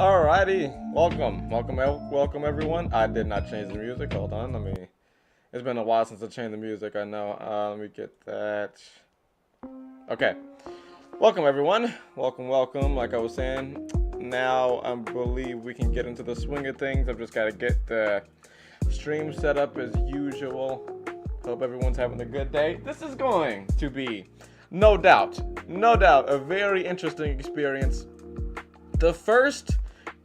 Alrighty, welcome everyone. I did not change the music. Hold on, It's been a while since I changed the music. I know. Let me get that. Okay, welcome everyone. Welcome. Like I was saying, now I believe we can get into the swing of things. I've just got to get the stream set up as usual. Hope everyone's having a good day. This is going to be, no doubt, a very interesting experience. The first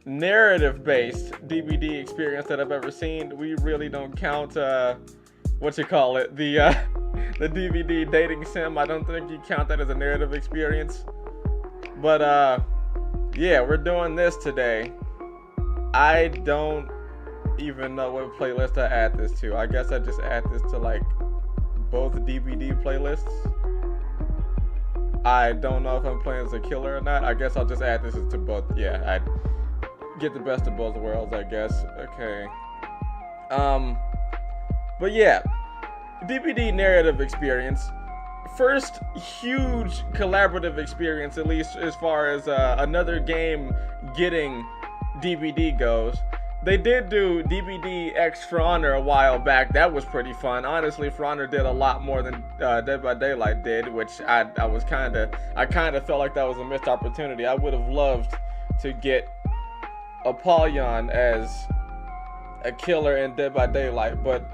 narrative-based DVD experience that I've ever seen. We really don't count the DVD dating sim. I don't think you count that as a narrative experience. But yeah, we're doing this today. I don't even know what playlist I add this to. I guess I just add this to like both DVD playlists. I don't know if I'm playing as a killer or not. I guess I'll just add this to both. Yeah, I get the best of both worlds, I guess. Okay. But yeah, DVD narrative experience. First huge collaborative experience, at least as far as another game getting DVD goes. They did do DVD X For Honor a while back. That was pretty fun. Honestly, For Honor did a lot more than Dead by Daylight did, which I kind of felt like that was a missed opportunity. I would have loved to get Apollyon as a killer in Dead by Daylight, but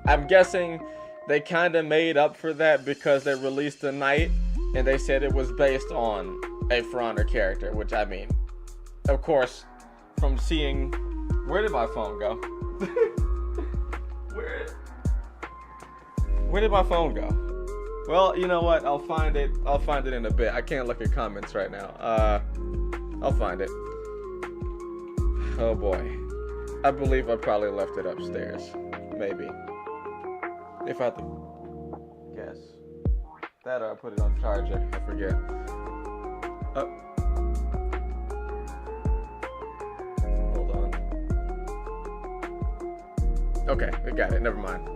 I'm guessing they kind of made up for that because they released the night and they said it was based on a For Honor character, which I mean, of course, from seeing... Where did my phone go? Where did my phone go? Well, you know what? I'll find it in a bit. I can't look at comments right now. I'll find it. Oh boy. I believe I probably left it upstairs. Maybe. If I had to guess. That or I put it on charger. I forget. Hold on. Okay, we got it. Never mind.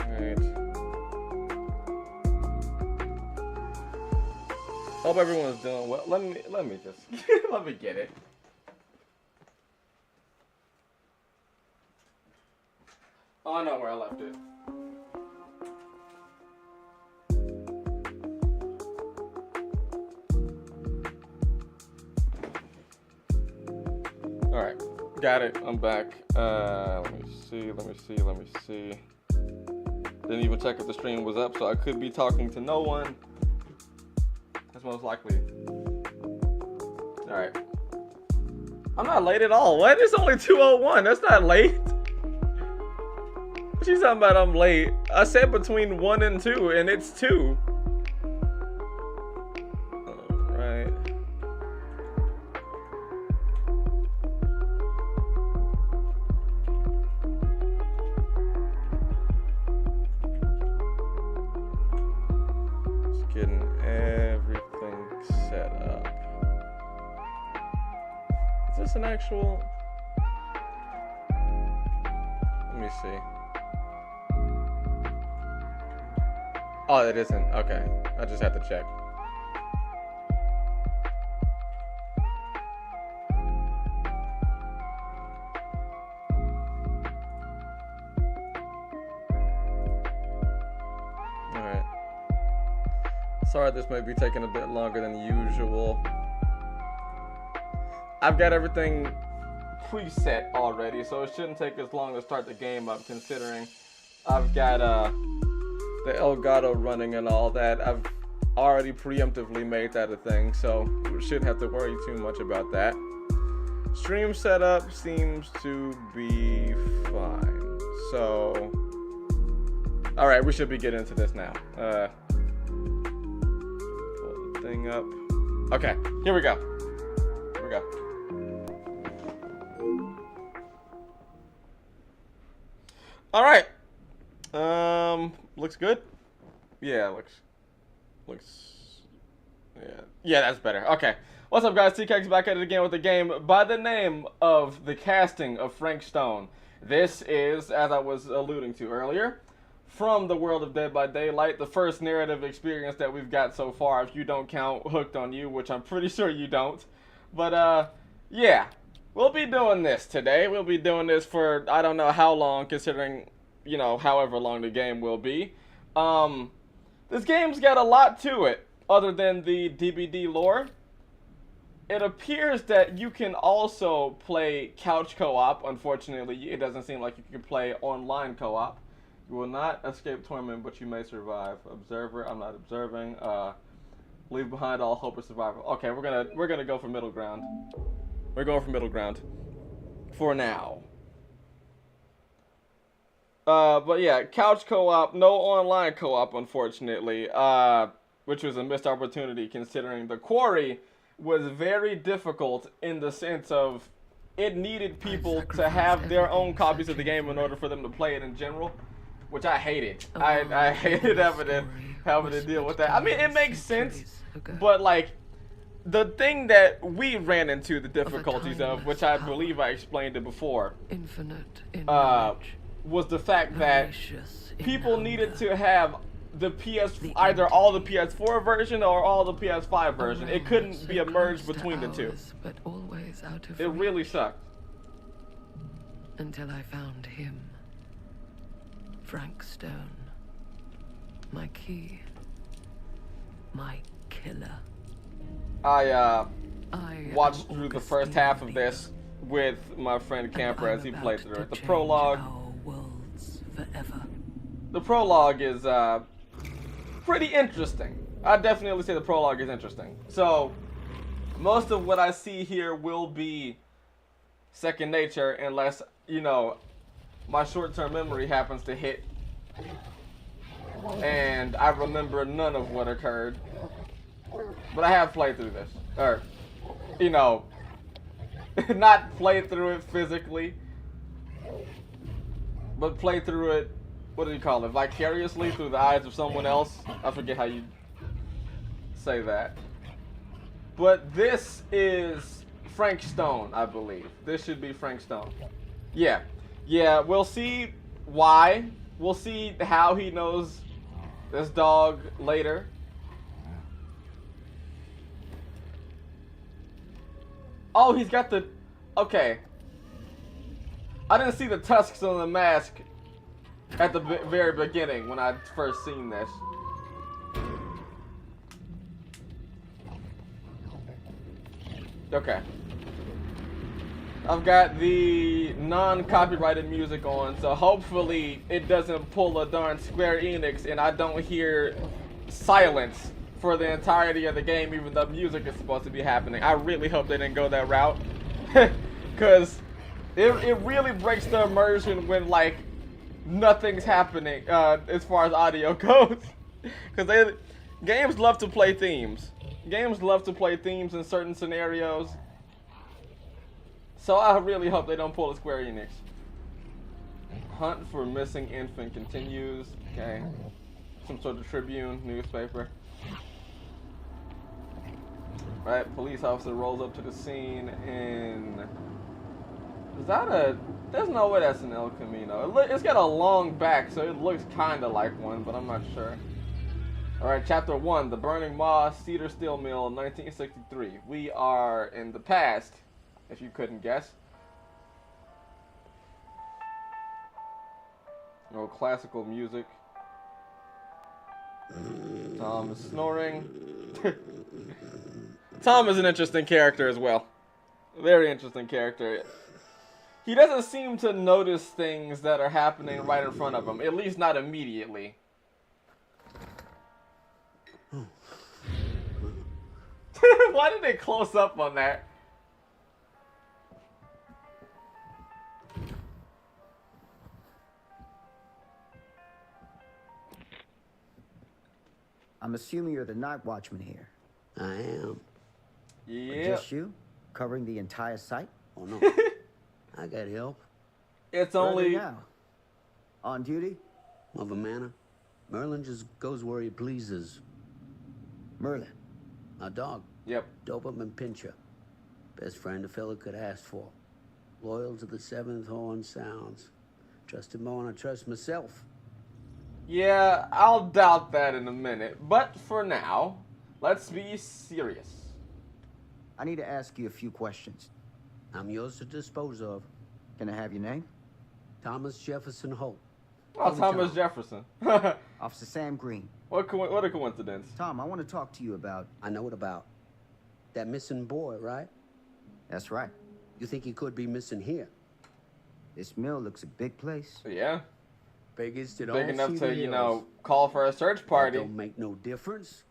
Alright. Hope everyone's doing well. Let me just let me get it. Oh, I know where I left it. Alright, got it. I'm back. Let me see. Didn't even check if the stream was up, so I could be talking to no one. That's most likely. Alright. I'm not late at all. What? It's only 2:01. That's not late. What you talking about I'm late? I said between 1 and 2, and it's 2. Alright. Just getting everything set up. Is this an actual... Let me see. Oh, it isn't. Okay. I just have to check. Alright. Sorry this may be taking a bit longer than usual. I've got everything preset already, so it shouldn't take as long to start the game up, considering I've got the Elgato running and all that. I've already preemptively made that a thing, so we shouldn't have to worry too much about that. Stream setup seems to be fine. So, alright, we should be getting into this now. Pull the thing up. Okay, here we go. Alright. Looks good? Yeah, looks yeah, that's better. Okay. What's up, guys? TK's back at it again with a game by the name of The Casting of Frank Stone. This is, as I was alluding to earlier, from the world of Dead by Daylight, the first narrative experience that we've got so far, if you don't count Hooked on You, which I'm pretty sure you don't. But yeah, we'll be doing this today. We'll be doing this for I don't know how long, considering however long the game will be. This game's got a lot to it, other than the DBD lore. It appears that you can also play couch co-op. Unfortunately, it doesn't seem like you can play online co-op. You will not escape torment, but you may survive. Observer, I'm not observing. Leave behind all hope of survival. Okay, we're gonna go for middle ground. We're going for middle ground for now. But yeah, couch co-op, no online co-op, unfortunately. Which was a missed opportunity, considering the quarry was very difficult in the sense of it needed people to have their own copies of the game in order for them to play it in general, which I hated. I hated having to deal with that. I mean, it makes sense, but like the thing that we ran into the difficulties of, which I believe I explained it before, was the fact that people needed to have the either all the PS4 version or all the PS5 version. It couldn't be a merge between the two. But always out of it really sucked. Until I found him. Frank Stone. My key. My killer. I watched through the first half of this with my friend Camper as he played through it. The prologue. The prologue is pretty interesting. I definitely say the prologue is interesting. So most of what I see here will be second nature, unless my short-term memory happens to hit and I remember none of what occurred. But I have played through this, or not played through it physically, but played through it, what do you call it, vicariously through the eyes of someone else. I forget how you say that. But this is Frank Stone, I believe. This should be Frank Stone. Yeah, we'll see why. We'll see how he knows this dog later. Oh, he's got the... Okay. I didn't see the tusks on the mask at the very beginning when I first seen this. Okay. I've got the non-copyrighted music on, so hopefully it doesn't pull a darn Square Enix and I don't hear silence for the entirety of the game, even though music is supposed to be happening. I really hope they didn't go that route. Because it really breaks the immersion when, like, nothing's happening as far as audio goes. Because games love to play themes. Games love to play themes in certain scenarios. So I really hope they don't pull a Square Enix. Hunt for missing infant continues. Okay. Some sort of Tribune newspaper. Right, police officer rolls up to the scene and... Is that a... There's no way that's an El Camino. It's got a long back, so it looks kind of like one, but I'm not sure. Alright, Chapter 1, The Burning Maw, Cedar Steel Mill, 1963. We are in the past, if you couldn't guess. No classical music. Tom is snoring. Tom is an interesting character as well. Very interesting character. He doesn't seem to notice things that are happening right in front of him, at least not immediately. Why did they close up on that? I'm assuming you're the night watchman here. I am. Yeah. Just you? Covering the entire site? Oh, no. I got help. It's Where are only... they now? On duty? Mother Manor. Merlin just goes where he pleases. Merlin. Our dog. Yep. Doberman Pinscher. Best friend a fella could ask for. Loyal to the seventh horn sounds. Trust him more than I trust myself. Yeah, I'll doubt that in a minute. But for now, let's be serious. I need to ask you a few questions. I'm yours to dispose of. Can I have your name? Thomas Jefferson Hope. Oh, Thomas Tom. Jefferson. Officer Sam Green. What a coincidence. Tom, I want to talk to you about... I know it about. That missing boy, right? That's right. You think he could be missing here? This mill looks a big place. Yeah. Biggest in all Big enough Cedar to, you Hills. know, call for a search That party. don't make no difference.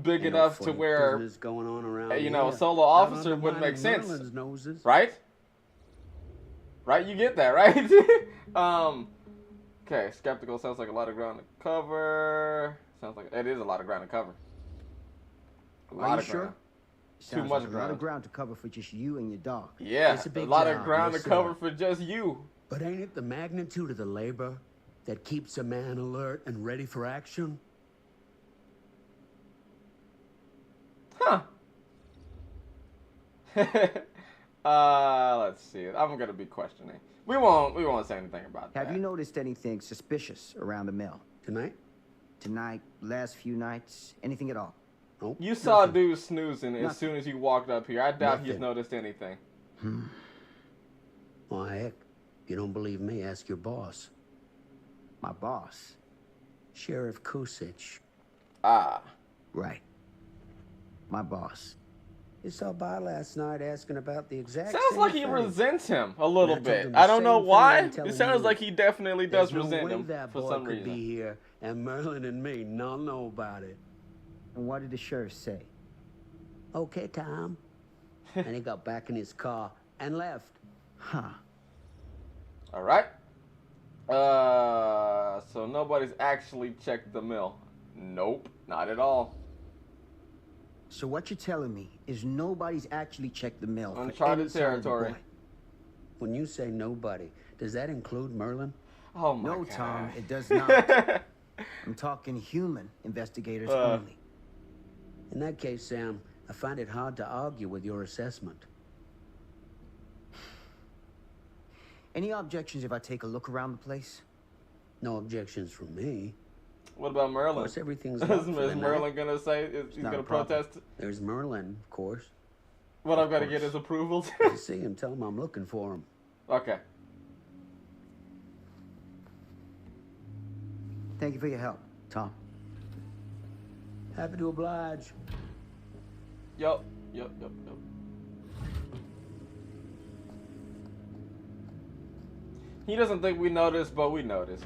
Big Ain't enough no to funny where, business going on around you know, a here. solo Not officer wouldn't make undermining sense. Merlin's noses. Right? Right? You get that, right? Okay, skeptical sounds like a lot of ground to cover. Sounds like it is a lot of ground to cover. A lot Are you of sure? ground. Sounds much like a lot ground. of ground to cover for just you and your dog. Yeah, It's a a big lot of job, ground yes, to cover sir. for just you. But ain't it the magnitude of the labor that keeps a man alert and ready for action? Huh. Let's see. I'm gonna be questioning. We won't say anything about that. Have you noticed anything suspicious around the mill? Tonight? Tonight, last few nights, anything at all? Nope. You saw Nothing. dude snoozing as Nothing. soon as you walked up here. I doubt he's Nothing. noticed anything. Why, heck, you don't believe me, ask your boss. My boss. Sheriff Kusich. Ah. Right. My boss. He saw by last night asking about the exact Sounds same like he thing. resents him a little And I told bit. him the I don't know same thing why. I'm telling It sounds you. like he definitely does There's resent no way him that for boy some could reason. be here, and Merlin and me not know about it. And what did the sheriff say? Okay, Tom. And he got back in his car and left. Huh. All right. So nobody's actually checked the mill. Nope, not at all. So what you're telling me is nobody's actually checked the mill for Uncharted any sign of the territory. boy. When you say nobody, does that include Merlin? Oh my No, god. Tom, it does not. I'm talking human investigators only. In that case, Sam, I find it hard to argue with your assessment. Any objections if I take a look around the place? No objections from me. What about Of Merlin? course, everything's Is locked for the Merlin night. gonna say he's not gonna a problem. protest? There's Merlin, of course. What I've got to course. get his approval. If you see him, tell him I'm looking for him. Okay. Thank you for your help, Tom. Happy to oblige. Yup. He doesn't think we noticed, but we noticed.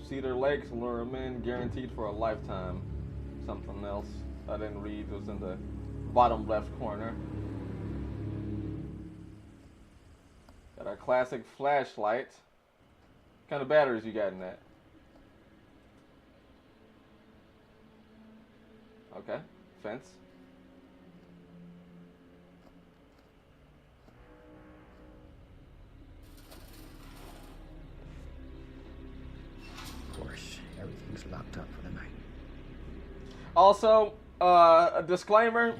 Cedar Lakes, lure him in, guaranteed for a lifetime. Something else I didn't read was in the bottom left corner. Got our classic flashlight. What kind of batteries you got in that? Okay, fence. Of course, everything's locked up for the night. Also, a disclaimer,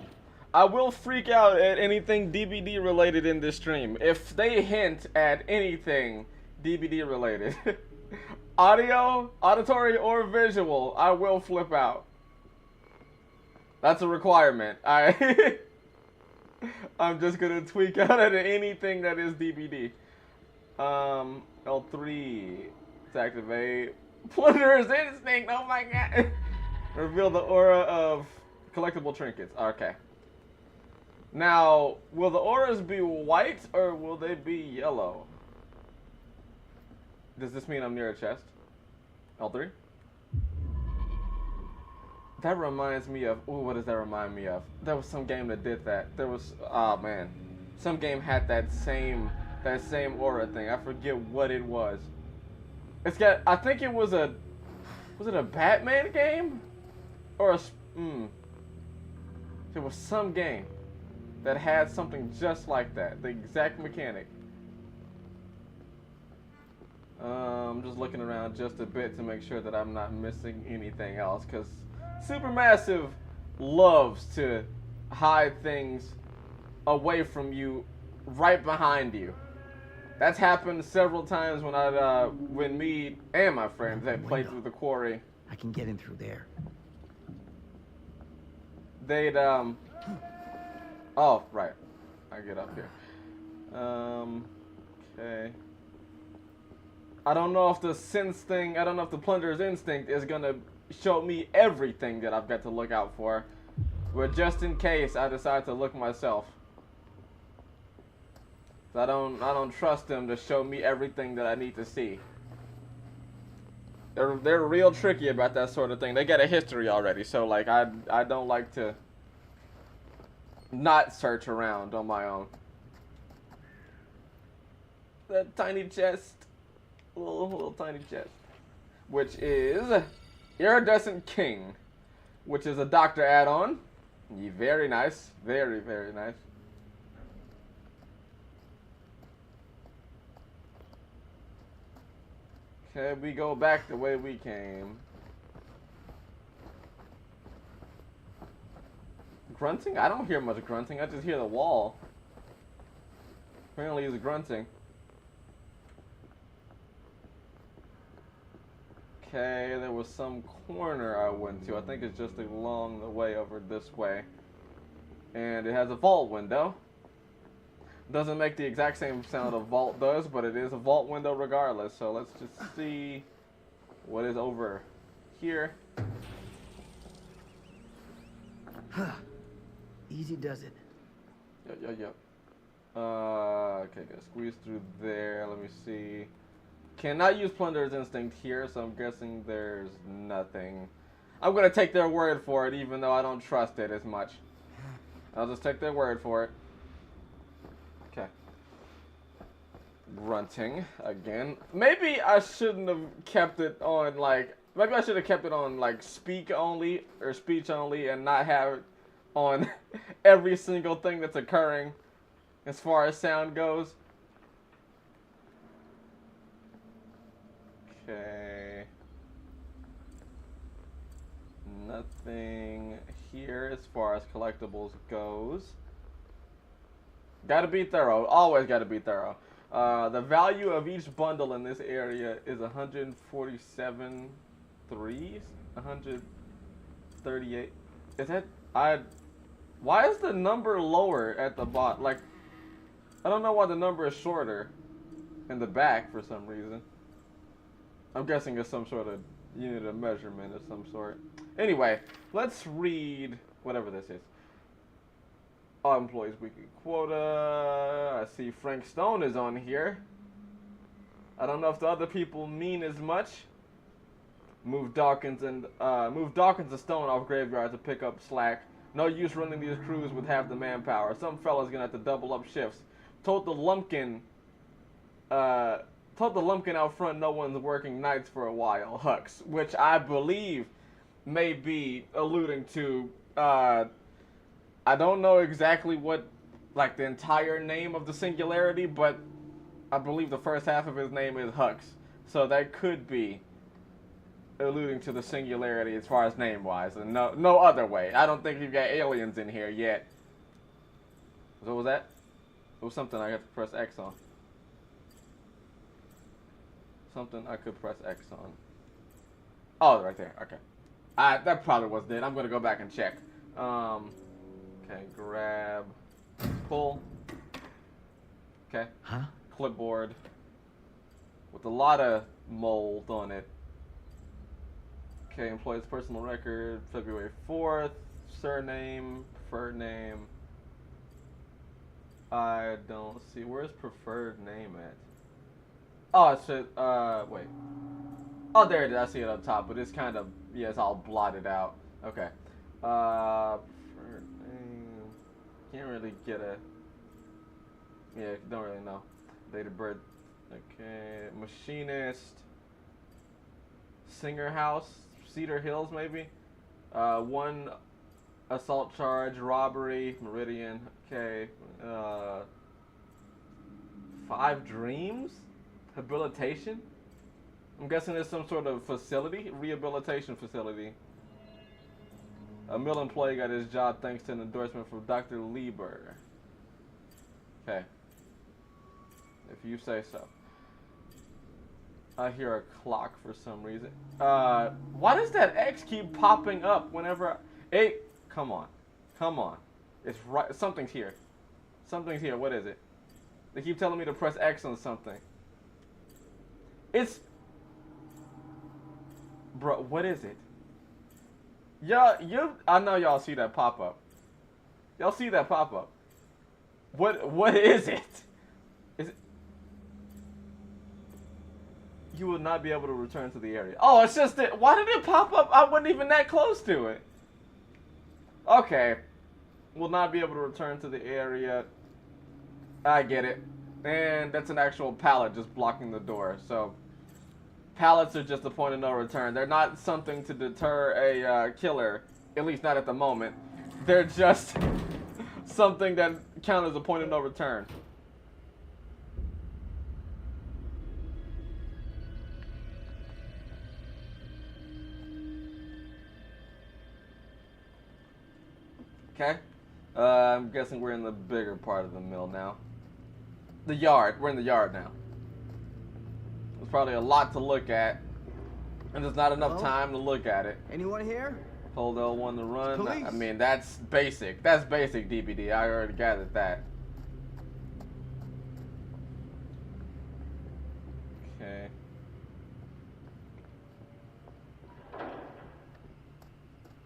I will freak out at anything DVD related in this stream. If they hint at anything DVD related, auditory or visual, I will flip out. That's a requirement. I'm just gonna tweak out at anything that is DVD. L3 to activate. Plunderer's Instinct, oh my god. Reveal the aura of collectible trinkets. Okay. Now, will the auras be white or will they be yellow? Does this mean I'm near a chest? L3? That reminds me of, ooh, what does that remind me of? There was some game that did that. There was, oh man. Some game had that same aura thing. I forget what it was. It's got, I think it was it a Batman game? Or there was some game that had something just like that. The exact mechanic. I'm just looking around just a bit to make sure that I'm not missing anything else, because Supermassive loves to hide things away from you, right behind you. That's happened several times when me and my friends had played through the quarry. I can get in through there. They'd Oh, right. I get up here. Okay. I don't know if the sense thing, I don't know if the plunderer's instinct is gonna show me everything that I've got to look out for. But just in case, I decide to look myself. I don't trust them to show me everything that I need to see. They're real tricky about that sort of thing. They get a history already, so like I don't like to not search around on my own. That tiny chest, little tiny chest, which is Iridescent King, which is a doctor add-on. Very nice, very nice. Okay, we go back the way we came. Grunting? I don't hear much grunting. I just hear the wall. Apparently he's grunting. Okay, there was some corner I went to. I think it's just along the way over this way. And it has a vault window. Doesn't make the exact same sound a vault does, but it is a vault window regardless. So let's just see what is over here. Easy does it. Yep. Okay, gotta squeeze through there. Let me see. Cannot use Plunderer's Instinct here, so I'm guessing there's nothing. I'm gonna take their word for it, even though I don't trust it as much. I'll just take their word for it. Okay. Grunting again. Maybe I shouldn't have kept it on like. Maybe I should have kept it on like speak only or speech only, and not have it on every single thing that's occurring as far as sound goes. Okay. Nothing here as far as collectibles goes. Gotta be thorough. Always gotta be thorough. The value of each bundle in this area is 147 threes? 138. Is that... Why is the number lower at the bottom? Like, I don't know why the number is shorter in the back for some reason. I'm guessing it's some sort of unit of measurement of some sort. Anyway, let's read whatever this is. All employees weekly quota. I see Frank Stone is on here. I don't know if the other people mean as much. Move Dawkins and Stone off graveyard to pick up slack. No use running these crews with half the manpower. Some fella's gonna have to double up shifts. Told the lumpkin out front no one's working nights for a while, Hux, which I believe may be alluding to, I don't know exactly what, like, the entire name of the singularity, but I believe the first half of his name is Hux. So that could be alluding to the singularity as far as name-wise, and no other way. I don't think you've got aliens in here yet. So what was that? It was something I got to press X on. Something I could press X on. Oh, right there. Okay. That probably was it. I'm going to go back and check. Okay, grab. Pull. Okay. Huh? Clipboard. With a lot of mold on it. Okay, employee's personal record, February 4th. Surname, preferred name. I don't see. Where's preferred name at? Oh, it should, wait. Oh, there it is. I see it up top, but it's kind of, yeah, it's all blotted out. Okay. Preferred name. Can't really get a, yeah, don't really know. Date of birth. Okay. Machinist. Singer House. Cedar Hills, maybe. One assault charge, robbery, Meridian. Okay. 5 dreams? Habilitation? I'm guessing it's some sort of facility, rehabilitation facility. A mill employee got his job thanks to an endorsement from Dr. Lieber. Okay. If you say so. I hear a clock for some reason. Why does that X keep popping up whenever Hey, come on. Come on. It's right. Something's here. Something's here. What is it? They keep telling me to press X on something. It's... Bro, what is it? I know y'all see that pop-up. Y'all see that pop-up. What is it? Is it... You will not be able to return to the area. Oh, it's just that... Why did it pop up? I wasn't even that close to it. Okay. Will not be able to return to the area. I get it. And that's an actual pallet just blocking the door. So, pallets are just a point of no return. They're not something to deter a killer. At least not at the moment. They're just something that count as a point of no return. Okay. I'm guessing we're in the bigger part of the mill now. The yard. We're in the yard now. There's probably a lot to look at. And there's not enough time to look at it. Anyone here? Hold L1 to run. Police. I mean, that's basic. That's basic DBD. I already gathered that. Okay.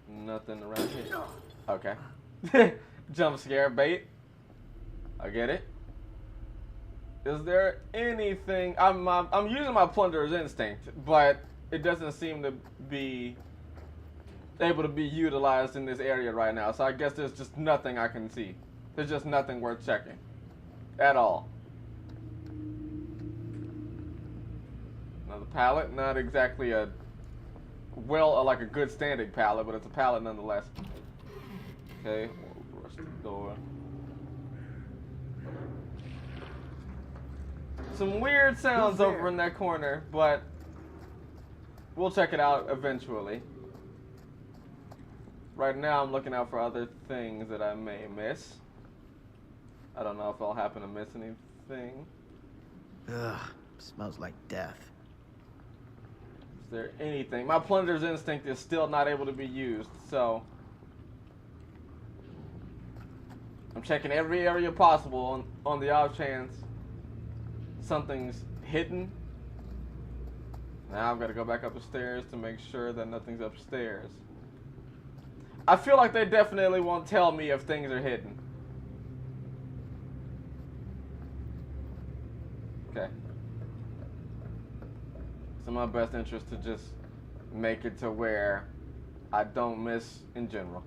Nothing around here. Okay. Jump scare bait. I get it. Is there anything? I'm using my plunderer's instinct, but it doesn't seem to be able to be utilized in this area right now. So I guess there's just nothing I can see. There's just nothing worth checking at all. Another pallet, not exactly a like a good standing pallet, but it's a pallet nonetheless. Okay, we'll rush the door. Some weird sounds over in that corner, but we'll check it out eventually. Right now I'm looking out for other things that I may miss. I don't know if I'll happen to miss anything. Ugh, smells like death. Is there anything? My plunderer's instinct is still not able to be used, so I'm checking every area possible on the off chance something's hidden. Now I've got to go back up the stairs to make sure that nothing's upstairs. I feel like they definitely won't tell me if things are hidden. Okay. It's in my best interest to just make it to where I don't miss in general.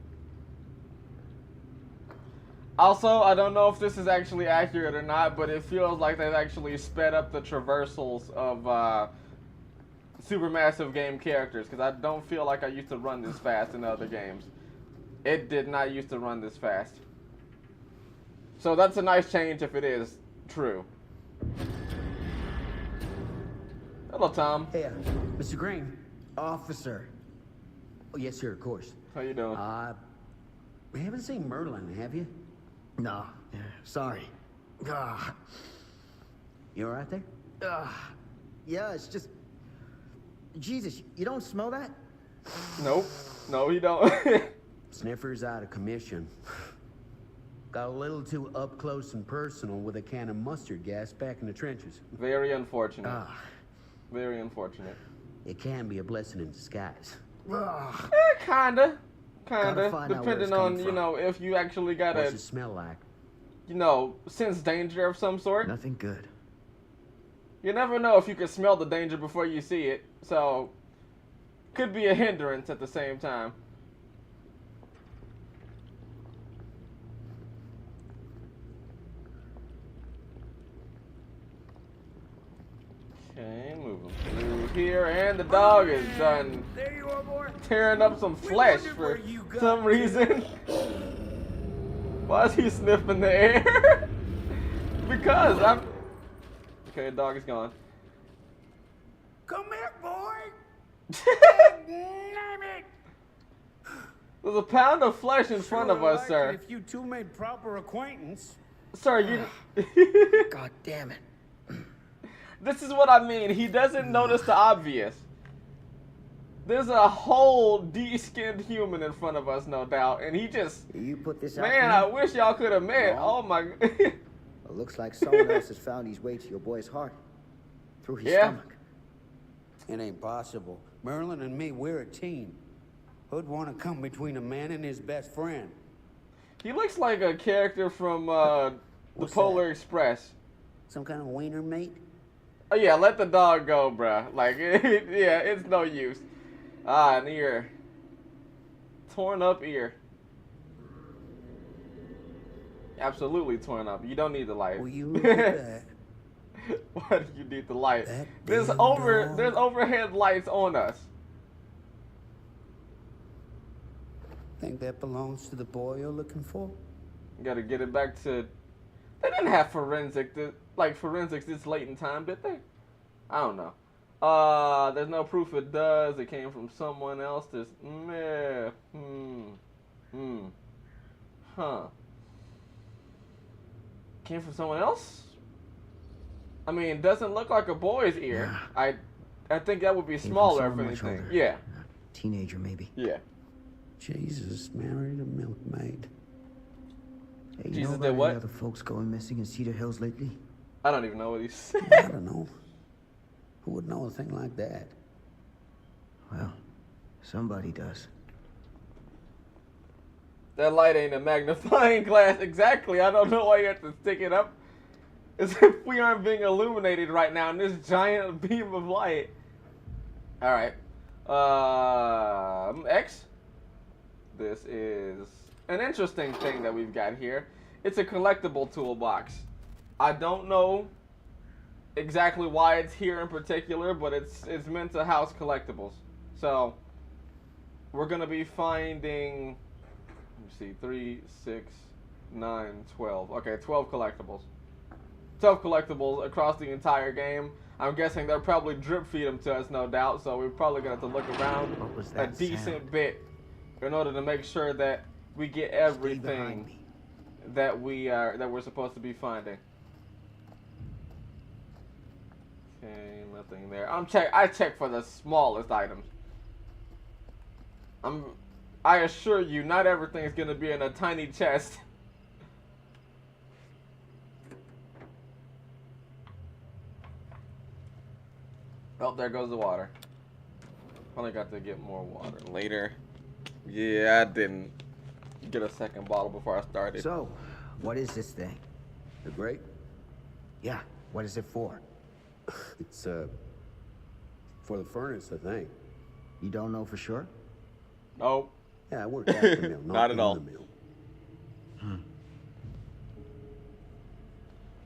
Also, I don't know if this is actually accurate or not, but it feels like they've actually sped up the traversals of supermassive game characters, because I don't feel like I used to run this fast in other games. It did not used to run this fast. So that's a nice change if it is true. Hello, Tom. Hey, Mr. Green. Officer. Oh, yes, sir, of course. How you doing? We haven't seen Merlin, have you? No, sorry. Ugh. You all right there? Yeah, it's just... Jesus, you don't smell that? Nope. No, you don't. Sniffer's out of commission. Got a little too up close and personal with a can of mustard gas back in the trenches. Very unfortunate. Very unfortunate. It can be a blessing in disguise. Kinda. Gotta find out where Depending it's on, coming you know, if you actually got What's a, it smell like? you know, sense danger of some sort. Nothing good. You never know if you can smell the danger before you see it. So, could be a hindrance at the same time. Okay, moving through here, and the dog is done There you are, boy. tearing up some flesh wondered for where you got some to. reason. Why is he sniffing the air? Because I'm... Okay, the dog is gone. Come here, boy. Name it. There's a pound of flesh in front of us, sir. If you two made proper acquaintance. Sir, you... God damn it. This is what I mean. He doesn't notice the obvious. There's a whole de-skinned human in front of us, no doubt, and he just... You put this out Man, for I me? wish y'all could have met. No. Oh my... It looks like someone else has found his way to your boy's heart. Through his Yeah. stomach. It ain't possible. Merlin and me, we're a team. Who'd want to come between a man and his best friend? He looks like a character from the What's Polar that? Express. Some kind of wiener mate? Oh yeah, let the dog go, bruh. Like, yeah, it's no use. Ah, an ear. Torn up ear. Absolutely torn up. You don't need the light. Will you look at that? Why do you need the light? That There's damn there's dog. overhead lights on us. Think that belongs to the boy you're looking for? You gotta get it back to... They didn't have forensics this late in time, did they? I don't know. There's no proof it does. It came from someone else. This... Huh. Came from someone else? I mean, it doesn't look like a boy's ear. Yeah. I think that would be Came from smaller if someone much anything. older. Yeah. Teenager, maybe. Yeah. Jesus married a milkmaid. Hey, you Jesus know did about what? any other folks going missing in Cedar Hills lately? I don't even know what he said. I don't know. Who would know a thing like that? Well, somebody does. That light ain't a magnifying glass. Exactly. I don't know why you have to stick it up. As if we aren't being illuminated right now in this giant beam of light. Alright. X. This is an interesting thing that we've got here. It's a collectible toolbox. I don't know exactly why it's here in particular, but it's meant to house collectibles. So, we're going to be finding... Let me see, 3, 6, 9, 12. Okay, 12 collectibles. 12 collectibles across the entire game. I'm guessing they'll probably drip feed them to us, no doubt. So we're probably gonna have to look around What was a that decent sound? bit in order to make sure that we get Stay behind everything me. that we're supposed to be finding. Okay, nothing there. I check for the smallest items. I assure you, not everything is gonna be in a tiny chest. Oh, there goes the water. Probably got to get more water later. Yeah, I didn't get a second bottle before I started. So, what is this thing? The great? Yeah, what is it for? It's, for the furnace, I think. You don't know for sure? Oh, Yeah, I work at the mill, Not at in all. the mill.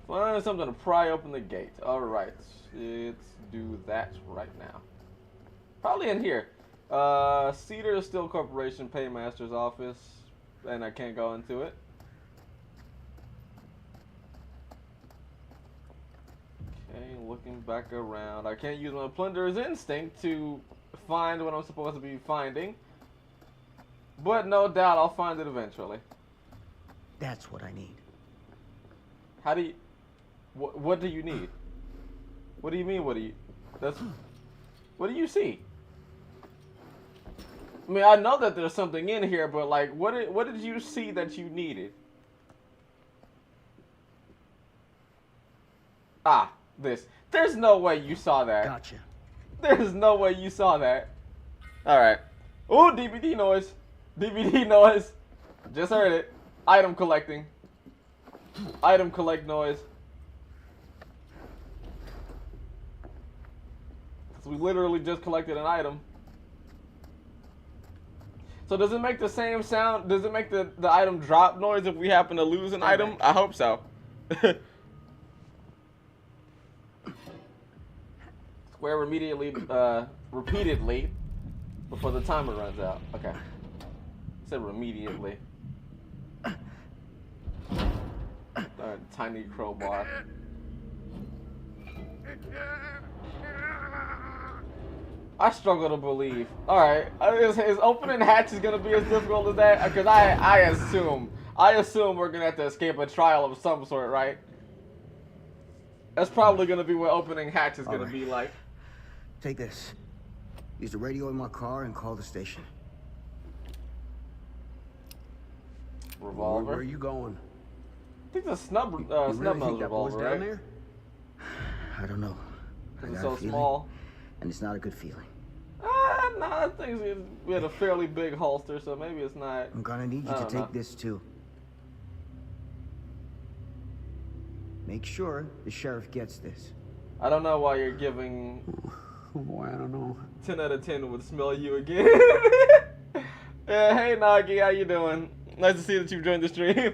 find something to pry open the gate. Alright, let's do that right now. Probably in here. Cedar Steel Corporation Paymaster's office. And I can't go into it. Okay, looking back around. I can't use my plunderer's instinct to find what I'm supposed to be finding. But no doubt I'll find it eventually. That's what I need. How do you... What do you need? What do you mean, what do you... That's... What do you see? I mean, I know that there's something in here, but like, what did you see that you needed? Ah, this. There's no way you saw that. Gotcha. There's no way you saw that. Alright. Ooh, DVD noise. DVD noise. Just heard it. Item collecting. Item collect noise. So we literally just collected an item. So does it make the same sound? Does it make the item drop noise if we happen to lose an item? I hope so. Square repeatedly before the timer runs out. Okay. I said remediately. Tiny crowbar. I struggle to believe. Alright, is opening hatch is gonna be as difficult as that? Because I assume we're gonna have to escape a trial of some sort, right? That's probably gonna be what opening hatch is gonna Alright. be like. Take this. Use the radio in my car and call the station. Revolver. Where are you going? I think the snub You snub really nose think that boy's revolver, down right? there? I don't know. I It's got a so feeling, small. and it's not a good feeling. No, I think we had a fairly big holster, so maybe it's not. I'm gonna need you I to don't take know. this too. Make sure the sheriff gets this. I don't know why you're giving Oh boy, I don't know. 10 out of 10 would smell you again. Yeah, hey Nagi, how you doing? Nice to see that you've joined the stream.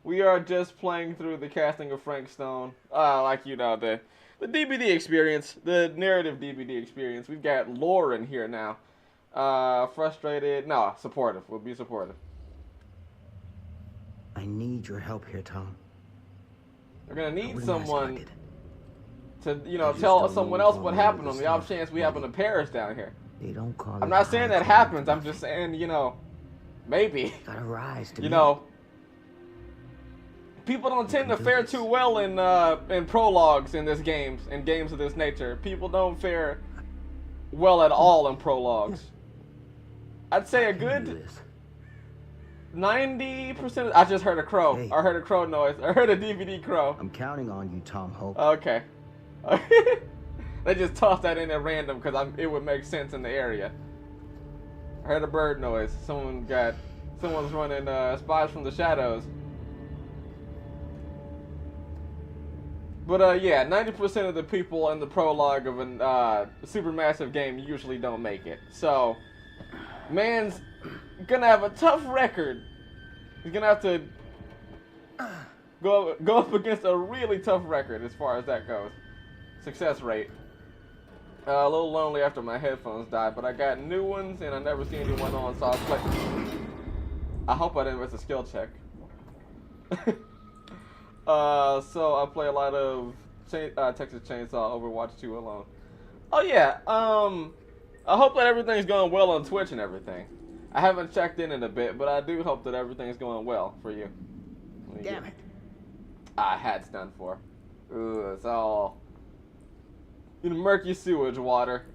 We are just playing through the casting of Frank Stone. Like you know, the DVD experience, the narrative DVD experience. We've got lore in here now. Frustrated, no, supportive. We'll be supportive. I need your help here, Tom. We're gonna I need wouldn't someone ask to, you I know, just tell don't someone know else if what I'm happened able on to the off stop chance we happen to Eddie. Paris down here. They don't call I'm it not a saying high that club happens. I'm nothing. just saying, you know, maybe. Gotta rise to You meet know, people don't tend to can do fare this. too well in prologues in this games, in games of this nature. People don't fare well at all in prologues. I'd say a I can do good this. 90%. I just heard a crow. Hey. I heard a crow noise. I heard a DVD crow. I'm counting on you, Tom Hope. Okay. They just tossed that in at random because it would make sense in the area. I heard a bird noise. Someone's running Spies from the Shadows. But yeah, 90% of the people in the prologue of a supermassive game usually don't make it. So, man's gonna have a tough record. He's gonna have to go up against a really tough record as far as that goes. Success rate. A little lonely after my headphones died, but I got new ones and I never seen anyone on, so I was like, I hope I didn't miss a skill check. So I play a lot of Texas Chainsaw, Overwatch 2 alone. Oh yeah, I hope that everything's going well on Twitch and everything. I haven't checked in a bit, but I do hope that everything's going well for you. Damn it. Hat's done for. Ooh, it's all in murky sewage water.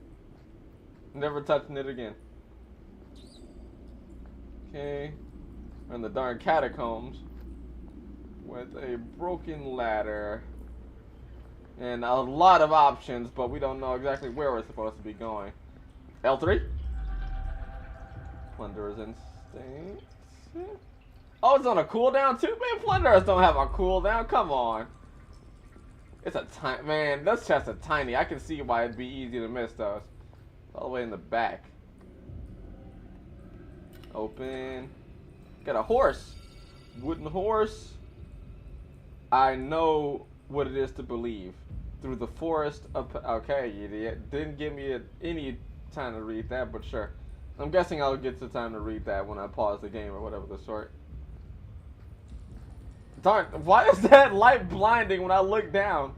Never touching it again. Okay, we're in the darn catacombs with a broken ladder and a lot of options, but we don't know exactly where we're supposed to be going. L3? Plunderer's Instinct. Oh, it's on a cooldown too? Man, Plunderers don't have a cooldown. Come on. It's a tiny, man, those chests are tiny. I can see why it'd be easy to miss those. All the way in the back. Open. Got a horse. Wooden horse. I know what it is to believe. Through the forest of... Okay, you didn't give me any time to read that, but sure. I'm guessing I'll get the time to read that when I pause the game or whatever the sort. Darn, why is that light blinding when I look down?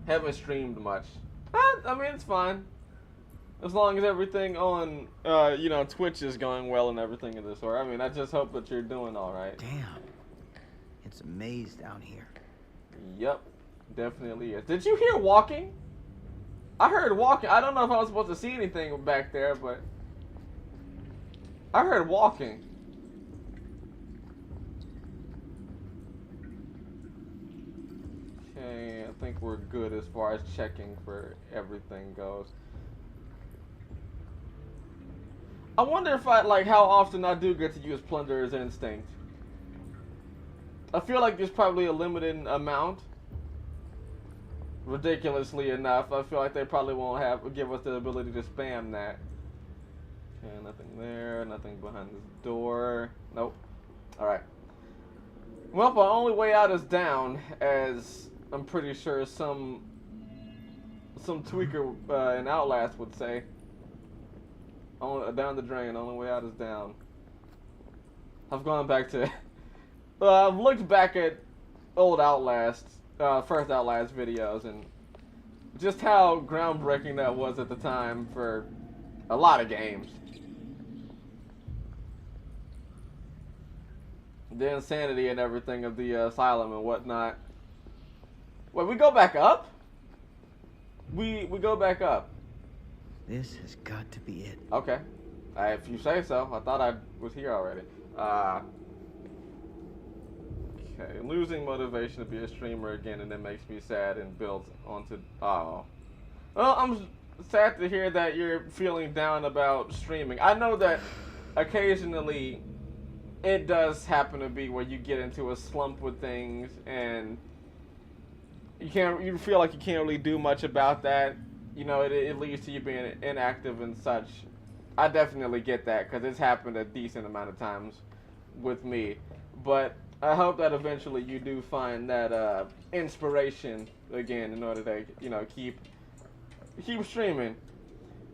Haven't streamed much. I mean, it's fine. As long as everything on, you know, Twitch is going well and everything of this sort. I mean, I just hope that you're doing alright. Damn. It's a maze down here. Yep, definitely is. Did you hear walking? I heard walking. I don't know if I was supposed to see anything back there, but I heard walking. Okay, I think we're good as far as checking for everything goes. I wonder if how often I do get to use Plunderer's Instinct. I feel like there's probably a limited amount. Ridiculously enough, I feel like they probably won't give us the ability to spam that. Okay, nothing there, nothing behind this door. Nope. Alright. Well, the only way out is down, as I'm pretty sure some tweaker in Outlast would say. Down the drain, only way out is down. I've gone back to... I've looked back at old Outlast, first Outlast videos, and just how groundbreaking that was at the time for a lot of games. The insanity and everything of the asylum and whatnot. Wait, we go back up? We go back up. This has got to be it. Okay. If you say so. I thought I was here already. Okay. Losing motivation to be a streamer again, and it makes me sad and builds onto... Oh. Well, I'm sad to hear that you're feeling down about streaming. I know that occasionally it does happen to be where you get into a slump with things and you feel like you can't really do much about that. You know, it leads to you being inactive and such. I definitely get that because it's happened a decent amount of times with me. But I hope that eventually you do find that inspiration again in order to, you know, keep streaming.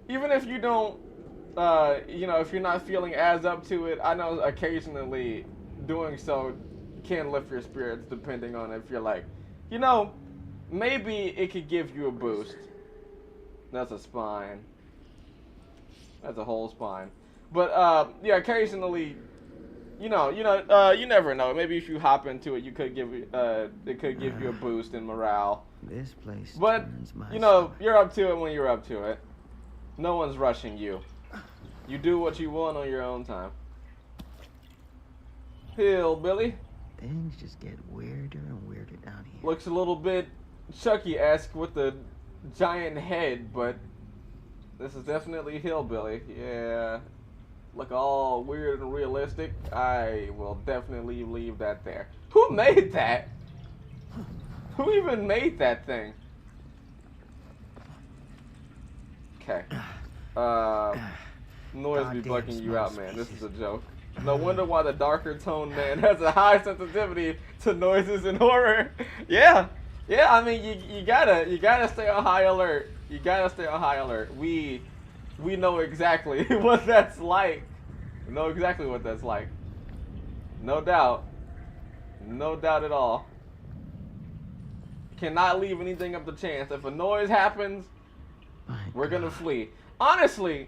Even if you don't, you know, if you're not feeling as up to it, I know occasionally doing so can lift your spirits depending on if you're like, you know, maybe it could give you a boost. That's a spine. That's a whole spine. But, yeah, occasionally, you never know. Maybe if you hop into it, it could give you a boost in morale. This place But, turns my you know, stomach. you're up to it when you're up to it. No one's rushing you. You do what you want on your own time. Hillbilly. Things just get weirder and weirder down here. Looks a little bit Chucky-esque with the giant head, but this is definitely Hillbilly. Yeah. Look all weird and realistic. I will definitely leave that there. Who made that? Who even made that thing? Okay. Noise be Goddamn bugging you out, small man. This is a species. joke. No wonder why the darker toned man has a high sensitivity to noises and horror. Yeah. Yeah, I mean you gotta stay on high alert. You gotta stay on high alert. We know exactly what that's like. We know exactly what that's like. No doubt. No doubt at all. Cannot leave anything up to chance. If a noise happens, My we're gonna God. flee. Honestly,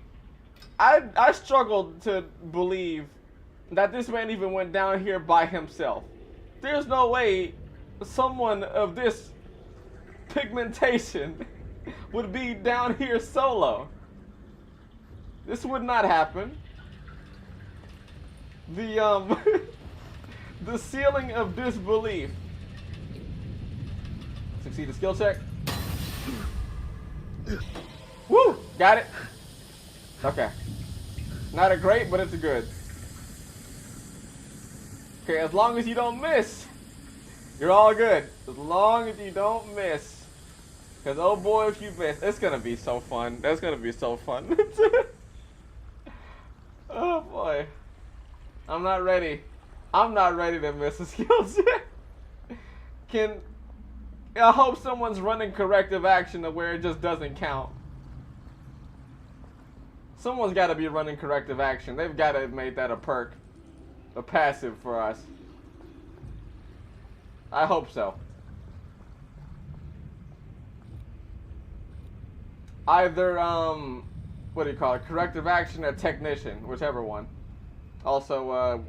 I struggled to believe that this man even went down here by himself. There's no way someone of this pigmentation would be down here solo. This would not happen. The the ceiling of disbelief. Succeed the skill check. Woo! Got it. Okay. Not a great, but it's a good. Okay, as long as you don't miss, you're all good. As long as you don't miss. Because, oh boy, if you miss, it's going to be so fun. That's going to be so fun. Oh boy. I'm not ready. I'm not ready to miss a skill check. I hope someone's running corrective action to where it just doesn't count. Someone's got to be running corrective action. They've got to have made that a perk. A passive for us. I hope so. Either, what do you call it? Corrective action or technician, whichever one. Also,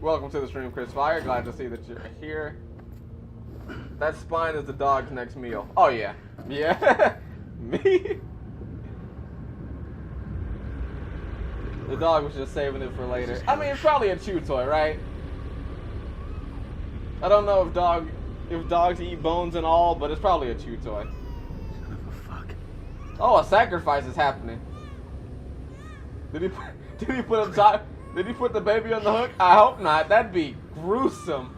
welcome to the stream, Chris Fire. Glad to see that you're here. That spine is the dog's next meal. Oh, yeah. Yeah. Me? The dog was just saving it for later. I mean, it's probably a chew toy, right? I don't know if dogs eat bones and all, but it's probably a chew toy. Son of a fuck. Oh, a sacrifice is happening. Did he put the baby on the hook? I hope not. That'd be gruesome.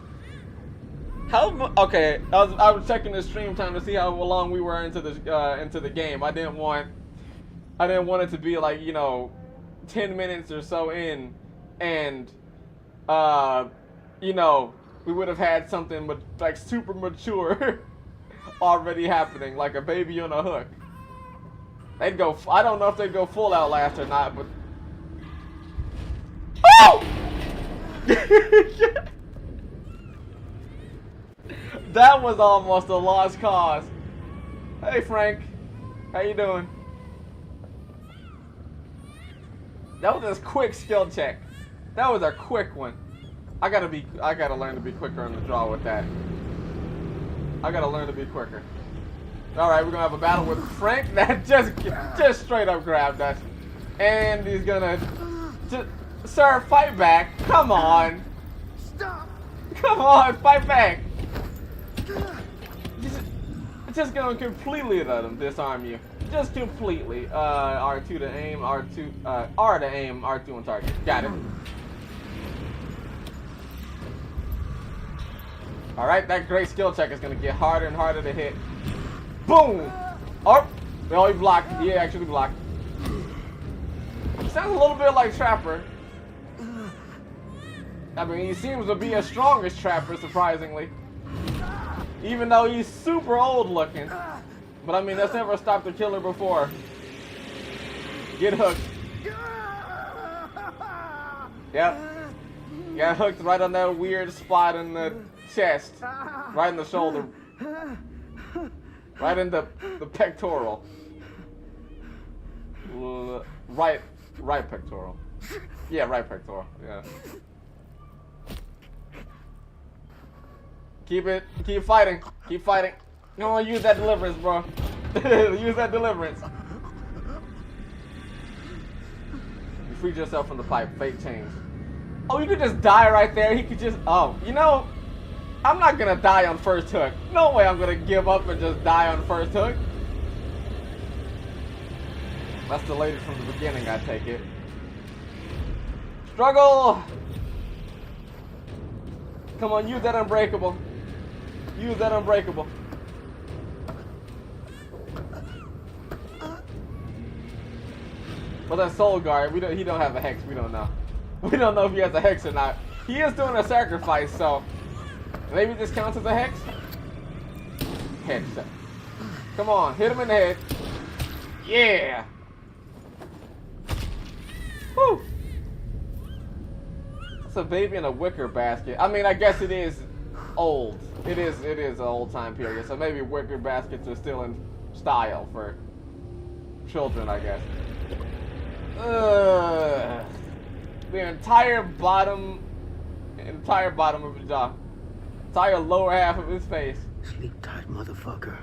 Okay, I was checking the stream time to see how long we were into the game. I didn't want it to be like, you know, 10 minutes or so in, and you know, we would have had something like super mature already happening, like a baby on a hook. They'd go. I don't know if they'd go full Outlast or not, but oh! That was almost a lost cause. Hey Frank, how you doing? That was a quick skill check. That was a quick one. I gotta learn to be quicker on the draw with that. I gotta learn to be quicker. Alright, we're gonna have a battle with Frank that just straight up grabbed us. And he's gonna sir, fight back. Come on. Stop! Come on, fight back. Just gonna completely let him disarm you. Just completely. R2 to aim, R2 R to aim, R2 on target. Got it. Alright, that great skill check is gonna get harder and harder to hit. Boom! Oh, he blocked. He actually blocked. Sounds a little bit like Trapper. I mean, he seems to be as strong as Trapper, surprisingly. Even though he's super old looking. But I mean, that's never stopped a killer before. Get hooked. Yep. Got hooked right on that weird spot in the chest. Right in the shoulder. Right in the pectoral. Right pectoral. Yeah, right pectoral. Yeah. Keep fighting. Keep fighting. You don't want to use that deliverance, bro. Use that deliverance. You freed yourself from the pipe. Fate changed. Oh, you could just die right there. He could just... Oh, you know, I'm not going to die on first hook. No way I'm going to give up and just die on first hook. That's delayed from the beginning, I take it. Struggle! Come on, use that unbreakable. Use that unbreakable. But that soul guard, he don't have a hex. We don't know. We don't know if he has a hex or not. He is doing a sacrifice, so maybe this counts as a hex. Headshot. Come on, hit him in the head. Yeah. Woo. It's a baby in a wicker basket. I mean, I guess it is old. It is an old time period, so maybe wicker baskets are still in style for children, I guess. The entire bottom of his jaw, entire lower half of his face. Sleep tight, motherfucker.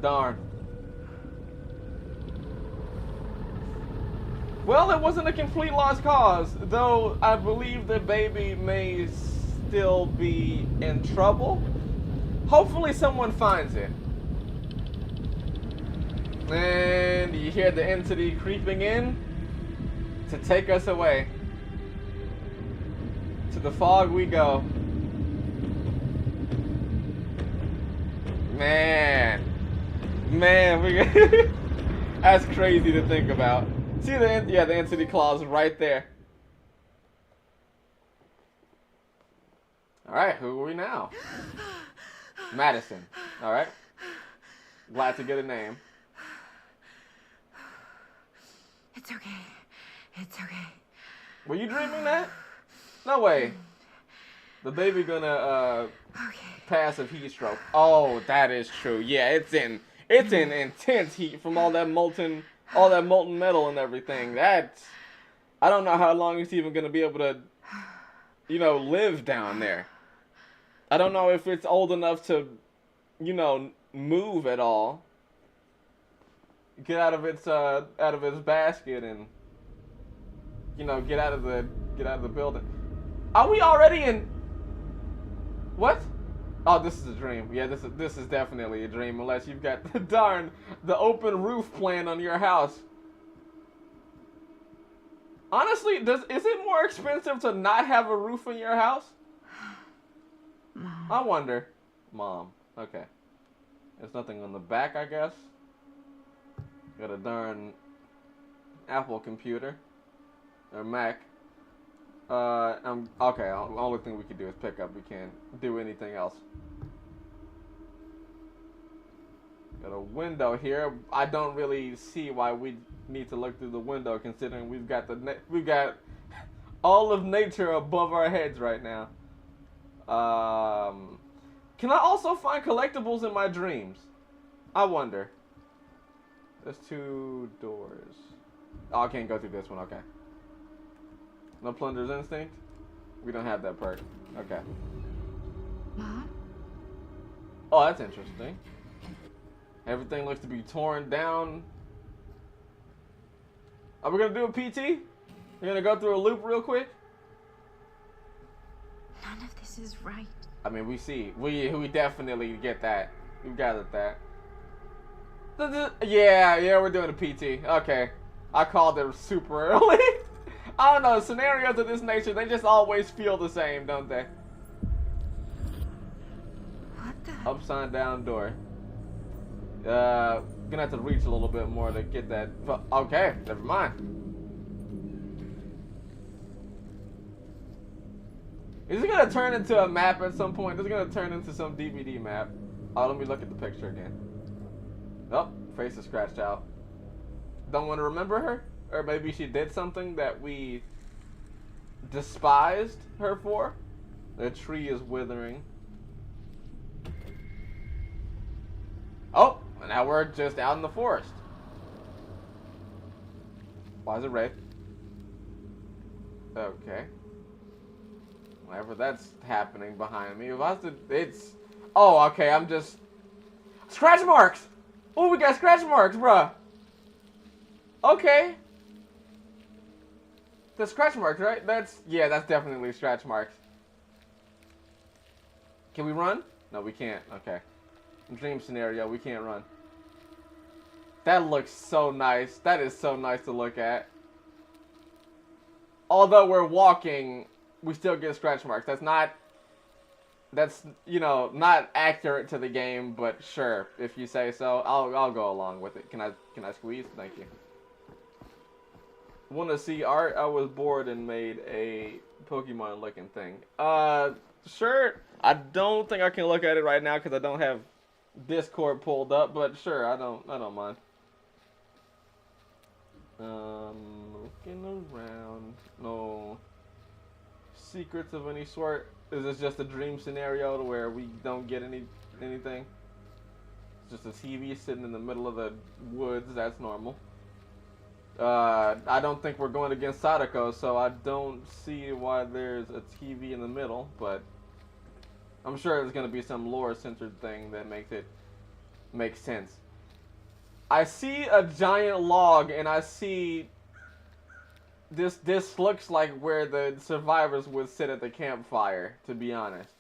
Darn. Well, it wasn't a complete lost cause, though I believe the baby may still be in trouble. Hopefully someone finds it. And you hear the entity creeping in to take us away. To the fog we go. Man, that's crazy to think about. See the entity claws right there. All right, who are we now? Madison. All right. Glad to get a name. It's okay. It's okay. Were you dreaming that? No way. The baby gonna pass a heat stroke. Oh, that is true. Yeah, it's in intense heat from all that molten metal and everything. That's, I don't know how long it's even gonna be able to, live down there. I don't know if it's old enough to, move at all. Get out of its basket and get out of the building. Are we already in? What? Oh, this is a dream. Yeah, this is definitely a dream unless you've got the open roof plan on your house. Honestly, is it more expensive to not have a roof in your house? Mom. I wonder. Mom. Okay. There's nothing on the back, I guess. Got a darn Apple computer or Mac. Okay. The only thing we can do is pick up. We can't do anything else. Got a window here. I don't really see why we need to look through the window, considering we've got all of nature above our heads right now. Can I also find collectibles in my dreams? I wonder. There's 2 doors. Oh, I can't go through this one. Okay. No Plunder's Instinct? We don't have that perk. Okay. Mom? Oh, that's interesting. Everything looks to be torn down. Are we gonna do a PT? We're gonna go through a loop real quick? None of this is right. I mean, we definitely get that. We gathered that. Yeah, we're doing a PT. Okay. I called it super early. I don't know, scenarios of this nature, they just always feel the same, don't they? What the? Upside down door. Gonna have to reach a little bit more to get that. Okay, never mind. Is it gonna turn into a map at some point? Is it gonna turn into some DVD map? Oh, let me look at the picture again. Oh, face is scratched out. Don't want to remember her? Or maybe she did something that we despised her for? The tree is withering. Oh, now we're just out in the forest. Why is it red? Okay. Whenever that's happening behind me, if I was to, it's... Oh, okay, I'm just... Scratch marks! Oh, we got scratch marks, bruh! Okay. The scratch marks, right? Yeah, that's definitely scratch marks. Can we run? No, we can't. Okay. Dream scenario, we can't run. That looks so nice. That is so nice to look at. Although we're walking, we still get scratch marks. That's you know, not accurate to the game, but sure, if you say so, I'll go along with it. Can I squeeze? Thank you. Want to see art? I was bored and made a Pokemon looking thing. Sure. I don't think I can look at it right now because I don't have Discord pulled up, but sure, I don't mind. Looking around. No secrets of any sort. Is this just a dream scenario to where we don't get anything? It's just a TV sitting in the middle of the woods. That's normal. I don't think we're going against Sadako, so I don't see why there's a TV in the middle, but I'm sure there's going to be some lore-centered thing that makes it make sense. I see a giant log, and I see this looks like where the survivors would sit at the campfire, to be honest.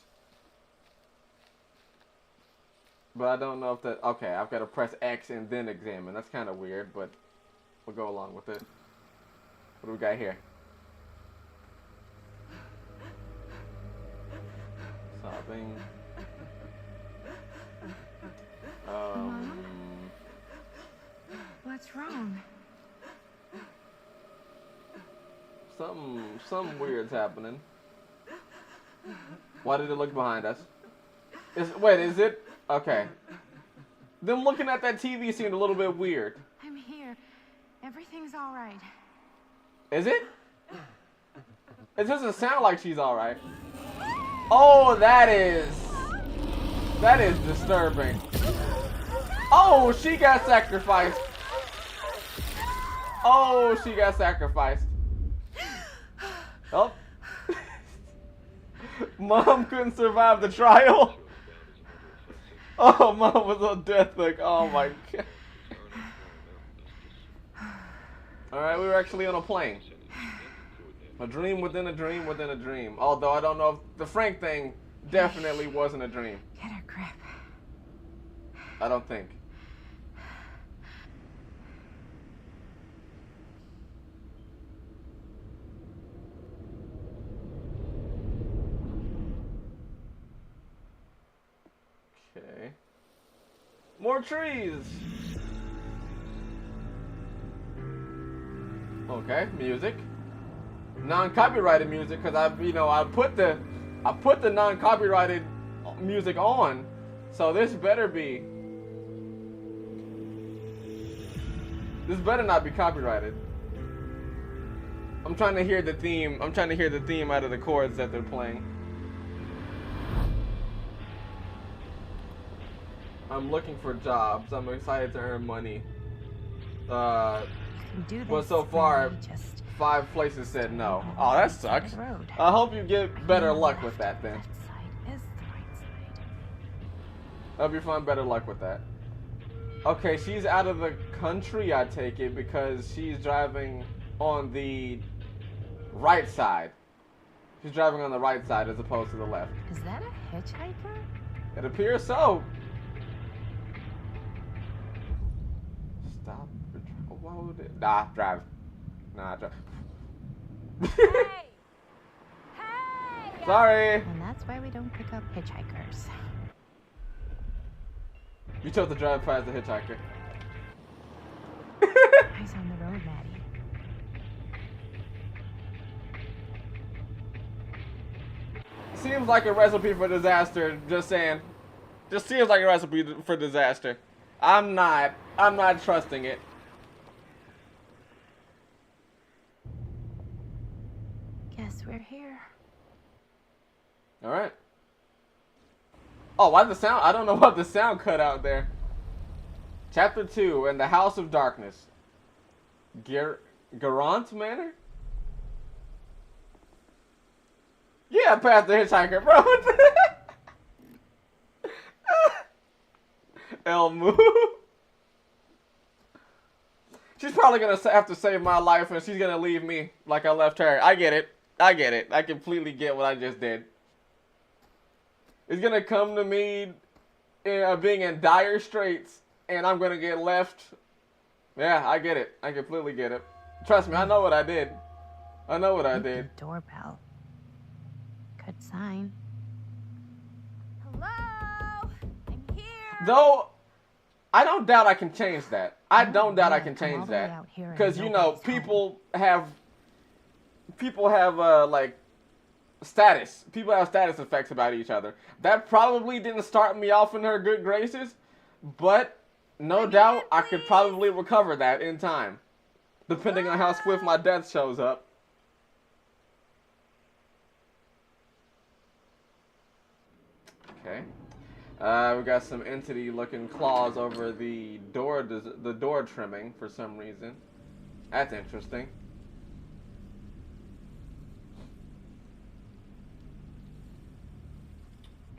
But I don't know if that... Okay, I've got to press X and then examine. That's kind of weird, but we'll go along with it. What do we got here? Sobbing. What's wrong? Something weird's happening. Why did it look behind us? Wait, is it? Okay. Them looking at that TV seemed a little bit weird. I'm here. Everything's all right. Is it? It doesn't sound like she's all right. Oh, that is disturbing. Oh, she got sacrificed. Oh, she got sacrificed. Oh. Mom couldn't survive the trial. Oh, Mom was on death hook. Oh my god. Alright, we were actually on a plane. A dream within a dream within a dream. Although I don't know if the Frank thing definitely wasn't a dream. Get a grip. I don't think. Okay. More trees. Okay, music. Non-copyrighted music, because I put the non-copyrighted music on, so this better not be copyrighted. I'm trying to hear the theme. I'm trying to hear the theme out of the chords that they're playing. I'm looking for jobs. I'm excited to earn money. Do this, But so far, just 5 places said no. Oh, that sucks. road. I hope you get better luck with that then. Left side is the right That'll be fun. Better luck with that. Okay, she's out of the country, I take it, because she's driving on the right side. She's driving on the right side as opposed to the left. Is that a hitchhiker? It appears so. Stop. What would it? Nah, drive. Nah, drive. Hey! Hey! Sorry. And that's why we don't pick up hitchhikers. You chose to drive past the hitchhiker. Eyes on the road, Maddie. Seems like a recipe for disaster, just saying. Just seems like a recipe for disaster. I'm not trusting it. Guess we're here. Alright. Oh, why the sound? I don't know what the sound cut out there. Chapter 2, in the House of Darkness. Garant Manor? Yeah, past the hitchhiker, bro. Elmo. She's probably gonna have to save my life, and she's gonna leave me like I left her. I get it. I get it. I completely get what I just did. It's gonna come to me being in dire straits, and I'm gonna get left. Yeah, I get it. I completely get it. Trust me, I know what I did. I know what I did. Doorbell. Good sign. Hello? I'm here. Though, I don't doubt I can change that. I don't doubt I can change that. Because, you know, people have like, status. People have status effects about each other. That probably didn't start me off in her good graces, but no doubt I could probably recover that in time. Depending on how swift my death shows up. Okay. We got some entity-looking claws over the door trimming for some reason. That's interesting.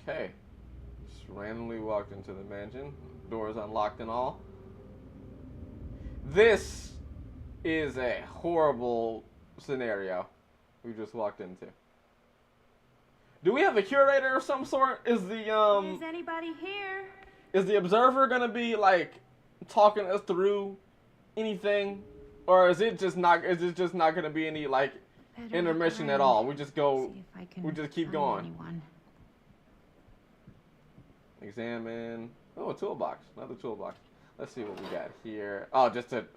Okay. Just randomly walked into the mansion. Doors unlocked and all. This is a horrible scenario we just walked into. Do we have a curator of some sort? Is anybody here? Is the observer gonna be like talking us through anything, or is it just not gonna be any like intermission at all? We just go. We just keep going. Anyone. Examine. Oh, a toolbox. Another toolbox. Let's see what we got here. Oh, just a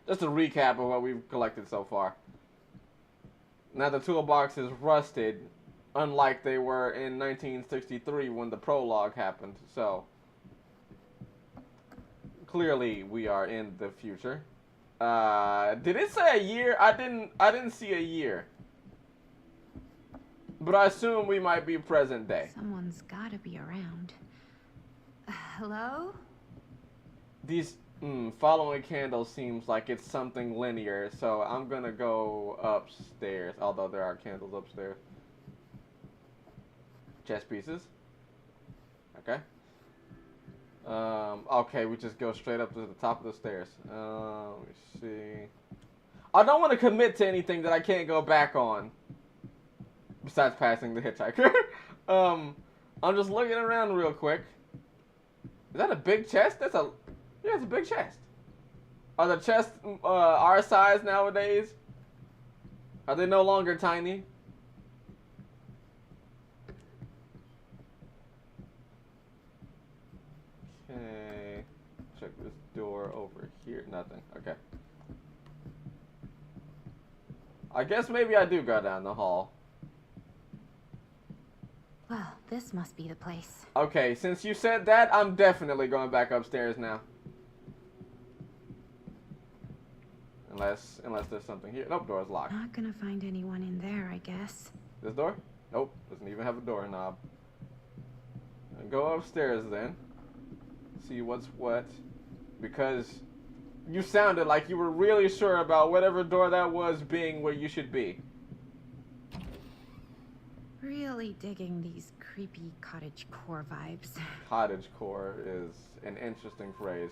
recap of what we've collected so far. Now the toolbox is rusted, unlike they were in 1963 when the prologue happened. So clearly we are in the future. Did it say a year? I didn't see a year. But I assume we might be present day. Someone's gotta be around. Hello? These following candle seems like it's something linear, so I'm gonna go upstairs, although there are candles upstairs. Chess pieces. Okay. Okay, we just go straight up to the top of the stairs. Let me see. I don't want to commit to anything that I can't go back on. Besides passing the hitchhiker. I'm just looking around real quick. Is that a big chest? Yeah, it's a big chest. Are the chests our size nowadays? Are they no longer tiny? Okay. Check this door over here. Nothing. Okay. I guess maybe I do go down the hall. Well, this must be the place. Okay, since you said that, I'm definitely going back upstairs now. Unless there's something here. Nope, door's locked. Not gonna find anyone in there, I guess. This door? Nope, doesn't even have a doorknob. Go upstairs then. See what's what. Because you sounded like you were really sure about whatever door that was being where you should be. Really digging these creepy cottagecore vibes. Cottagecore is an interesting phrase.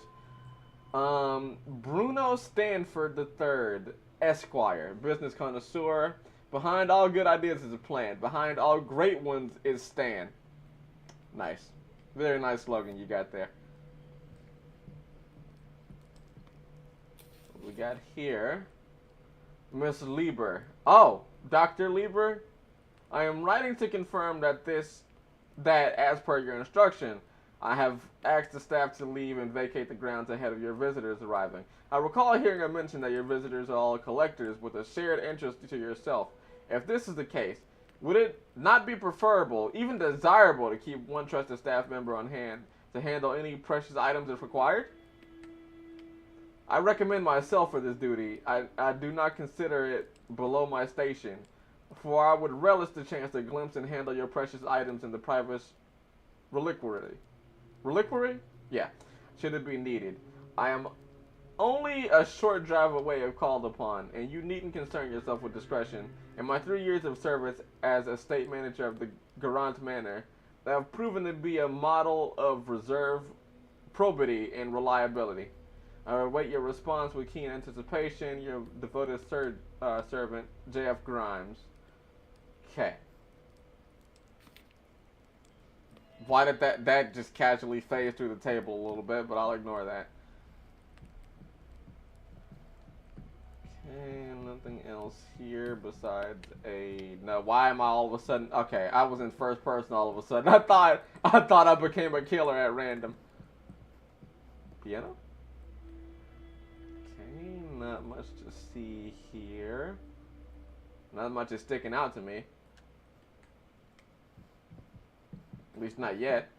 Bruno Stanford III, Esquire, business connoisseur. Behind all good ideas is a plan. Behind all great ones is Stan. Nice. Very nice slogan you got there. What we got here? Miss Lieber. Oh, Dr. Lieber? I am writing to confirm that as per your instruction, I have asked the staff to leave and vacate the grounds ahead of your visitors arriving. I recall hearing a mention that your visitors are all collectors with a shared interest to yourself. If this is the case, would it not be preferable, even desirable, to keep one trusted staff member on hand to handle any precious items if required? I recommend myself for this duty. I do not consider it below my station, for I would relish the chance to glimpse and handle your precious items in the private reliquary. Reliquary? Yeah, should it be needed. I am only a short drive away if called upon, and you needn't concern yourself with discretion. In my 3 years of service as estate manager of the Garant Manor, I have proven to be a model of reserve, probity, and reliability. I await your response with keen anticipation. Your devoted servant, J.F. Grimes. Okay. Why did that just casually phase through the table a little bit, but I'll ignore that. Okay, nothing else here besides no, why am I all of a sudden okay, I was in first person all of a sudden. I thought I became a killer at random. Piano? Okay, not much to see here. Not much is sticking out to me. At least not yet.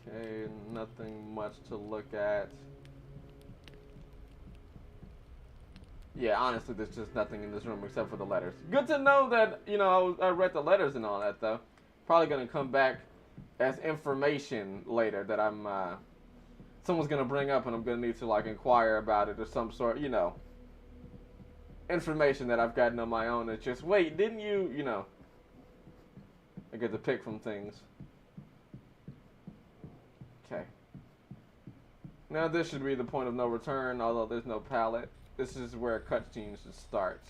Okay, nothing much to look at. Yeah, honestly, there's just nothing in this room except for the letters. Good to know that, you know, I read the letters and all that, though. Probably going to come back as information later that someone's going to bring up and I'm going to need to, like, inquire about it or some sort, you know, information that I've gotten on my own. It's just, wait, didn't you know, I get to pick from things. Okay. Now this should be the point of no return, although there's no palette. This is where a cutscene should start.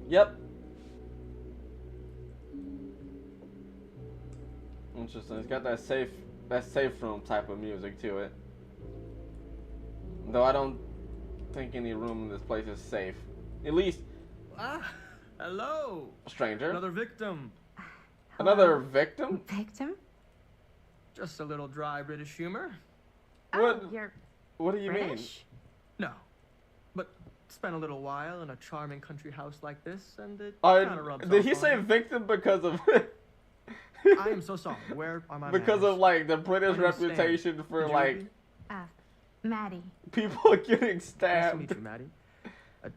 Yep. Interesting. It's got that safe room type of music to it. Though I don't think any room in this place is safe. At least. Ah, hello. Stranger. Another victim. Another victim? Victim? Just a little dry British humor. What? Oh, you're What do you British? No, but spent a little while in a charming country house like this, and it kind of rubs did off he on say me. victim because of I am so sorry. Where are my because manners? of like the British My name's Stan. reputation for Did you like read me? Maddie. people getting Nice to stabbed? meet you, Maddie.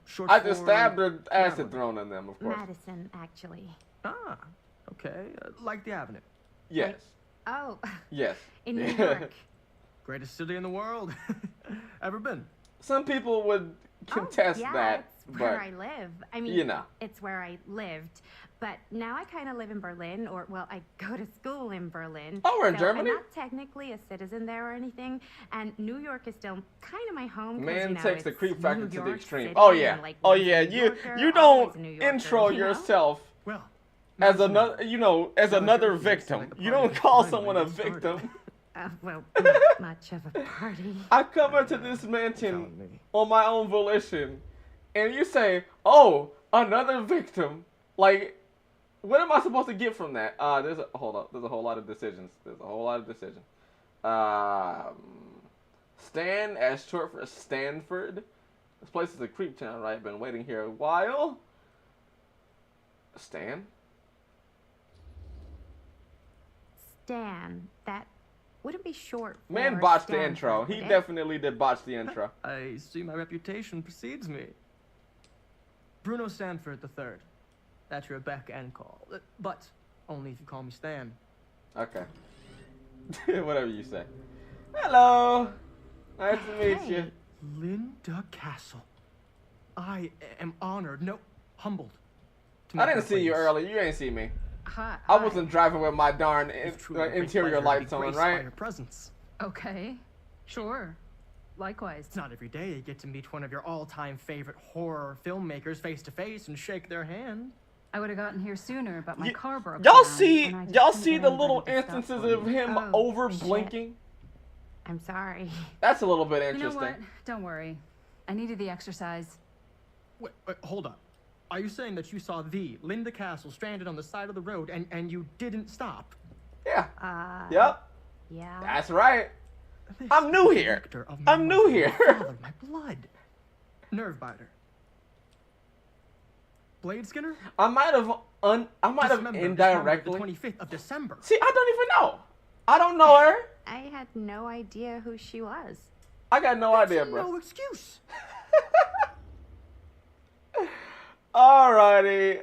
Short I just for stabbed or acid Madeline. thrown on them, of course. Madison, actually. Ah, okay. Like the Avenue. Yes. Oh, Yes. in New York. Greatest city in the world. Ever been? Some people would contest oh, yeah, that, it's where but I live. I mean, you know. it's where I lived. But now I kind of live in Berlin, or, well, I go to school in Berlin. Oh, we're in so Germany? I'm not technically a citizen there or anything. And New York is still kind of my home. 'Cause, Man you know, takes the it's creep factor New to the York extreme. City, Oh yeah. and, like, Oh once a yeah. New You Yorker, you always don't a New Yorker, intro you know? yourself Well, as nice to another, meet you know, as Well, if another everything's victim. like the You party don't call finally someone a gets started. victim. Well, not much of a party. I come into this mansion Found me. on my own volition, and you say, "Oh, another victim." Like, what am I supposed to get from that? There's a whole lot of decisions. Stan, as short for Stanford. This place is a creep town, right? Been waiting here a while. Stan. Stan, that wouldn't be short for Man botched the Stanford, intro. He would it? definitely did botch the intro. I see my reputation precedes me. Bruno Stanford III. That's your beck and call. But only if you call me Stan. Okay. Whatever you say. Hello. Nice to meet Hey. you. Linda Castle. I am honored, no, humbled. To I make didn't your see you acquaintance. earlier. You ain't see me. Hi. I wasn't driving with my darn It's truly a great interior pleasure to be lights on, graced by right? your presence. Okay. Sure. Likewise. It's not every day you get to meet one of your all-time favorite horror filmmakers face to face and shake their hand. I would have gotten here sooner, but my car broke Y'all down, see, and I just y'all couldn't see get the anybody little to stop instances for of me. him Oh, over shit. blinking. I'm sorry. That's a little bit You know interesting. what? Don't worry. I needed the exercise. Wait, hold up. Are you saying that you saw the Linda Castle stranded on the side of the road and you didn't stop? Yeah. Yeah. That's right. This I'm new is the here. nectar of my I'm new mother, here. my father, my blood. Nerve biter. Blade Skinner? I might have Dismembered, indirectly. The 25th of December. See, I don't even know. I don't know her. I had no idea who she was. I got no idea, bro. No excuse. Alrighty.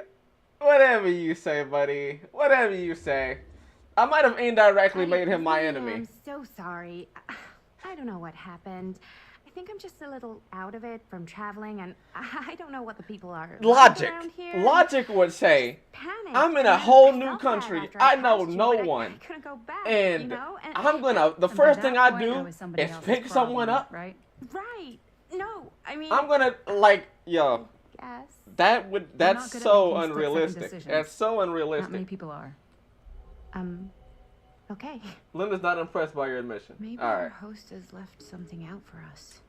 Whatever you say, buddy. Whatever you say. I might have indirectly made him my enemy. I'm so sorry. I don't know what happened. I think I'm just a little out of it from traveling, and I don't know what the people are like Logic. around here. Logic would say, Panicked, I'm in a and whole I new felt bad country. after I know passed you, no but one. I couldn't go back, And you know? And I'm gonna, the And by first that thing I point, do was somebody is else's pick someone problem, up. right? right. No, I mean, I'm gonna, like, yo, yes. that's not good at so making split-second unrealistic. decisions. That's so Not many unrealistic. people are. Okay. Linda's not impressed by your admission. Maybe All our right. host has left something out for us.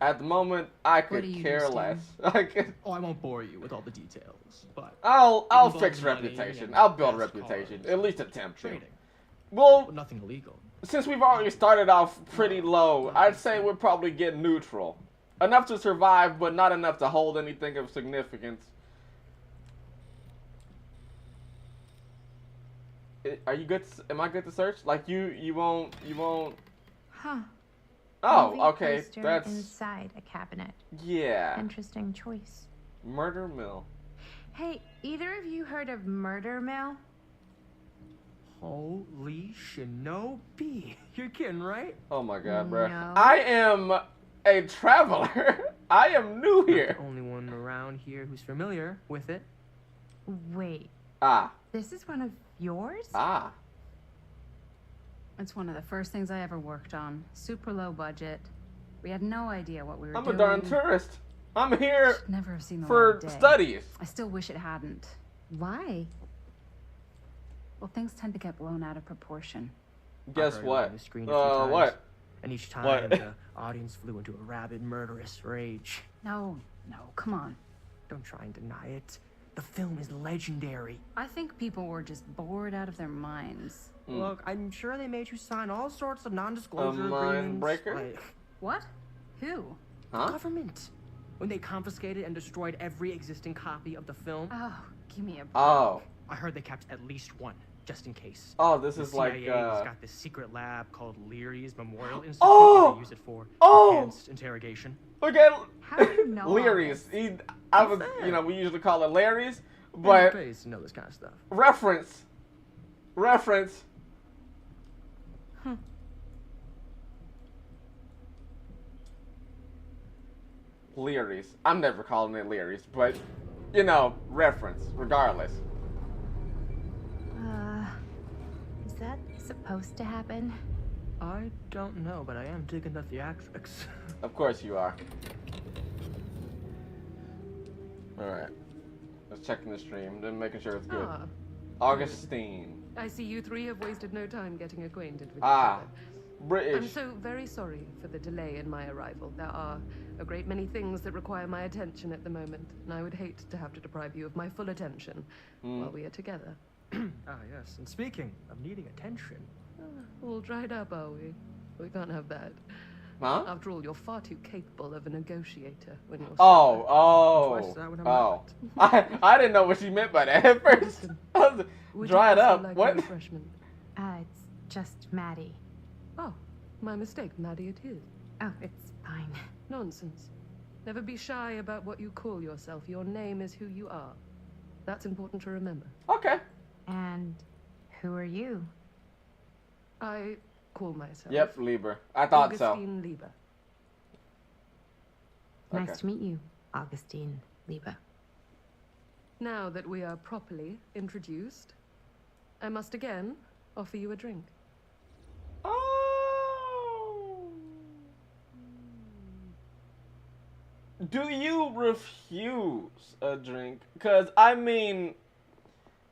At the moment, I do could you do, care Stan? less. Like, Oh, I won't bore you with all the details, but I'll involves fix money reputation. and I'll build fast reputation. cars At least attempt to. trading. Well, But nothing illegal. since we've already started off pretty low, I'd say we'll probably get neutral. Enough to survive, but not enough to hold anything of significance. Are you good? Am I good to search? Like you won't. Huh. Oh, Movie okay. poster That's inside a cabinet. yeah. Interesting choice. Murder Mill. Hey, either of you heard of Murder Mill? Holy shinobi. You're kidding, right? Oh my god, bro. No. I am a traveler. I am new Not here. the only one around here who's familiar with it. Wait, Ah, this is one of yours? ah. It's one of the first things I ever worked on. Super low budget. We had no idea what we were I'm doing. a darn tourist. I'm here Should never have seen the for light of day. studies. I still wish it hadn't. Why? Well, things tend to get blown out of proportion. Guess I've heard it what? on the screen a few times, What? And each time What? the audience flew into a rabid, murderous rage. No, come on. Don't try and deny it. The film is legendary. I think people were just bored out of their minds. Look, I'm sure they made you sign all sorts of non-disclosure A mind agreements. breaker? Like, What? Who? Huh? government. When they confiscated and destroyed every existing copy of the film, Oh, give me a break. Oh. I heard they kept at least one, just in case. Oh, this The is like CIA's got this secret lab called Leary's Memorial Institute. Oh! They use it for Oh! enhanced interrogation. look at How do you know all Leary's. this? I was, that? we usually call it Larry's, But but pays to know this kind of stuff. reference. Leary's. I'm never calling it Leary's, but reference regardless. Is that supposed to happen? I don't know, but I am digging the theatrics. Of course you are. All right. Let's checking the stream, then making sure it's good. Ah, Augustine. I see you three have wasted no time getting acquainted with Ah, each other. I'm British. so very sorry for the delay in my arrival. There are a great many things that require my attention at the moment, and I would hate to have to deprive you of my full attention while we are together. Ah, yes. And speaking of needing attention, All dried up, are we? We can't have that. Huh? After all, you're far too capable of a negotiator when you're Twice that when I'm oh. out. I didn't know what she meant by that at first. I was Would dried you also up. like What? a refreshment? It's just Maddie. Oh, my mistake, Maddie it is. Oh, it's fine. Nonsense. Never be shy about what you call yourself. Your name is who you are. That's important to remember. Okay. And who are you? I call myself Yep, Lieber. I thought so. Augustine Lieber. Nice Okay. to meet you, Augustine Liebe. Now that we are properly introduced, I must again offer you a drink. Oh. Do you refuse a drink? Because, I mean,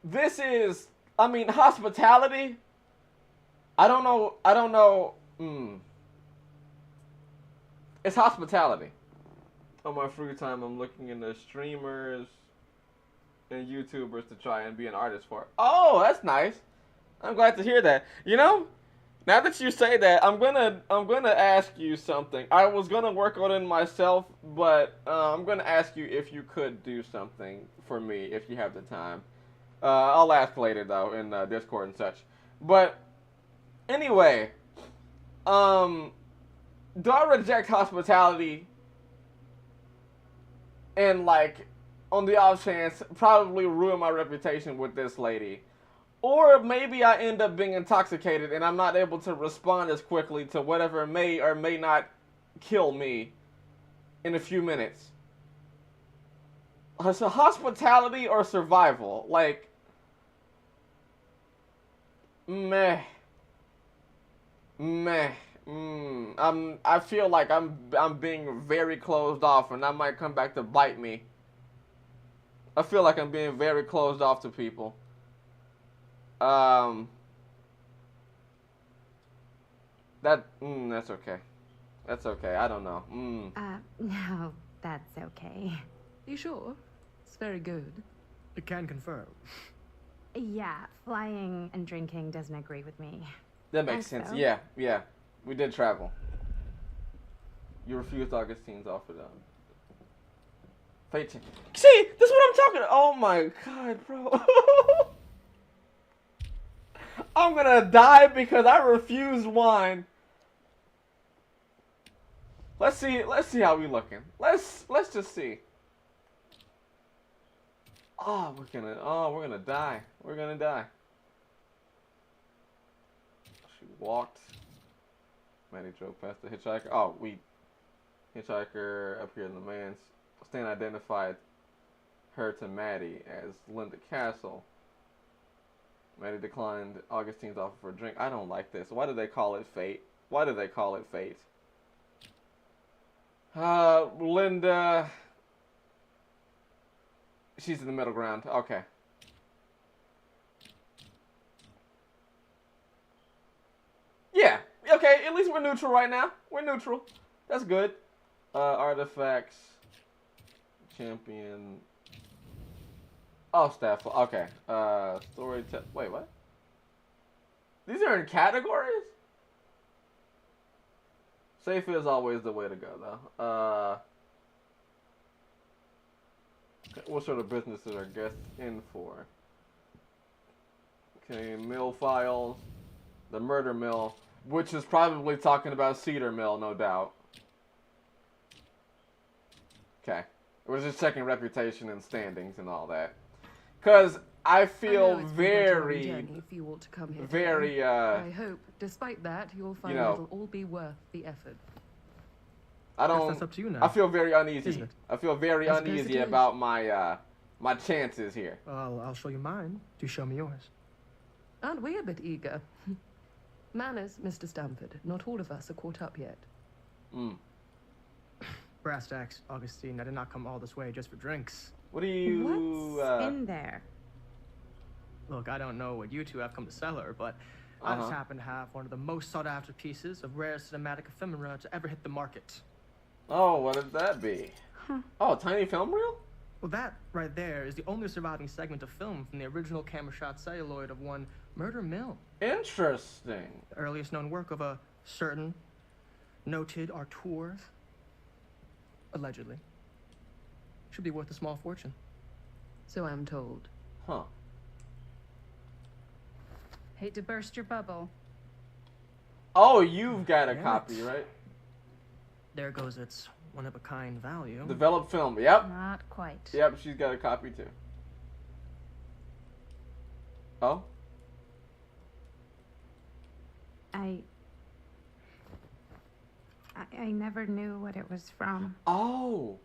this is, hospitality. I don't know. It's hospitality. On my free time, I'm looking into streamers and YouTubers to try and be an artist for. Oh, that's nice. I'm glad to hear that. You know, now that you say that, I'm gonna ask you something. I was gonna work on it myself, but I'm gonna ask you if you could do something for me if you have the time. I'll ask later though in Discord and such. But anyway, do I reject hospitality and, like, on the off chance, probably ruin my reputation with this lady? Or maybe I end up being intoxicated and I'm not able to respond as quickly to whatever may or may not kill me in a few minutes. So hospitality or survival? Like, meh. I feel like I'm being very closed off, and that might come back to bite me. I feel like I'm being very closed off to people. That's okay. That's okay. I don't know. No, that's okay. You sure? It's very good. I can confirm. Yeah, flying and drinking doesn't agree with me. That makes sense. So? Yeah. We did travel. You refused Augustine's offer, though. Fate change. See, this is what I'm talking about. Oh my god, bro. I'm gonna die because I refused wine. Let's see how we looking. Let's just see. We're gonna die. We're gonna die. She walked. Maddie drove past the hitchhiker. Oh, hitchhiker up here in the man's stand identified her to Maddie as Linda Castle. Maddie declined Augustine's offer for a drink. I don't like this. Why do they call it fate? Why do they call it fate? Linda. She's in the middle ground. Okay. Yeah. Okay, at least we're neutral right now. We're neutral. That's good. Artifacts. Champion. Oh, staff. Okay. Story. Wait, what? These are in categories? Safe is always the way to go, though. What sort of businesses are guests in for? Okay, mill files. The murder mill, which is probably talking about Cedar Mill, no doubt. Okay. We're just checking reputation and standings and all that. Because I feel very, if you want to come here very, today. I hope, despite that, you'll find it'll all be worth the effort. That's up to you now. I feel very uneasy. Isn't it? I feel very uneasy about my my chances here. I'll show you mine. Do show me yours. Aren't we a bit eager? Manners, Mr. Stamford. Not all of us are caught up yet. Brass tacks, Augustine. I did not come all this way just for drinks. What do you... What's in there? Look, I don't know what you two have come to cellar, but I just happen to have one of the most sought-after pieces of rare cinematic ephemera to ever hit the market. Oh, what would that be? Oh, tiny film reel? Well, that right there is the only surviving segment of film from the original camera shot celluloid of one Murder Mill. Interesting. The earliest known work of a certain noted auteur, allegedly. Should be worth a small fortune. So I'm told. Huh. Hate to burst your bubble. Oh, you've got a copy, right? There goes its one-of-a-kind value. Developed film, yep. Not quite. Yep, she's got a copy too. Oh? I never knew what it was from. Oh.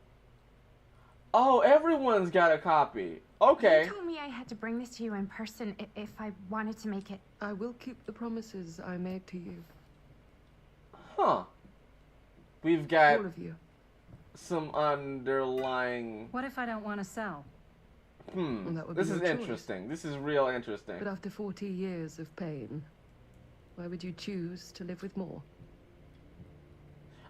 Oh, everyone's got a copy. Okay. You told me I had to bring this to you in person if I wanted to make it. I will keep the promises I made to you. Huh. We've got All of you. some underlying... What if I don't want to sell? Well, that would This be is your choice. interesting. This is real interesting. But after 40 years of pain, why would you choose to live with more?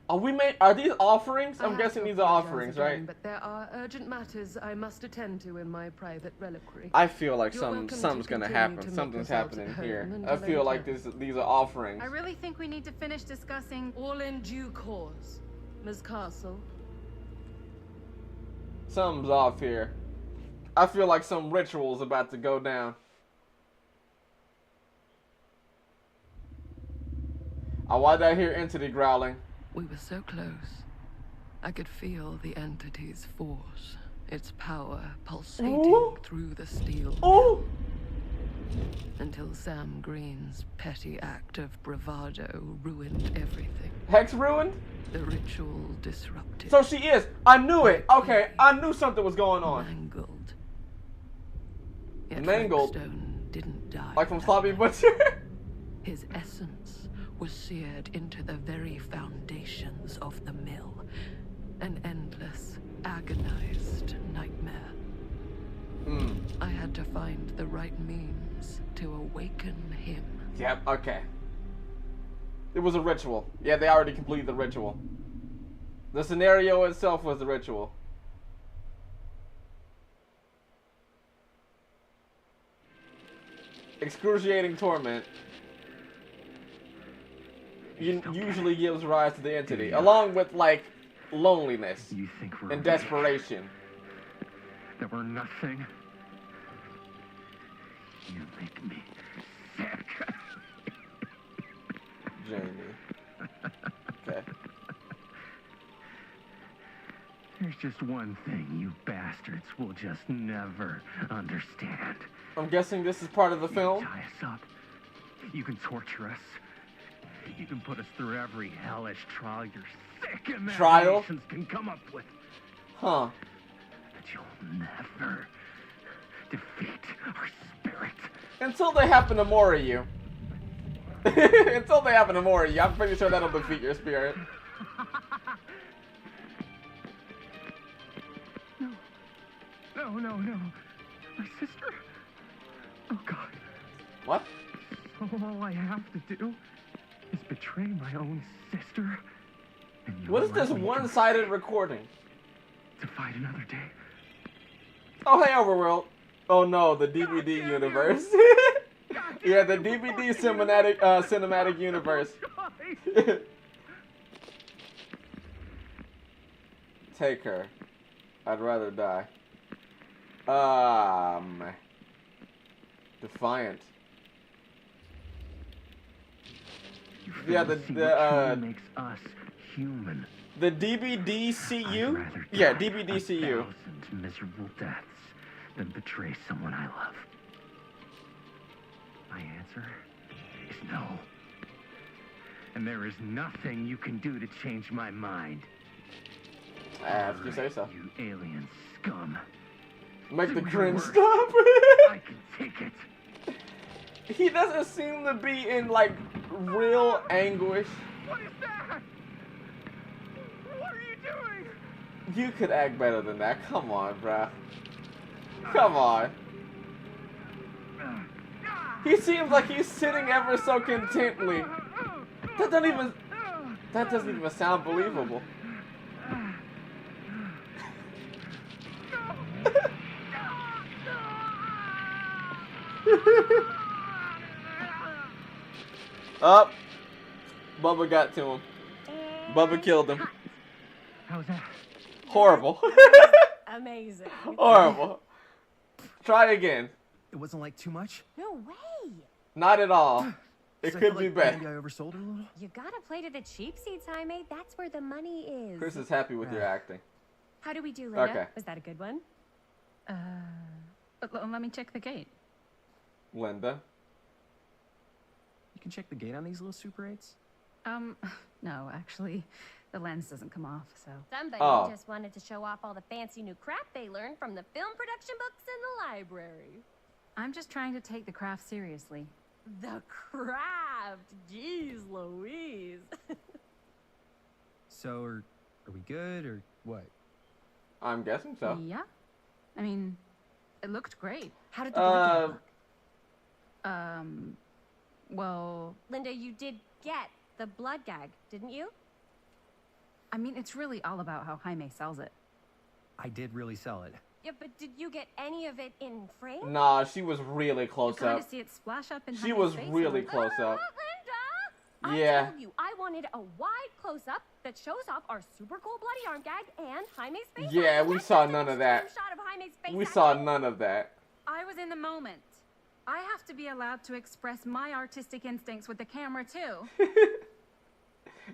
Are these offerings? I I'm have guessing to these are apologize offerings, again, right? But there are urgent matters I must attend to in my private reliquary. I feel like You're welcome to something's gonna continue happen. to make Something's yourselves happening at home here. until I I feel like return. these are offerings. I really think we need to finish discussing. All in due course, Ms. Castle. Something's off here. I feel like some ritual's about to go down. Why did I hear entity growling? We were so close. I could feel the entity's force, its power pulsating Ooh. through the steel. Oh! Until Sam Green's petty act of bravado ruined everything. Hex ruined? The ritual disrupted. So she is. I knew it. Okay, I knew something was going on. Mangled. Yet Mangled? Frank Stone didn't die. Like from that Sloppy way. Butcher? His essence was seared into the very foundations of the mill. An endless, agonized nightmare. I had to find the right means to awaken him. Yep, okay. It was a ritual. Yeah, they already completed the ritual. The scenario itself was the ritual. Excruciating torment usually gives rise to the entity, along with, like, loneliness You think we're and desperation. that we're nothing? You make me sick. Jamie. Okay. There's just one thing you bastards will just never understand. I'm guessing this is part of the You film. can tie us up. You can torture us. You can put us through every hellish trial your sick imaginations can come up with. Huh. But you'll never defeat our spirit. Until they happen to more of you. Until they happen to more of you. I'm pretty sure that'll defeat your spirit. No. My sister? Oh, God. What? So all I have to do is betray my own sister. And you'll What is this let me one-sided recording? to fight another day. Oh, hey, Overworld. Oh, no, the DVD universe. Yeah, the DVD cinematic universe. Take her. I'd rather die. Defiant. Yeah, What makes us human. the DBDCU? I'd rather Yeah, die DBDCU. 1,000 miserable deaths than betray someone I love. My answer is no. And there is nothing you can do to change my mind. If you say so. You alien scum. Make the Do your cringe worst. stop. I can take it. He doesn't seem to be in, like, real anguish. What is that? What are you doing? You could act better than that. Come on, bruh. Come on. He seems like he's sitting ever so contently. That doesn't even sound believable. Up. Bubba got to him. Bubba killed him. How's that? Horrible. Amazing. Horrible. Try again. It wasn't like too much? No way. Not at all. It So I could felt be like better. maybe I oversold it a little? You gotta play to the cheap seats, Jaime. That's where the money is. Chris is happy with your acting. How do we do, Linda? Okay. Was that a good one? Let me check the gate. Linda. You can check the gate on these little Super 8s? No, actually, The lens doesn't come off, so. Somebody Oh. just wanted to show off all the fancy new crap they learned from the film production books in the library. I'm just trying to take the craft seriously. The craft! Jeez Louise. So, are we good or what? I'm guessing so. Yeah. I mean, it looked great. How did the blood gag look? Well, Linda, you did get the blood gag, didn't you? I mean, it's really all about how Jaime sells it. I did really sell it. Yeah, but did you get any of it in frame? Nah, she was really You close kind up. of see it splash up in She Jaime's was face really and- close up. Linda! Yeah. I told you I wanted a wide close-up that shows off our super cool bloody arm gag and Jaime's face. Yeah, acting. we That's saw just an none of extreme that. Shot of Jaime's face We acting. saw none of that. I was in the moment. I have to be allowed to express my artistic instincts with the camera too.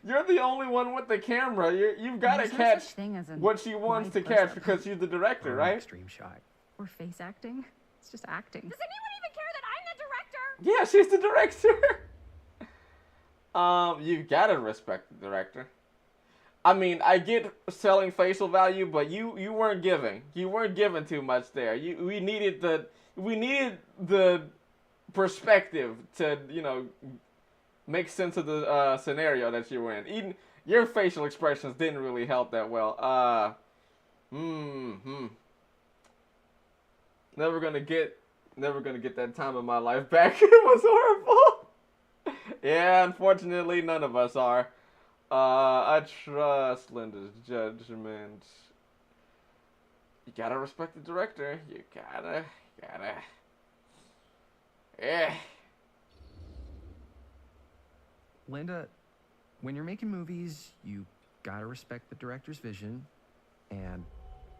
You're the only one with the camera. You've got to There's no catch such thing as a what she wants to wide catch close-up. because she's the director, right? Extreme shot. Or face acting. It's just acting. Does anyone even care that I'm the director? Yeah, she's the director. You've got to respect the director. I mean, I get selling facial value, but you weren't giving. You weren't giving too much there. We needed the perspective to, make sense of the scenario that you were in. Even your facial expressions didn't really help that well. Never gonna get that time of my life back. It was horrible. Yeah, unfortunately, none of us are. I trust Linda's judgment. You gotta respect the director. You gotta. Yeah. Linda, when you're making movies, you gotta respect the director's vision. And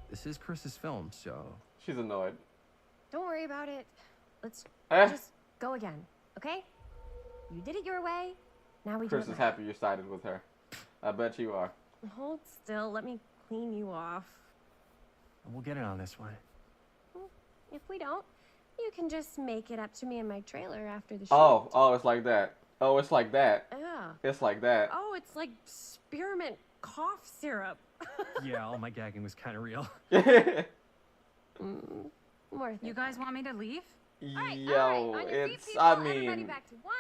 this is Chris's film, so. She's annoyed. Don't worry about it. Let's Eh? just go again, okay? You did it your way. Now we Chris do it is mine. happy you sided with her. I bet you are. Hold still. Let me clean you off. We'll get it on this one. If we don't, you can just make it up to me in my trailer after the shoot. Oh, it's like that. Oh, it's like that. Yeah. It's like that. Oh, it's like spearmint cough syrup. Yeah, all my gagging was kind of real. More You guys want me to leave? Yo, on your feet, it's. people. I Everybody mean, back to one.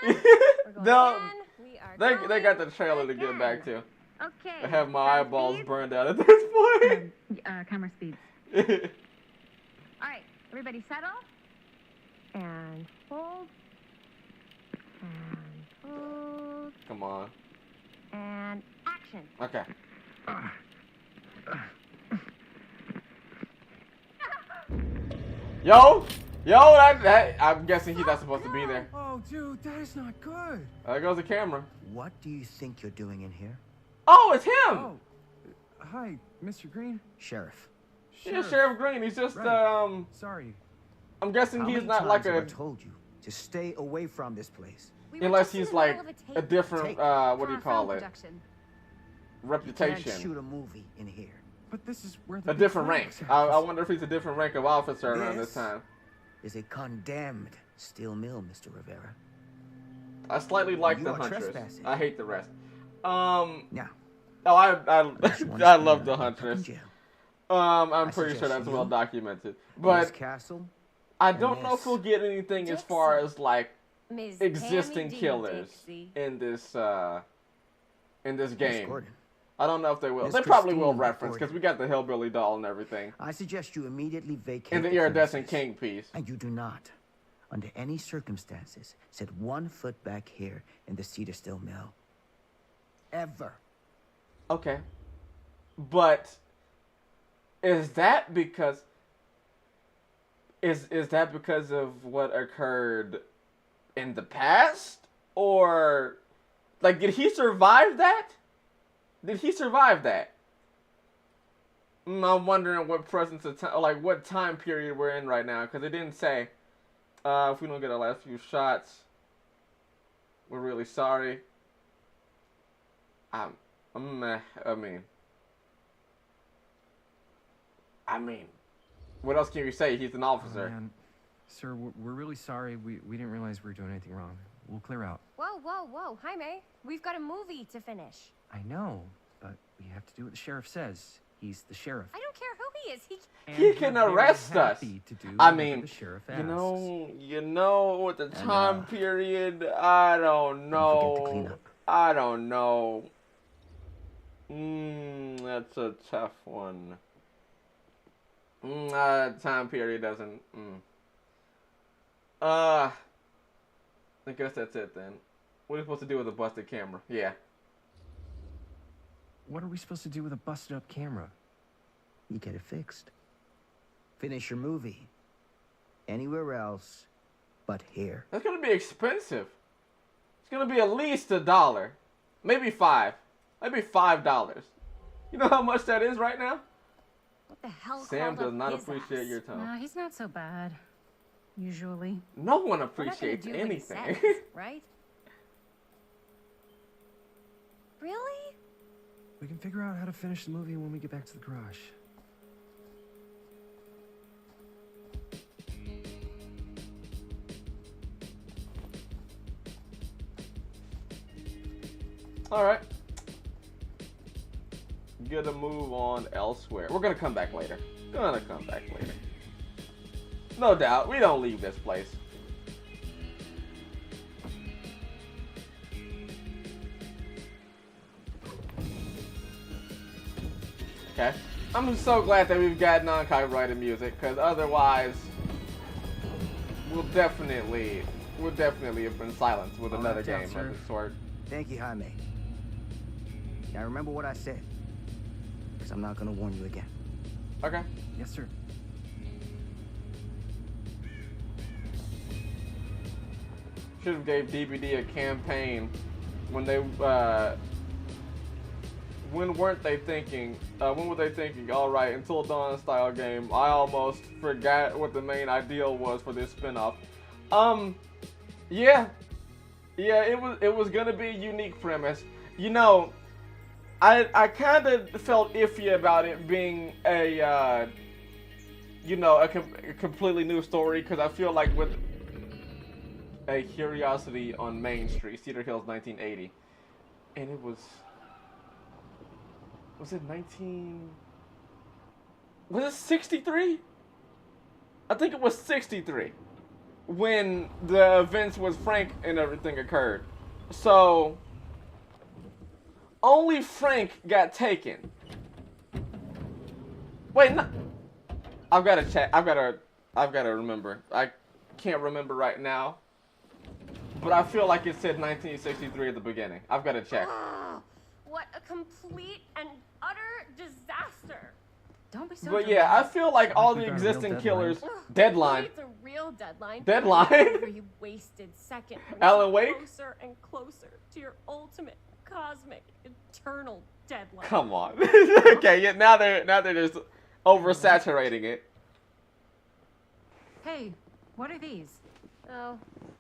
We're going no, again. We are they got the going trailer to get back to. Okay. I have my sounds eyeballs speed. burned out at this point. Camera speed. All right, everybody settle. And hold. And hold. Come on. And action. Okay. Yo, that I'm guessing he's not supposed to be there. Oh, dude, that is not good. There goes the camera. What do you think you're doing in here? Oh, it's him. Oh, hi, Mr. Green. Sheriff. Yeah, Sheriff Green. He's just Right. Sorry. I'm guessing How he's many not like times have a I told you to stay away from this place. We were unless just in he's the like middle of a tape. different Take. what do For you a call film it? production. You can't Reputation. shoot a movie in here. But this is where the A different big rank. fight I happens. wonder if he's a different rank of officer around this This time. is a condemned steel mill, Mr. Rivera. I slightly like You the are Huntress. trespassing. I hate the rest. Now, Oh, I this one I is love the permanently put in Huntress. jail. I'm I pretty sure suggest that's you well documented. This But castle. I and don't know if this we'll get anything as far Dixie. as like Ms. existing Tammy D. killers Dixie. in this Miss game. Gordon. I don't know if they will. Miss They probably will Christine reference because Gordon. we got the hillbilly doll and everything, I suggest you immediately vacate and the the iridescent premises. king piece. And you do not, under any circumstances, set 1 foot back here in the Cedar Still Mill. Ever. Okay, but is that because of what occurred in the past, or like did he survive that? Did he survive that? I'm wondering what presence of time, like what time period we're in right now, because it didn't say. If we don't get our last few shots, we're really sorry. I mean, what else can you say? He's an Oh, officer. man. Sir, we're really sorry. We didn't realize we were doing anything wrong. We'll clear out. Whoa, whoa, whoa. Jaime, we've got a movie to finish. I know, but We have to do what the sheriff says. He's the sheriff. I don't care who he is. He can arrest us. To do I whatever mean, the sheriff you asks. know, with the time period, I don't know. I don't know. That's a tough one. Time period doesn't. I guess that's it then. What are we supposed to do with a busted camera? Yeah. What are we supposed to do with a busted up camera? You get it fixed. Finish your movie. Anywhere else but here. That's gonna be expensive. It's gonna be at least $1. Maybe $5. Maybe $5. You know how much that is right now? What the hell? Sam called does up not his appreciate ass? your tone. No, he's not so bad. Usually. No one We're not gonna appreciates do what he anything. says, right? Really? We can figure out how to finish the movie when we get back to the garage. Alright. Gonna move on elsewhere. We're gonna come back later. No doubt. We don't leave this place. Okay. I'm so glad that we've got non-copyrighted music, because otherwise we'll definitely have been silenced with another game of this sort. Thank you, Jaime. Now remember what I said, because I'm not going to warn you again. Okay. Yes, sir. Should have gave DBD a campaign when they when weren't they thinking? When were they thinking? All right, Until Dawn style game. I almost forgot what the main ideal was for this spinoff. Yeah, it was gonna be a unique premise. You know, I kind of felt iffy about it being a completely new story, because I feel like with a Curiosity on Main Street, Cedar Hills, 1980, and it was it 19? Was it 63? I think it was 63 when the events with Frank and everything occurred. So only Frank got taken. Wait, no. I've got to check. I've got to remember. I can't remember right now. But I feel like it said 1963 at the beginning. I've got to check. What a complete and utter disaster. Don't be so But yeah, I feel like all the existing killers... Deadline. It's a real deadline. Deadline? Every wasted second brings Alan you Wake? closer and closer to your ultimate, cosmic, eternal deadline. Come on. Okay, yeah, now they're just oversaturating it. Hey, what are these? Oh,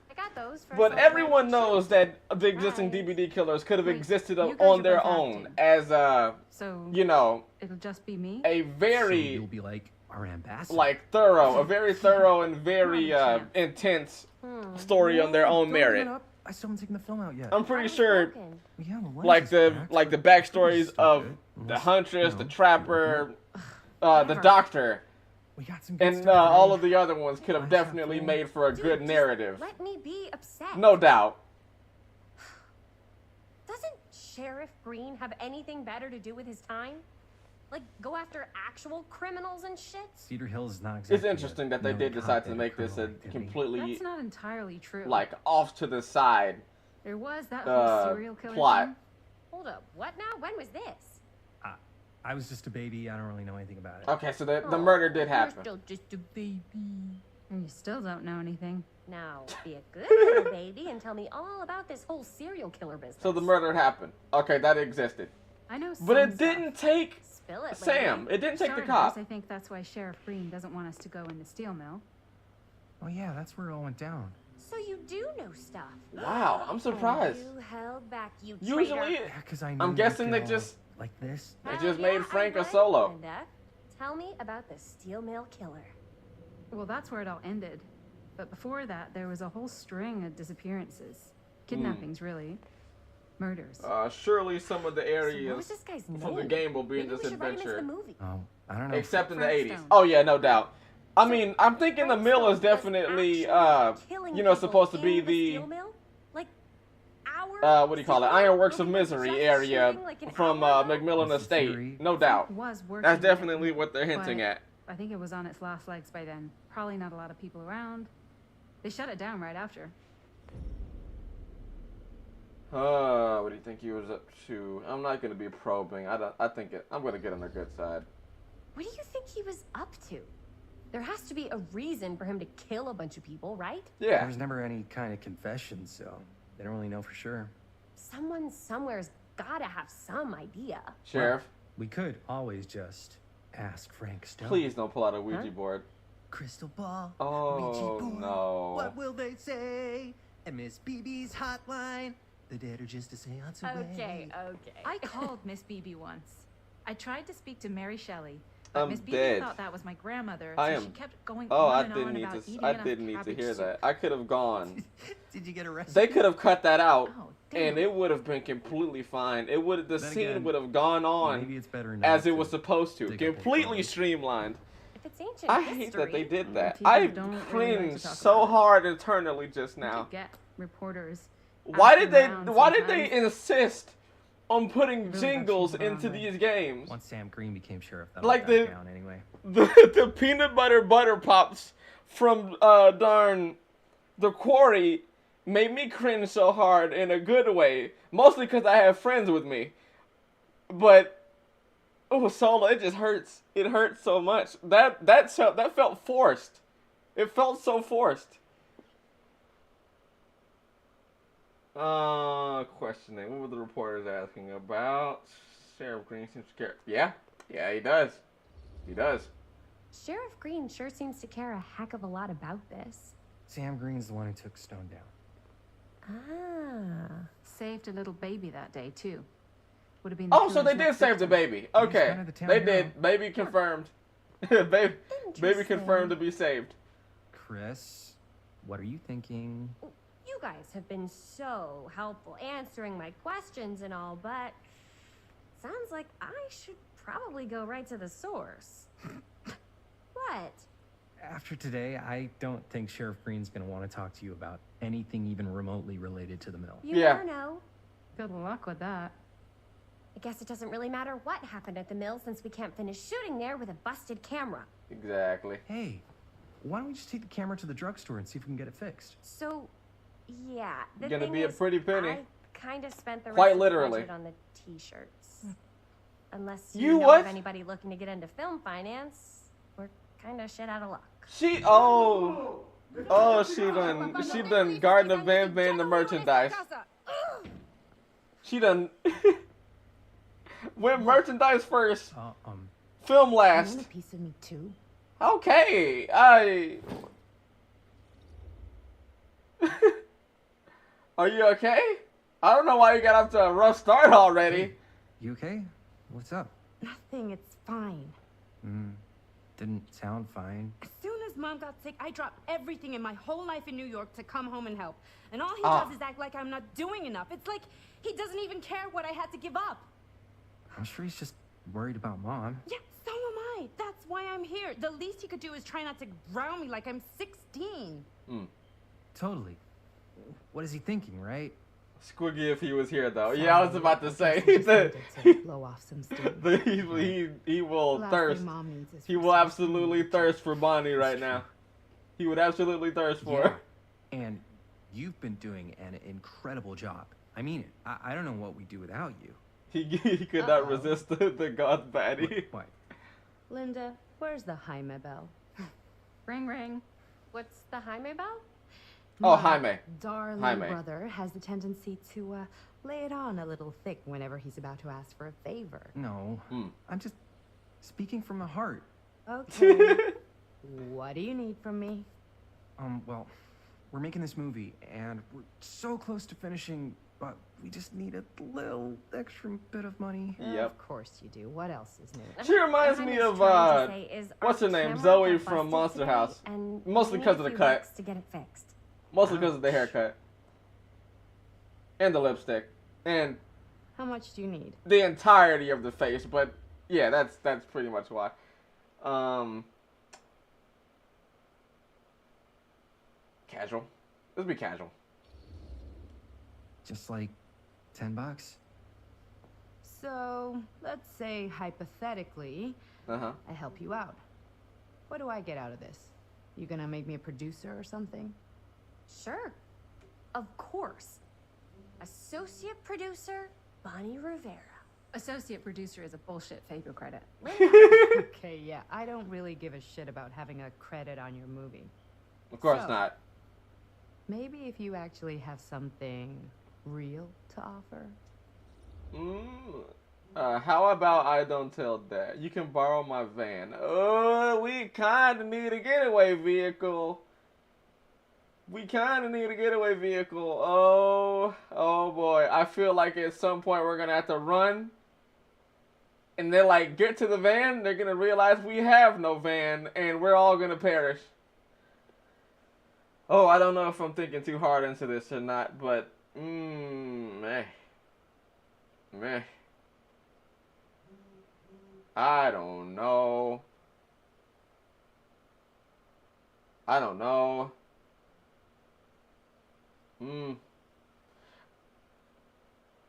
I got those for But some everyone friends. knows that the existing DVD killers could have Wait, existed you guys on are their both own acting. as So you know, it'll just be me? a So very you'll be like our ambassador. a very thorough and very intense story on their own Don't merit. give it up. I still haven't taken the film out yet. I'm pretty sure Broken. Yeah, the lens like is the cracked, like the but it's backstories still of good. the Unless, Huntress, you the know, Trapper, the Whatever. Doctor, we got some good and stuff all today. of the other ones could have Last definitely shot made for a Dude, good just narrative. Let me be upset. No doubt. Doesn't Sheriff Green have anything better to do with his time? Like, go after actual criminals and shit? Cedar Hills is not exactly. It's interesting that they known did decide to hotbed make of this a criminal activity. completely That's not entirely true. like off to the side There was that whole serial killer plot. thing. Hold up, what now? When was this? I was just a baby. I don't really know anything about it. Okay, so the Oh, murder did You're happen. still just a baby. And you still don't know anything. Now, be a good little baby and tell me all about this whole serial killer business. So the murder happened. Okay, that existed. I know some But it stuff. didn't take Spill it, Sam. lady. It didn't take the Sorry, cop. Bruce, I think that's why Sheriff Green doesn't want us to go in the steel mill. Oh yeah, that's where it all went down. So you do know stuff. Wow, I'm surprised. And you held back, you Usually, traitor. Yeah, because I. I'm guessing they just like this. they Hell just yeah, made Frank I a would. solo. Linda, tell me about the steel mill killer. Well, that's where it all ended. But before that, there was a whole string of disappearances. Kidnappings, really. murders. Surely some of the What areas was this guy's from the name? game will be in Maybe this we should write him into adventure. the movie. Oh, I don't know. Except in the Frank 80s. Stone. Oh yeah, no doubt. I mean, I'm thinking the mill is definitely, Killing you know, supposed to people be in the, steel mill? Like, our what do you call it? steel mill? Ironworks of Over Misery just area shooting like an from hour ago? Macmillan That's the Estate. theory. No doubt. Was working That's there, definitely what they're hinting but at. I think it was on its last legs by then. Probably not a lot of people around. They shut it down right after. What do you think he was up to? I'm not gonna be probing. I'm gonna get on the good side. What do you think he was up to? There has to be a reason for him to kill a bunch of people, right? Yeah. There was never any kind of confession, so they don't really know for sure. Someone somewhere's gotta have some idea. Sheriff, We could always just ask Frank Stone. please don't pull out a Ouija board. Crystal ball. Oh, Ouija board. no. What will they say? And Miss BB's hotline. The dead are just a seance away. Okay. I called Miss BB once. I tried to speak to Mary Shelley, but I'm Miss BB dead. thought that was my grandmother, I so am. she kept going Oh, on I and didn't on need about to. eating I enough didn't need to cabbage hear soup. that. I could have gone. Did you get arrested? They could have cut that out, Oh, and damn. it would have been completely fine. It would. The Then scene again, would have gone on Maybe it's better not as it to was supposed to, dig up old completely photos. streamlined. If it's ancient I history, hate that they did that. people I don't really like to cringed talk so about it. hard internally just You now. could get reporters. Why did they? asking around Why did they sometimes. insist on putting Really jingles got you into wrong, these games? Once Sam Green became sheriff, that Like all the- died down anyway. The peanut butter pops from darn the quarry made me cringe so hard in a good way, mostly because I have friends with me. But Solo, it just hurts. It hurts so much. That felt forced. It felt so forced. Questioning. What were the reporters asking about? Sheriff Green seems scared. Yeah, he does. He does. Sheriff Green sure seems to care a heck of a lot about this. Sam Green's the one who took Stone down. Ah. Saved a little baby that day too. Would have been. Oh, so they did save the baby. Okay, kind of the town they hero. did. Baby confirmed. baby confirmed to be saved. Chris, what are you thinking? You guys have been so helpful answering my questions and all, but sounds like I should probably go right to the source. What? After today, I don't think Sheriff Green's gonna want to talk to you about anything even remotely related to the mill. You Yeah. never know. Good luck with that. I guess it doesn't really matter what happened at the mill since we can't finish shooting there with a busted camera. Exactly. Hey, why don't we just take the camera to the drugstore and see if we can get it fixed? So, yeah. The Gonna thing be a is, pretty penny. I kind of spent the Quite rest literally. of the budget on the t-shirts. Unless You you know what? of anybody looking to get into film finance, we're kind of shit out of luck. She done Garden of Van Van the merchandise. She done went merchandise first, film You last. want a piece of me too? Okay, Are you okay? I don't know why you got off to a rough start already. You okay? What's up? Nothing, it's fine. Didn't sound fine. As soon as Mom got sick, I dropped everything in my whole life in New York to come home and help. And all he Ah. does is act like I'm not doing enough. It's like he doesn't even care what I had to give up. I'm sure he's just worried about Mom. Yeah, so am I. That's why I'm here. The least he could do is try not to ground me like I'm 16. Totally. What is he thinking, right? Squiggy if he was here though. Yeah, I was about to say Blow off some steam. he will Last thirst. thing Mom needs is He for will some absolutely thirst for Bonnie right now. He would absolutely thirst for her. And you've been doing an incredible job. I mean it. I don't know what we'd do without you. He could not resist the god baddie. What? Linda, where's the Jaime bell? Ring ring. What's the Jaime bell? Oh, My Jaime. darling Jaime. brother has the tendency to lay it on a little thick whenever he's about to ask for a favor. No. I'm just speaking from the heart. Okay. What do you need from me? Well, we're making this movie, and we're so close to finishing, but we just need a little extra bit of money. Yep. Of course you do. What else is new? She reminds me of what's her name, Zoe from Monster House. Mostly because of the cut. To get it fixed. Mostly because of the haircut. And the lipstick. And How much do you need? the entirety of the face, but yeah, that's pretty much why. Casual. Let's be casual. Just like $10. So, let's say hypothetically, I help you out. What do I get out of this? You gonna make me a producer or something? Sure. Of course. Associate producer, Bonnie Rivera. Associate producer is a bullshit favor credit. Okay, yeah, I don't really give a shit about having a credit on your movie. Of course not. Maybe if you actually have something real to offer. How about I don't tell Dad? You can borrow my van. Oh, we kind of need a getaway vehicle. Oh boy. I feel like at some point we're going to have to run. And they're like, get to the van. They're going to realize we have no van. And we're all going to perish. Oh, I don't know if I'm thinking too hard into this or not. But, meh. I don't know.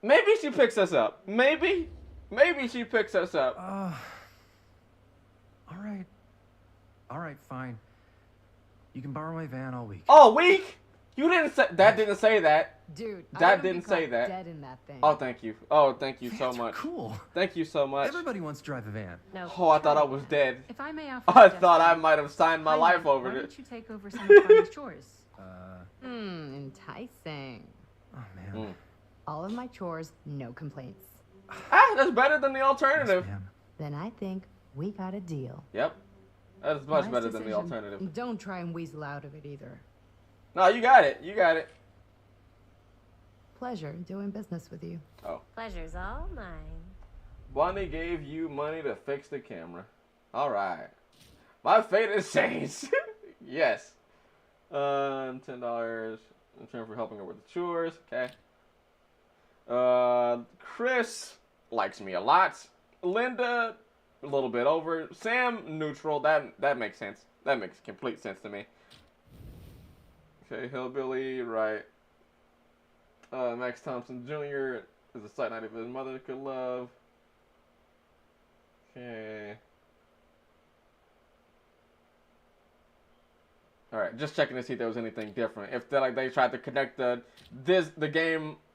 Maybe she picks us up. Maybe she picks us up. All right, fine. You can borrow my van all week. All week? You didn't say that. Didn't say that. Dude, that didn't say that. Dead in that thing. Oh, thank you. Oh, thank you so Vans are much. cool. Thank you so much. Everybody wants to drive a van. No. Oh, I thought I was dead. If I may offer I thought I might have signed my life over why it. don't you take over some of Bonnie's chores? Enticing. Oh, man. All of my chores, no complaints. That's better than the alternative. Yes, Then I think we got a deal. Yep. That's much Nice better than the decision. alternative. Don't try and weasel out of it either. No, you got it. Pleasure doing business with you. Oh. Pleasure's all mine. Bonnie gave you money to fix the camera. All right. My fate is changed. Yes. $10 in return for helping her with the chores. Okay. Chris likes me a lot. Linda, a little bit over. Sam, neutral. That makes sense. That makes complete sense to me. Okay, Hillbilly, right. Max Thompson Jr. is a sight not even his mother could love. Okay. All right, just checking to see if there was anything different. If they tried to connect the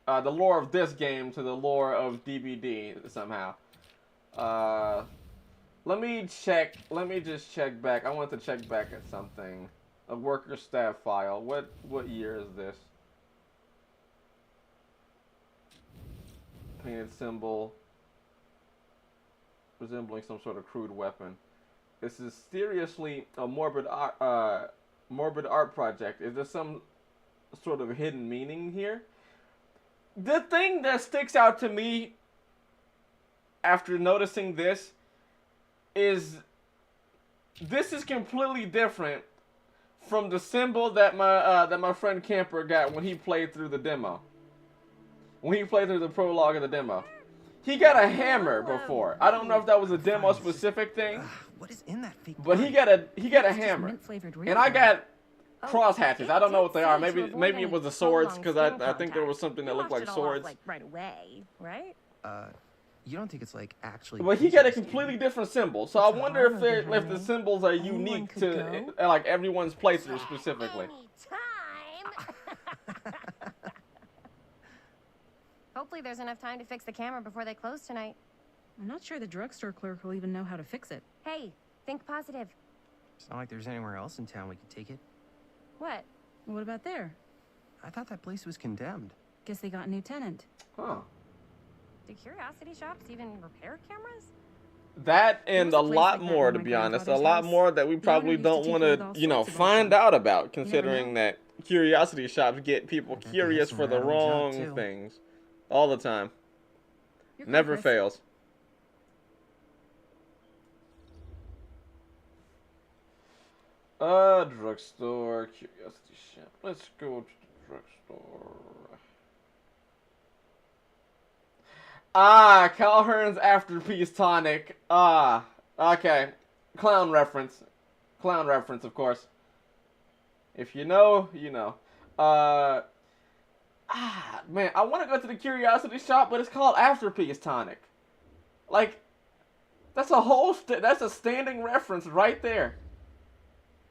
lore of this game to the lore of DBD somehow. Let me check. Let me just check back. I want to check back at something. A worker staff file. What year is this? Painted symbol resembling some sort of crude weapon. This is seriously a morbid art project. Is there some sort of hidden meaning here? The thing that sticks out to me after noticing this is completely different from the symbol that my friend Camper got when he played through the demo. When he played through the prologue of the demo. He got a hammer before. I don't know if that was a demo specific thing. What is in that fake? But he got a hammer. And I got cross hatches. I don't know what they are. Maybe it was the swords, because I think there was something that looked like swords. Like right away, right? You don't think it's like actually? But he got a completely different symbol. So I wonder if the symbols are unique to like everyone's playthrough specifically. Hopefully there's enough time to fix the camera before they close tonight. I'm not sure the drugstore clerk will even know how to fix it. Hey, think positive. It's not like there's anywhere else in town we could take it. What? What about there? I thought that place was condemned. Guess they got a new tenant. Huh. Do Curiosity shops even repair cameras? That and a lot more, to be honest. A lot more that we probably don't want to, find out about, considering that Curiosity shops get people curious for the wrong things. All the time. Never fails. Drugstore, Curiosity shop. Let's go to the drugstore. Ah, Calhoun's Afterpiece Tonic. Ah, okay. Clown reference. Clown reference, of course. If you know, you know. Man, I want to go to the Curiosity shop, but it's called Afterpiece Tonic. Like, that's a whole, that's a standing reference right there.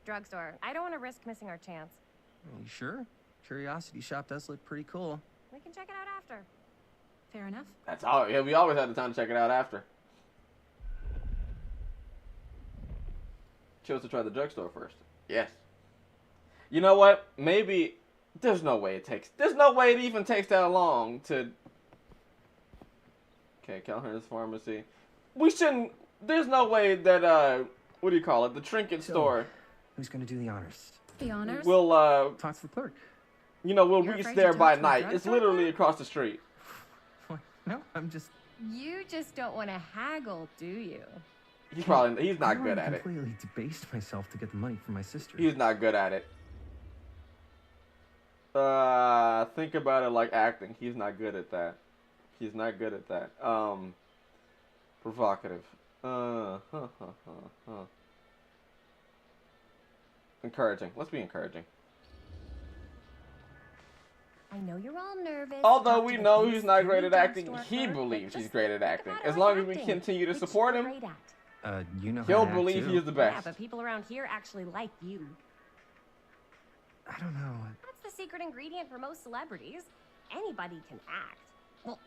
Drugstore. I don't want to risk missing our chance. Are you sure? Curiosity shop does look pretty cool. We can check it out after. Fair enough. That's all. Yeah, we always had the time to check it out after. Chose to try the drugstore first. Yes. You know what? Maybe there's no way it even takes that long to. Okay, Calhoun's Pharmacy. We shouldn't. There's no way that what do you call it? The trinket store. Who's gonna do the honors? The honors? We'll talk to the clerk. You know, we'll You're reach afraid there to by talk to a night. It's drugstore literally clerk? across the street. No, I'm just. You just don't want to haggle, do you? He's not good at it. I completely debased myself to get the money from my sister. He's not good at it. Think about it like acting. He's not good at that. He's not good at that. Provocative. Encouraging. Let's be encouraging. I know you're all nervous. Although we know he's not great at acting, he believes he's great at acting. As long as we continue to support him, You know he'll how to act, believe too. he is the Yeah, best. but people around here actually like you. I don't know. That's the secret ingredient for most celebrities. Anybody can act. Well,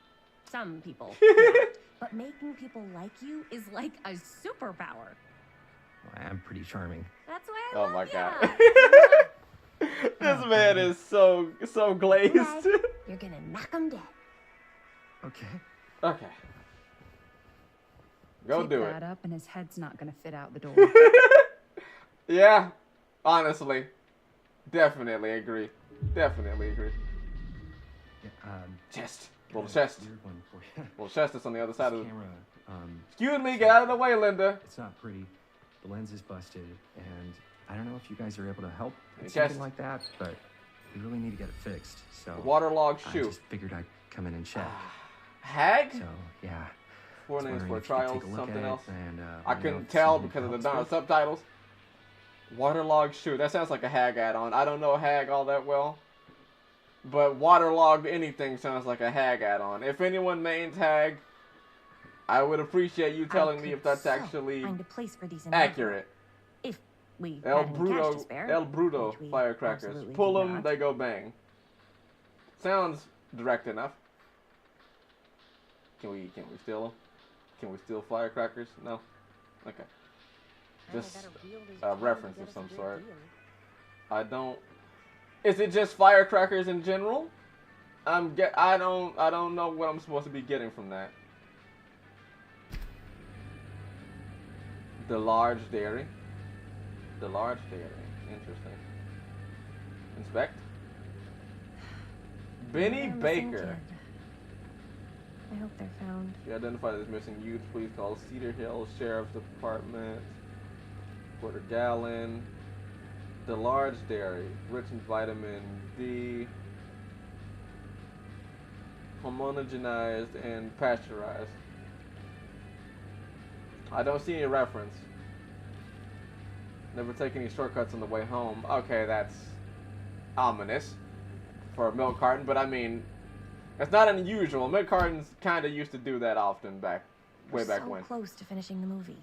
some people. can't. But making people like you is like a superpower. I'm pretty charming. That's why I Oh love my ya. god. This man is so glazed. Right. You're gonna knock 'em dead. Okay. Okay. Go Keep do that it. up and his head's not gonna fit out the door. Yeah, honestly. Definitely agree. Definitely agree. Yeah, Chest. got Roll a the chest. weird one for you. Well, chest is on the other side of the... Camera. Excuse me, get out of the way, Linda. It's not pretty. The lens is busted, and I don't know if you guys are able to help with Chest. something like that, but we really need to get it fixed. So Waterlogged I shoe. just figured I'd come in and check. Hag? So yeah. 4 Just names wondering for if you could trials, take a look something at it else. and, I let me know couldn't if tell something because of the helps darn with. subtitles. Waterlogged shoe. That sounds like a Hag add-on. I don't know Hag all that well. But waterlogged anything sounds like a Hag add-on. If anyone names Hag, I would appreciate you telling me if that's actually Find a place for these in accurate. If we El had any cash to Bruto, spare, El Bruto which we firecrackers. absolutely Pull do them, not. they go bang. Sounds direct enough. Can we steal them? Can we steal firecrackers? No. Okay. Just a reference of some sort. I don't. Is it just firecrackers in general? I don't know what I'm supposed to be getting from that. The large dairy. The large dairy. Interesting. Inspect. Benny They're missing Baker. kid. I hope they're found. If you identify this missing youth, please call Cedar Hill Sheriff's Department. Quarter gallon. The large dairy, rich in vitamin D, homogenized and pasteurized. I don't see any reference. Never take any shortcuts on the way home. Okay, that's ominous for a milk carton, but I mean, it's not unusual. Milk cartons kind of used to do that often way back so when. Close to finishing the movie.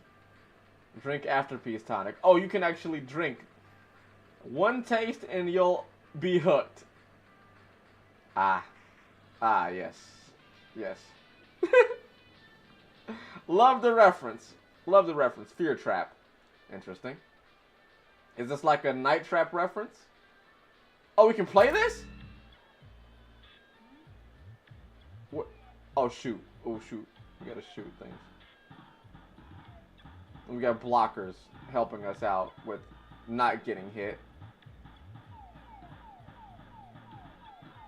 Drink Afterpiece Tonic. Oh, you can actually drink. One taste and you'll be hooked. Yes. Yes. Love the reference. Love the reference. Fear Trap. Interesting. Is this like a Night Trap reference? Oh, we can play this? What? Oh, shoot. Oh, shoot. We gotta shoot things. We got blockers helping us out with not getting hit.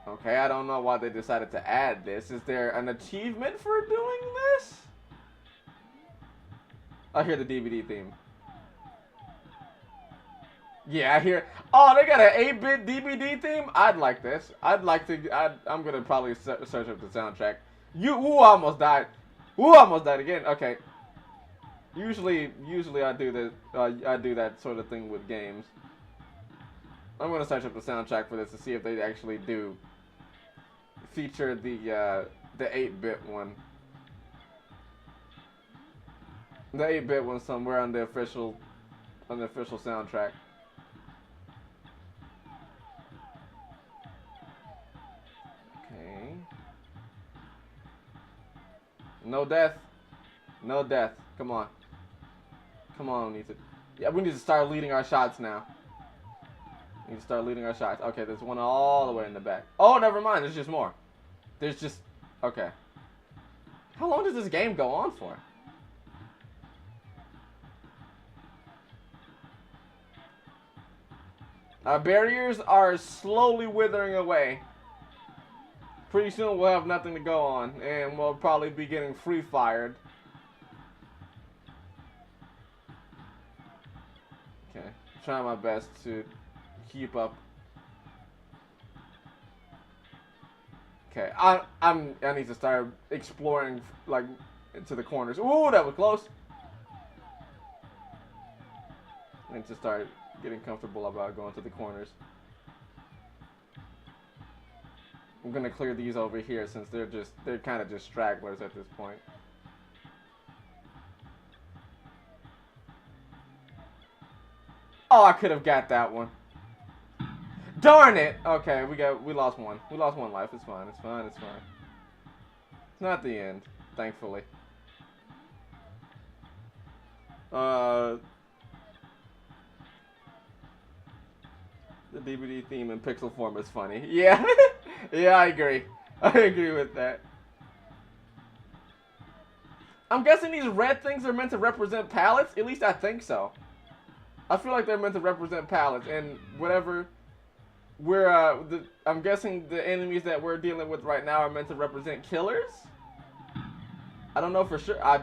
Okay, I don't know why they decided to add this. Is there an achievement for doing this? I hear the DVD theme. Yeah, I hear. Oh, they got an 8-bit DVD theme? I'd like this. I'm gonna probably search up the soundtrack. Ooh, almost died. Ooh, almost died again. Okay. Usually I do this. I do that sort of thing with games. I'm gonna search up the soundtrack for this to see if they actually do feature the 8-bit one. The 8-bit one somewhere on the official soundtrack. Okay. No death. No death. Come on. Come on, we need to. Yeah, we need to start leading our shots now. We need to start leading our shots. Okay, there's one all the way in the back. Oh, never mind. There's just more. There's just. Okay. How long does this game go on for? Our barriers are slowly withering away. Pretty soon we'll have nothing to go on, and we'll probably be getting free fired. Okay, trying my best to keep up. Okay, I need to start exploring like into the corners. Ooh, that was close. I need to start getting comfortable about going to the corners. I'm gonna clear these over here since they're kind of just stragglers at this point. Oh, I could have got that one. Darn it! Okay, we lost one. We lost one life. It's fine. It's fine. It's fine. It's not the end, thankfully. The DVD theme in pixel form is funny. Yeah. Yeah, I agree. I agree with that. I'm guessing these red things are meant to represent pallets. At least I think so. I feel like they're meant to represent pallets, and whatever I'm guessing the enemies that we're dealing with right now are meant to represent killers. I don't know for sure. I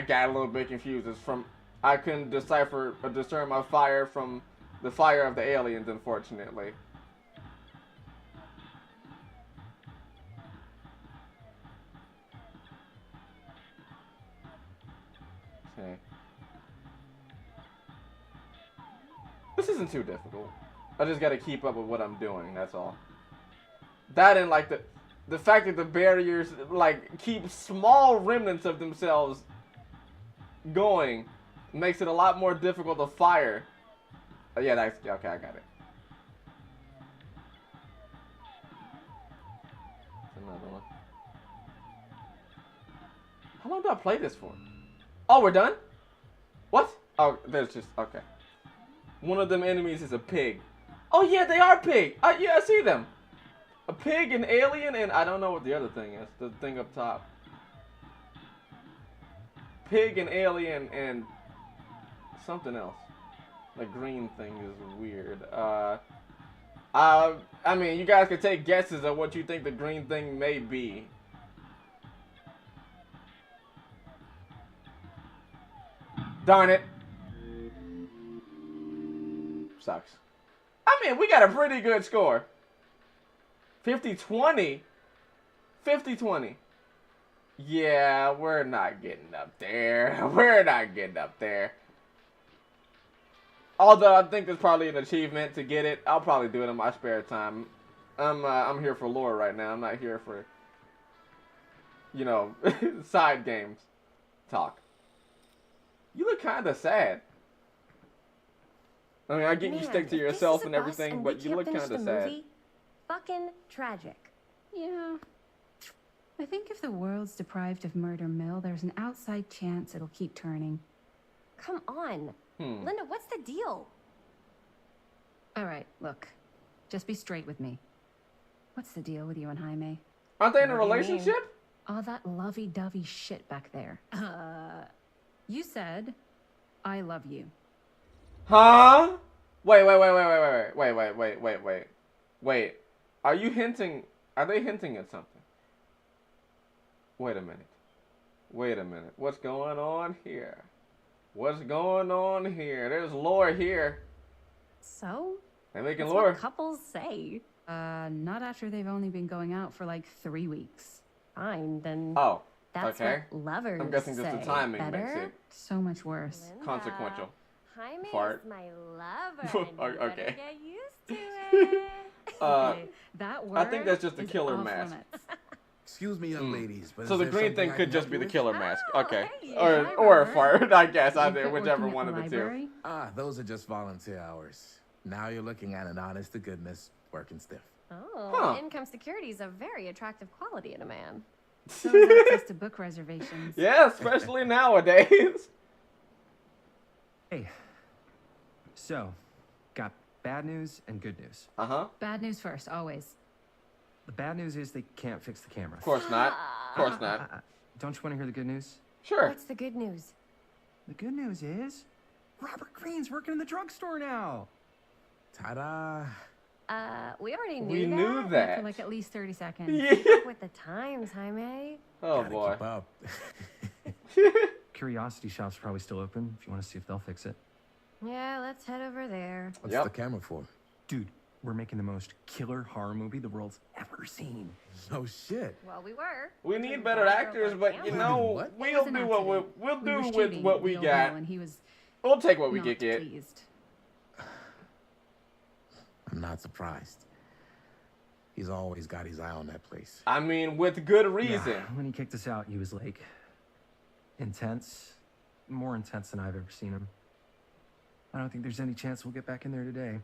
got a little bit confused. It's from I couldn't decipher or discern my fire from the fire of the aliens, unfortunately. Okay. This isn't too difficult. I just gotta keep up with what I'm doing, that's all. That and like the fact that the barriers like keep small remnants of themselves going makes it a lot more difficult to fire. Yeah, that's okay, I got it. Another one. How long do I play this for? Oh, we're done? What? Oh, there's just okay. One of them enemies is a pig. Oh yeah, they are pig. Yeah, I see them. A pig, an alien, and I don't know what the other thing is. The thing up top. Pig, an alien, and something else. The green thing is weird. I mean, you guys can take guesses at what you think the green thing may be. Darn it. Sucks. I mean, we got a pretty good score. 50-20. 50-20. Yeah, we're not getting up there. We're not getting up there. Although I think there's probably an achievement to get it. I'll probably do it in my spare time. I'm here for lore right now. I'm not here for, you know, side games talk. You look kind of sad. I mean, I get you stick to yourself and everything, but you look kind of sad. Fucking tragic. Yeah. I think if the world's deprived of Murder Mill, there's an outside chance it'll keep turning. Come on. Linda, what's the deal? All right, look. Just be straight with me. What's the deal with you and Jaime? Aren't they in a relationship? All that lovey-dovey shit back there. You said, I love you. Huh? Wait. Are you hinting? Are they hinting at something? Wait a minute. What's going on here? What's going on here? There's lore here. So? They're making That's lore. what couples say. Not after they've only been going out for like 3 weeks. fine, then Oh, that's okay. what lovers I'm guessing just the say. timing Better? makes it So much worse. Linda, consequential. Jaime Fart. is my lover, and you better Okay. get used to it. Okay, that word I think that's just a is killer off mask. limits. Excuse me, young ladies, but So is the there green something thing I could can just help be you the with? killer mask. Okay. hey, Or a hi, fart, I guess. You Either, quit whichever working one at of the the two. library? Ah, those are just volunteer hours. Now you're looking at an honest to goodness working stiff. Oh, Huh. income security is a very attractive quality in a man. So is access to book reservations. Yeah, especially nowadays. Hey. So, got bad news and good news. Uh-huh. Bad news first, always. The bad news is they can't fix the camera. Of course not. Of course not. Don't you want to hear the good news? Sure. What's the good news? The good news is Robert Greene's working in the drugstore now. Ta-da! We already We knew knew that. that. For like at least 30 seconds. Yeah. With the times, Jaime. Oh, Gotta boy. keep up. Curiosity Shop's probably still open if you want to see if they'll fix it. Yeah, let's head over there. What's Yep. the camera for? Dude, we're making the most killer horror movie the world's ever seen. No shit. Well, we were. We need Couldn't better grab actors, her but camera. you know, What? It we'll was an do what accident. we'll We do were with shooting what we the old got. mill, and he was We'll take what we not get. pleased. I'm not surprised. He's always got his eye on that place. I mean, with good reason. Yeah, when he kicked us out, he was like intense, more intense than I've ever seen him. I don't think there's any chance we'll get back in there today.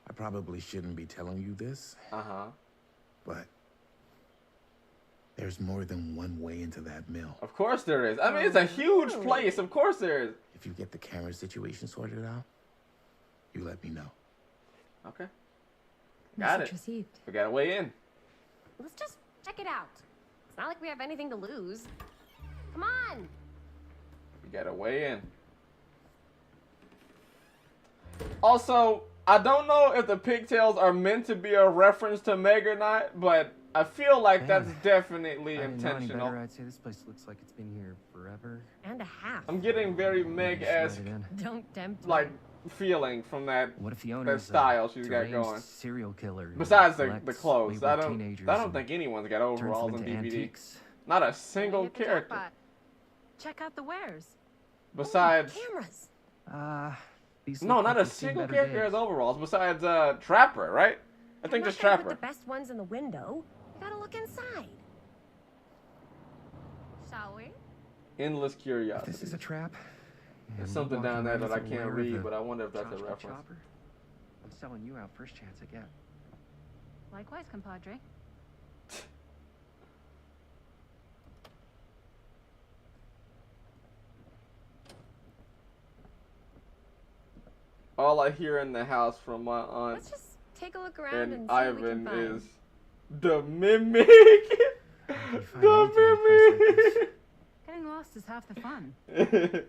I probably shouldn't be telling you this, Uh-huh. but there's more than one way into that mill. Of course there is. I mean, it's a huge place. Of course there is. If you get the camera situation sorted out, you let me know. Okay. Got Message it. received. We got a way in. Let's just check it out. It's not like we have anything to lose. Come on. We got a way in. Also, I don't know if the pigtails are meant to be a reference to Meg or not, but I feel like that's Man, definitely I didn't know any intentional. better. I'd say this place looks like it's been here forever. And a half. I'm getting very Maybe Meg-esque, just let it in. Don't tempt like, me. feeling from that. What if the owner's style a she's got deranged going. serial killer? who Besides the collects clothes, I wayward don't teenagers think anyone's got and turns overalls them on into DVD. antiques? Not a single Hit the character. jackpot. Check out the wares. Besides, Cameras. These no, look not like a they've seen single better character days. has overalls. Besides Trapper, right? I think I'm just not gonna Trapper. put the best ones in the window. We gotta look inside. Shall we? Endless If curiosity. this is a trap, There's and something walking down there around that I with a can't layer of read, the but I wonder if that's a chocolate reference. chopper, I'm selling you out first chance I get. Likewise, compadre. All I hear in the house from my aunt Let's just take a look around and and see what we Ivan can find. is the mimic. You find The anything in a place like this? Getting lost is half the fun. mimic.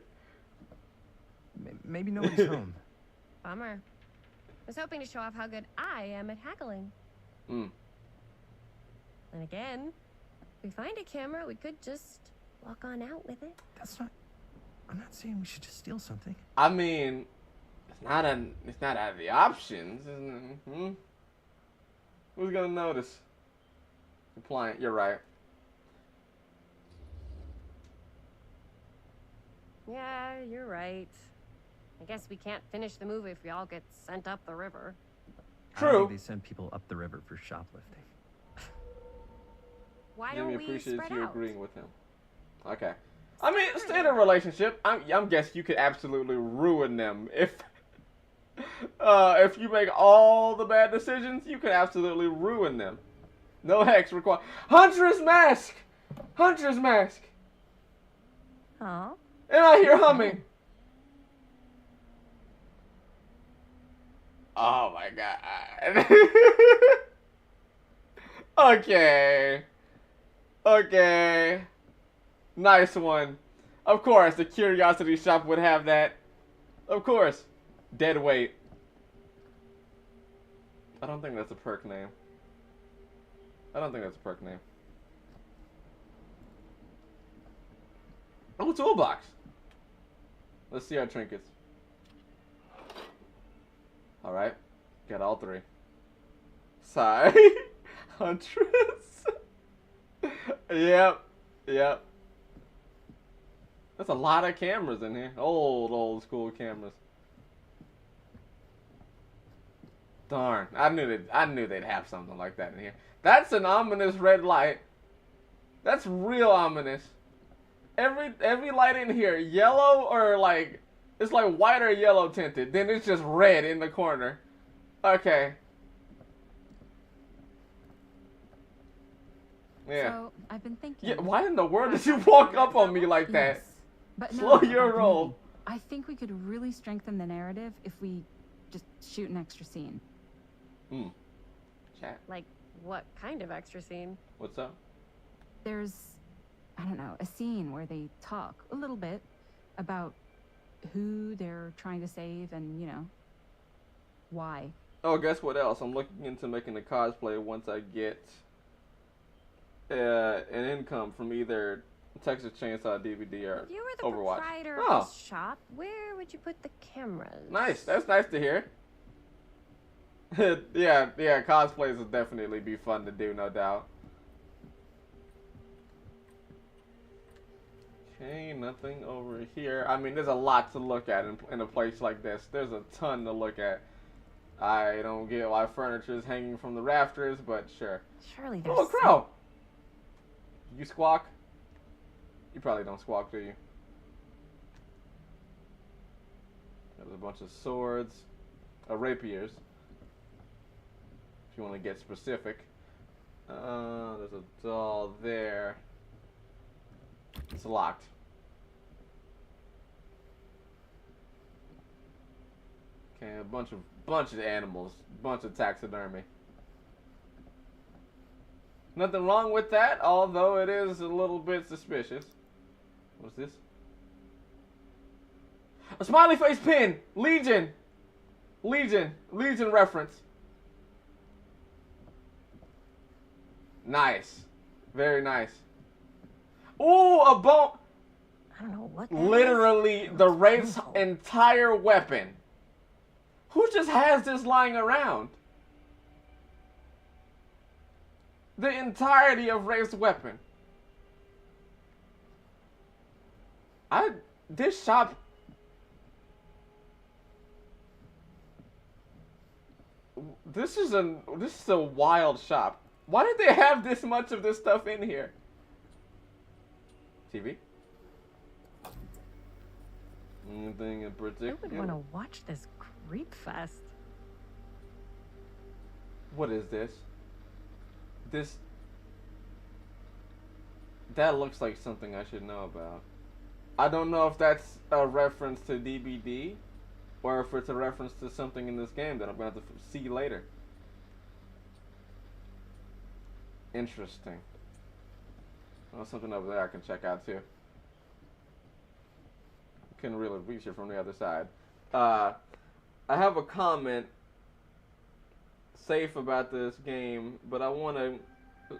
Maybe nobody's home. Bummer. I was hoping to show off how good I am at haggling. Mm. And again, if we find a camera, we could just walk on out with it. That's not. I'm not saying we should just steal something. I mean, it's not out of the options, isn't it? Hmm? Who's gonna notice? Compliant. You're right. Yeah, you're right. I guess we can't finish the movie if we all get sent up the river. I don't True. think they send people up the river for shoplifting. Why Jimmy don't we appreciates spread you out? agreeing with him. Okay. I mean, stay in a relationship. I'm guessing you could absolutely ruin them if you make all the bad decisions. You could absolutely ruin them. No hex required. Hunter's mask. Hunter's mask. Huh? And I hear humming. Oh my god. Okay. Okay. Nice one. Of course, the Curiosity Shop would have that. Of course. Dead weight. I don't think that's a perk name. I don't think that's a perk name. Oh, toolbox. Let's see our trinkets. Alright. Got all three. Sigh. Huntress. Yep. Yep. That's a lot of cameras in here. Old school cameras. Darn. I knew they'd have something like that in here. That's an ominous red light. That's real ominous. Every light in here, yellow or like, it's like white or yellow tinted. Then it's just red in the corner. Okay. Yeah. So, I've been thinking. Yeah, why in the world did you walk up on me like that? Yes. But Slow no, your roll. I think we could really strengthen the narrative if we just shoot an extra scene. Chat. Like, what kind of extra scene? What's up? There's, I don't know, a scene where they talk a little bit about who they're trying to save and, you know, why. Oh, guess what else? I'm looking into making a cosplay once I get an income from either Texas Chainsaw DVD or If you were the Overwatch. proprietor of this shop, where would you put the cameras? Nice. That's nice to hear. yeah, cosplays will definitely be fun to do, no doubt. Okay, nothing over here. I mean, there's a lot to look at in a place like this. There's a ton to look at. I don't get why furniture is hanging from the rafters, but sure. Surely there's Oh, a crow! You squawk? You probably don't squawk, do you? There's a bunch of swords. Rapiers. If you want to get specific. There's a doll there. It's locked. Okay, a bunch of animals, bunch of taxidermy. Nothing wrong with that, although it is a little bit suspicious. What's this? A smiley face pin! Legion reference. Nice. Very nice. Ooh, a bone. I don't know what that Literally the Wraith's entire weapon. Who just has this lying around? The entirety of Wraith's weapon. This shop. This is a wild shop. Why did they have this much of this stuff in here? TV? Anything in particular? I would want to watch this creep fest. What is this? That looks like something I should know about. I don't know if that's a reference to DBD or if it's a reference to something in this game that I'm going to have to see later. Interesting. Well, something over there I can check out too. Couldn't really reach it from the other side. I have a comment safe about this game, but I want to.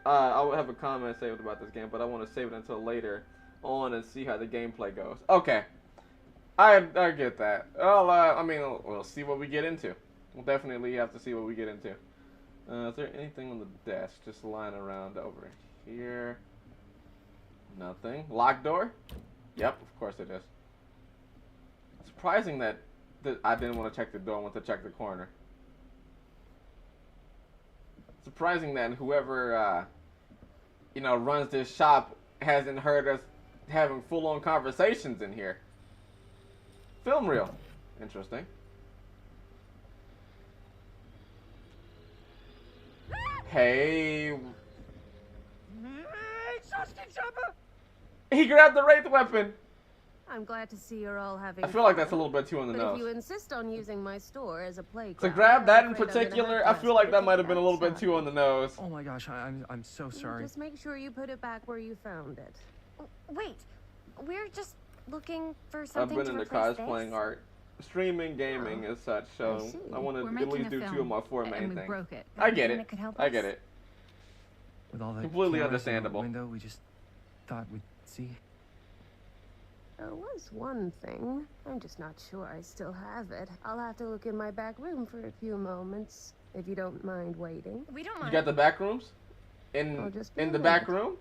I have a comment saved about this game, but I want to save it until later on and see how the gameplay goes. Okay, I get that. Well, I mean, we'll see what we get into. We'll definitely have to see what we get into. Is there anything on the desk just lying around over here? Nothing. Locked door? Yep, of course it is. Surprising that I didn't want to check the door, I went to check the corner. Surprising that whoever, runs this shop hasn't heard us having full-on conversations in here. Film reel. Interesting. Hey. He grabbed the Wraith weapon. I'm glad to see you're all having I feel like that's a little bit too on the but nose. if you insist on using my store as a playground, To grab that in I'm afraid I'm gonna particular, have I to feel ask like you that to might take have been a it little bit outside. too on the nose. Oh my gosh, I'm so sorry. Just make sure you put it back where you found it. Wait, we're just looking for I've something been to into replace cosplaying this? art, streaming, gaming as such, so I want to at least do two of my four main we things. broke it. I get And it. it could help I us. get it. With all the Completely cameras in the understandable. window, we just thought we'd see. There was one thing. I'm just not sure I still have it. I'll have to look in my back room for a few moments, if you don't mind waiting. We don't You mind. got the back rooms? I'll just be In a the back minute. room?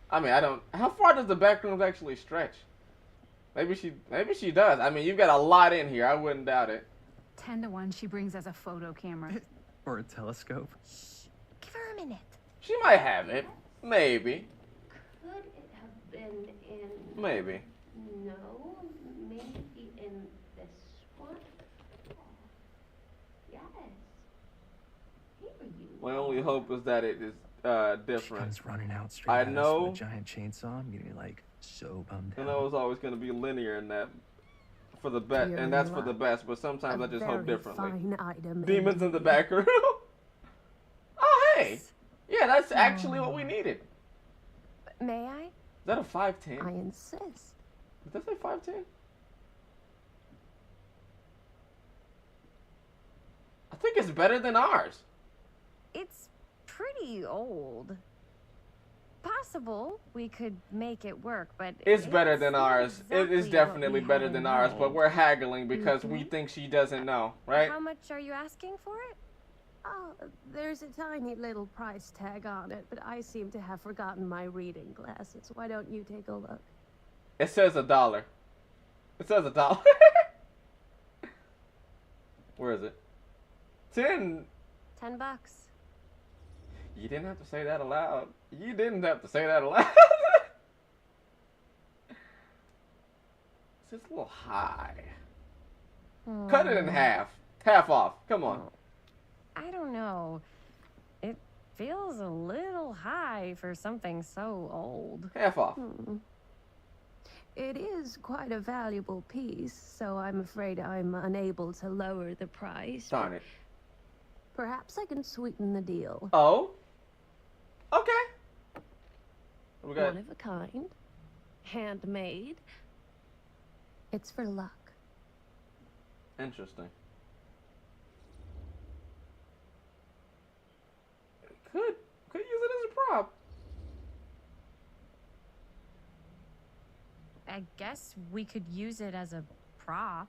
I mean, I don't. How far does the back rooms actually stretch? Maybe she does. I mean, you've got a lot in here. I wouldn't doubt it. 10 to 1 she brings as a photo camera. Or a telescope. Shh. Give her a minute. She might have it. Maybe. Could it have been in... Maybe. No, maybe in this one? Yes. Here you My only hope is that it is different. She comes running out straight I at us know. with a giant chainsaw. I'm getting like so bummed I out. know it's always going to be linear in that for the best, and that's for the best. But sometimes I just hope differently. fine item. Demons in the back room. Oh hey, yeah, that's actually what we needed. May I? Is that a 510? I insist. Did that say 510? I think it's better than ours. It's pretty old. Possible we could make it work, but It's better than ours. It is exactly definitely what we better had than in ours, mind. but we're haggling because we think she doesn't know, right? How much are you asking for it? Oh, there's a tiny little price tag on it, but I seem to have forgotten my reading glasses. Why don't you take a look? It says $1. It says $1. Where is it? 10. $10. You didn't have to say that aloud. You didn't have to say that aloud. It's just a little high. Cut it in half. Half off. Come on. I don't know. It feels a little high for something so old. Half off. It is quite a valuable piece, so I'm afraid I'm unable to lower the price. Darn it. Perhaps I can sweeten the deal. Oh? Okay. We got One of a kind. Handmade. It's for luck. interesting. Could use it as a prop. I guess we could use it as a prop.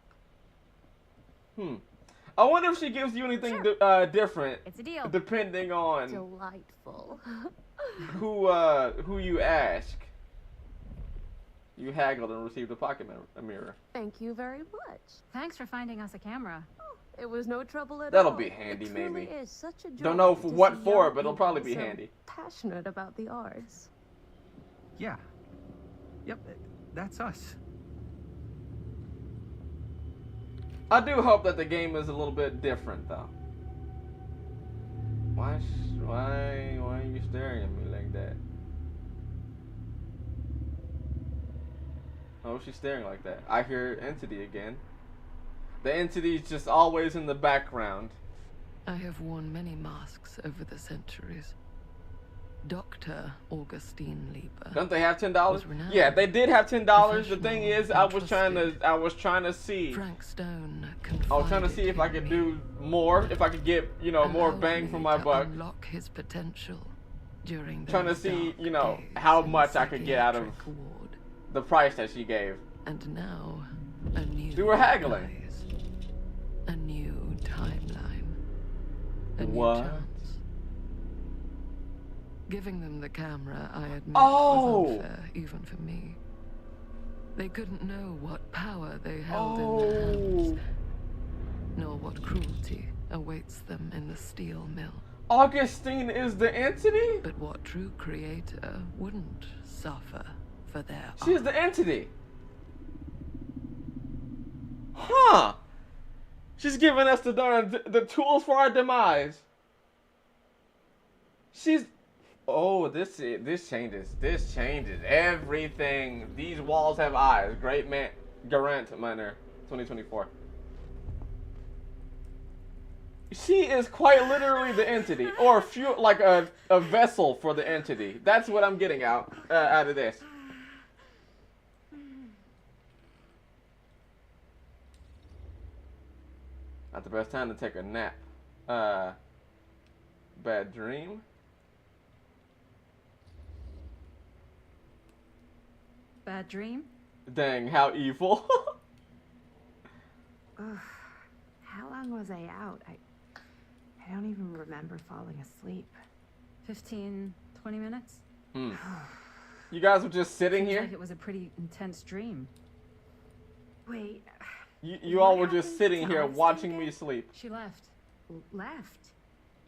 I wonder if she gives you anything different. It's a deal. Depending on Delightful. who you ask. You haggled and received a pocket mirror. Thank you very much. Thanks for finding us a camera. It was no trouble at That'll all. be handy, It truly maybe. is such a joy Don't know to for what see for, young but it'll probably people be so handy. Passionate about the arts. Yeah. Yep, that's us. I do hope that the game is a little bit different, though. Why are you staring at me like that? Oh, she's staring like that. I hear Entity again. The Entity's just always in the background. I have worn many masks over the centuries. Dr. Augustine Lieber. Don't they have $10? was renowned. Yeah, they did have $10. The thing is, I was trying Professional, to see. Frank Stone I was trying to see if I confided could in me, do more, if I could get, more allowed bang me for my to buck. Unlock his potential during Trying to those see, dark how days in much the I could get out of psychiatric ward. the price that she gave. And now, a new They were haggling. rise, a new timeline, a What? new chance. Giving them the camera, I admit, Oh! was unfair, even for me. They couldn't know what power they held in their hands, nor what cruelty awaits them in the steel mill. Augustine is the Entity? But what true creator wouldn't suffer for their She's the Entity. Huh. She's giving us the tools for our demise. She's... Oh, this changes everything. These walls have eyes. Great man, Garant Manor, 2024. She is quite literally the Entity, or like a vessel for the Entity. That's what I'm getting out of this. Not the best time to take a nap. Bad dream. Bad dream? Dang, how evil. Ugh. How long was I out? I don't even remember falling asleep. 15, 20 minutes? You guys were just sitting Seems here? like it was a pretty intense dream. Wait. You all were just sitting here watching me sleep. She left. Left?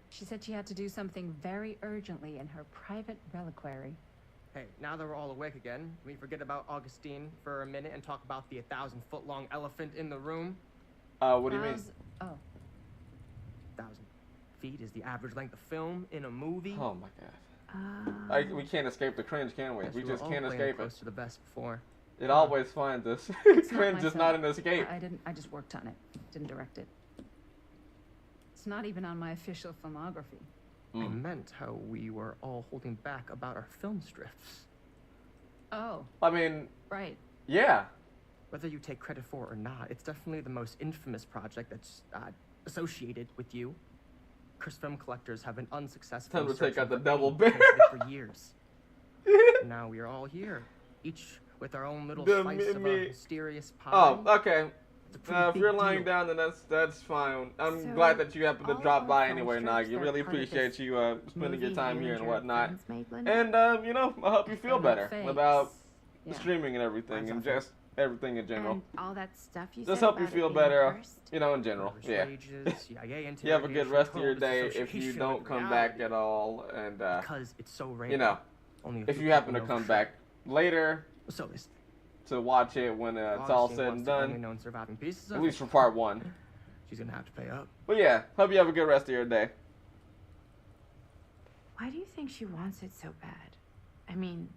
She said she had to do something very urgently in her private reliquary. Hey, now that we're all awake again, can we forget about Augustine for a minute and talk about the 1,000-foot-long elephant in the room? What do you mean? Oh. 1,000 feet is the average length of film in a movie. Oh my god. We can't escape the cringe, can we? Yes, We were just all can't playing escape close it. to the vest before. It always finds us. It's Cringe is not an escape. I didn't. I just worked on it. Didn't direct it. It's not even on my official filmography. I meant how we were all holding back about our film strips. Oh. I mean, right. Yeah. Whether you take credit for it or not, it's definitely the most infamous project that's associated with you. Cursed film collectors have been unsuccessful. Time to take out the searching double for any bear. trace of it for years. Now we are all here, each with our own little The slice of a mysterious pie. Oh, okay. It's a pretty If big you're lying deal. down, then that's fine. I'm So, glad that you happened to all drop of by our anyway, film Nagi. strips Really are part of appreciate this you spending your movie time you here and your whatnot. friends made, Linda? And you know, I hope you feel better fakes. about the Yeah. streaming and everything, and just everything in general. And all that stuff you Just said help you about it feel being better, cursed? you know, in general. Yeah. Wages, CIA You have a good interrogation, rest of your total day if you dissociation don't with come reality. back at all, and Because it's so rare. you know, Only a if few you happen to people know come for back later So this to watch it when it's all Augustine said wants and the only done, known surviving pieces at of least it. for part 1. She's gonna have to pay up. But yeah, hope you have a good rest of your day. Why do you think she wants it so bad? I mean,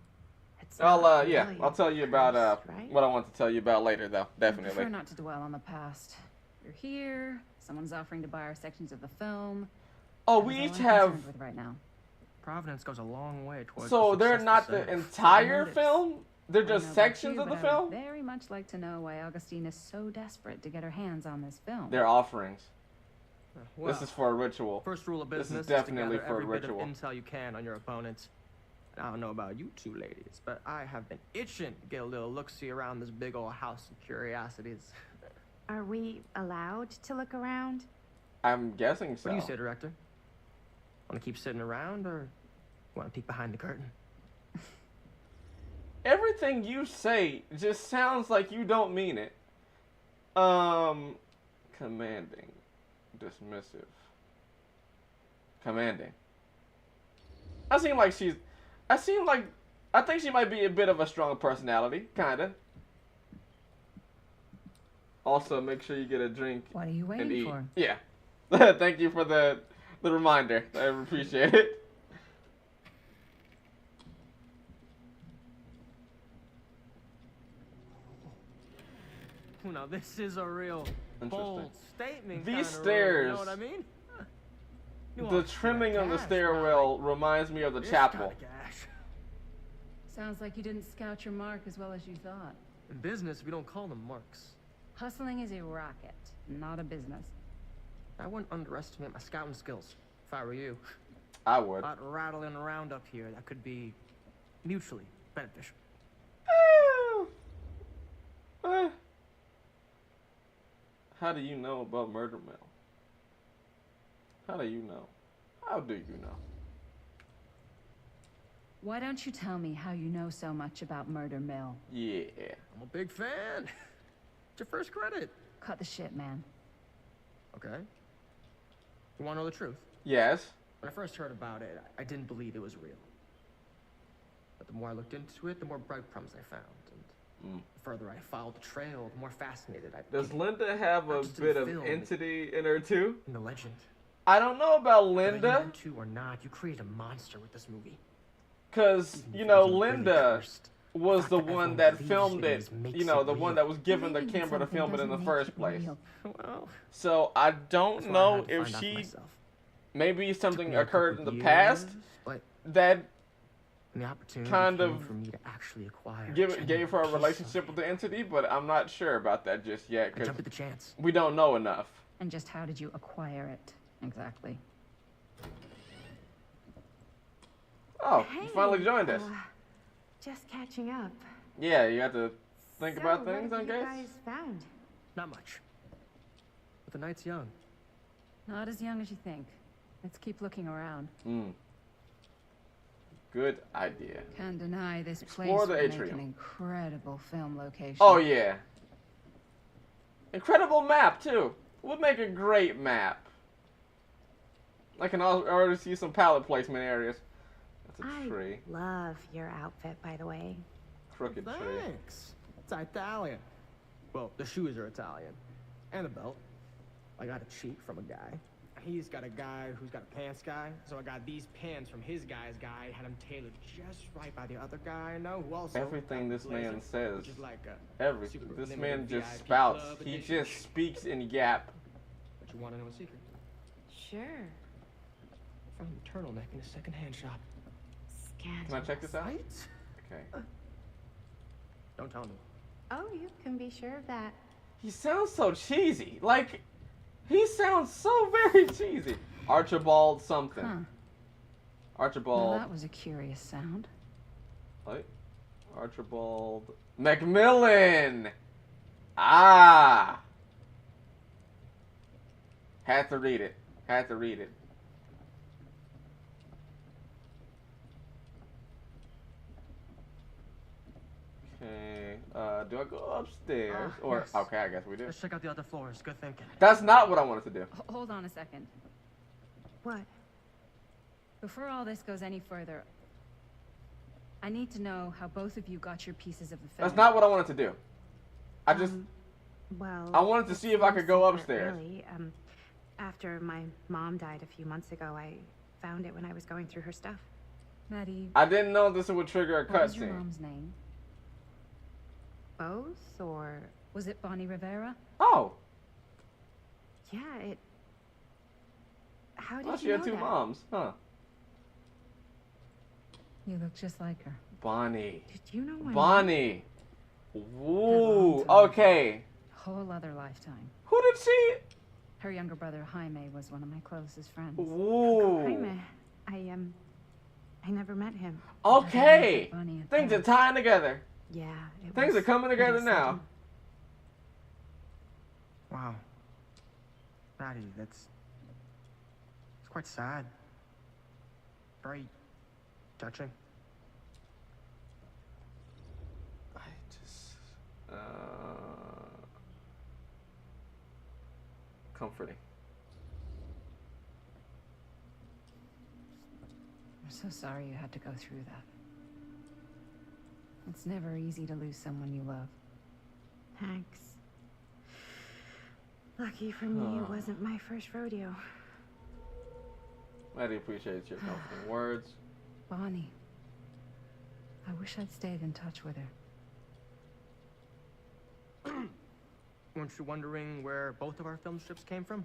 it's I'll not yeah, really I'll tell you about cursed, right? what I want to tell you about later though, I definitely. prefer not to dwell on the past. You're here. Someone's offering to buy our sections of the film. Oh, That we is all each I'm have concerned with right now. Providence goes a long way towards. So the they're success not of the sale. entire film? They're I don't know just about sections you, of the but I'd film? very much like to know why Augustine is so desperate to get her hands on this film. They're offerings. Well, This is for a ritual. First rule of This business is definitely to gather for a every bit ritual. of intel you can on your opponent. And I don't know about you two ladies, but I have been itching to get a little look-see around this big old house of curiosities. Are we allowed to look around? I'm guessing so. What do you say, director? Want to keep sitting around, or want to peek behind the curtain? Everything you say just sounds like you don't mean it. Commanding. Dismissive. Commanding. I think she might be a bit of a strong personality, kinda. Also, make sure you get a drink What are you and waiting eat. for? Yeah. Thank you for the reminder. I appreciate it. Now this is a real bold statement. These kinda stairs. You know what I mean? The trimming on the stairwell reminds me of the chapel. Sounds like you didn't scout your mark as well as you thought. In business, we don't call them marks. Hustling is a racket, not a business. I wouldn't underestimate my scouting skills, if I were you. I would. I'd rattling around up here that could be mutually beneficial. How do you know about Murder Mill? How do you know? How do you know? Why don't you tell me how you know so much about Murder Mill? Yeah. I'm a big fan. It's your first credit. Cut the shit, man. Okay. You want to know the truth? Yes. When I first heard about it, I didn't believe it was real. But the more I looked into it, the more breadcrumbs I found. And the further I followed the trail, the more fascinated I became. Does Linda have a Not just in bit the of film, entity in her too? in the legend. I don't know about Whether Linda, you want to or not, you create a monster with this movie. because, you know, Linda was the one that filmed it, you know, the one that was given the camera to film it in the first place. Well, So I don't that's what I know had to if find out she, myself. maybe Took something me a occurred in couple the past years, but that the opportunity kind came of for me to actually acquire gave her a relationship with the entity, but I'm not sure about that just yet, I because jumped at the chance. we don't know enough. And just how did you acquire it, exactly? Oh, Hey, you finally joined us. Just catching up. Yeah, you have to think about So, things, what I have you guess. guys found? Not much. But the night's young. Not as young as you think. Let's keep looking around. Good idea. Can't deny this Explore place the would make atrium. an incredible film location. Oh yeah. Incredible map too. Would make a great map. I can already see some palette placement areas. That's a tree. I love your outfit, by the way. Crooked tree. Thanks. It's Italian. Well, the shoes are Italian. And the belt. I got a cheat from a guy. He's got a guy who's got a pants guy. So I got these pants from his guy's guy. Had them tailored just right by the other guy I know who also Everything this man says. which is like a Everything. super This limited man just VIP spouts. club He edition. just speaks in gap. But you want to know a secret? Sure. Found a turtleneck in a secondhand shop. Can I check this out? Okay. Don't tell me. Oh, you can be sure of that. He sounds so cheesy. Like, he sounds so very cheesy. Archibald something. Huh. Archibald. Well, that was a curious sound. What? Archibald Macmillan. Ah. Had to read it. Had to read it. Okay. Do I go upstairs or yes. okay? I guess we do. Let's check out the other floors. Good thinking. That's not what I wanted to do. Hold on a second. What? Before all this goes any further, I need to know how both of you got your pieces of the film. That's not what I wanted to do. I just. Well, I wanted to see if I could go upstairs. Really, after my mom died a few months ago, I found it when I was going through her stuff. Maddie. I didn't know this would trigger a What was your cutscene. mom's name? Both, or Was it Bonnie Rivera? Oh. yeah, it. How did Oh, she you had know two that? moms, huh? You look just like her. Bonnie. Did you know my Bonnie. Ooh. Had a long time. Okay. Whole other lifetime. Who did she? Her younger brother Jaime was one of my closest friends. Ooh. Jaime. I never met him. Okay. Bonnie and Things are Paris. tying together. Yeah. It Things was are coming together pretty now. sudden. Wow. Maddie, it's quite sad. Very touching. I just comforting. I'm so sorry you had to go through that. It's never easy to lose someone you love. Thanks. Lucky for me, it wasn't my first rodeo. I do appreciate your comforting words. Bonnie. I wish I'd stayed in touch with her. Weren't you wondering where both of our film strips came from?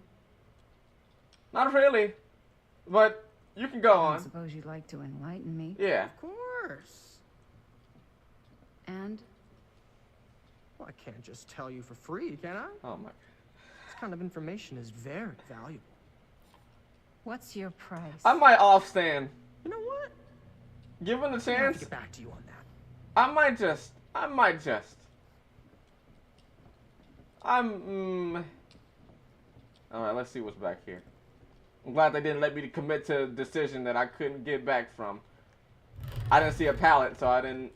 Not really, but you can go I on. suppose you'd like to enlighten me. Yeah. Of course. And? Well, I can't just tell you for free, can I? Oh my. This kind of information is very valuable. What's your price? I might off-stand. You know what? Given the I'll have to chance, get back to you on that. I might just. Alright, let's see what's back here. I'm glad they didn't let me commit to a decision that I couldn't get back from. I didn't see a palette, so I didn't.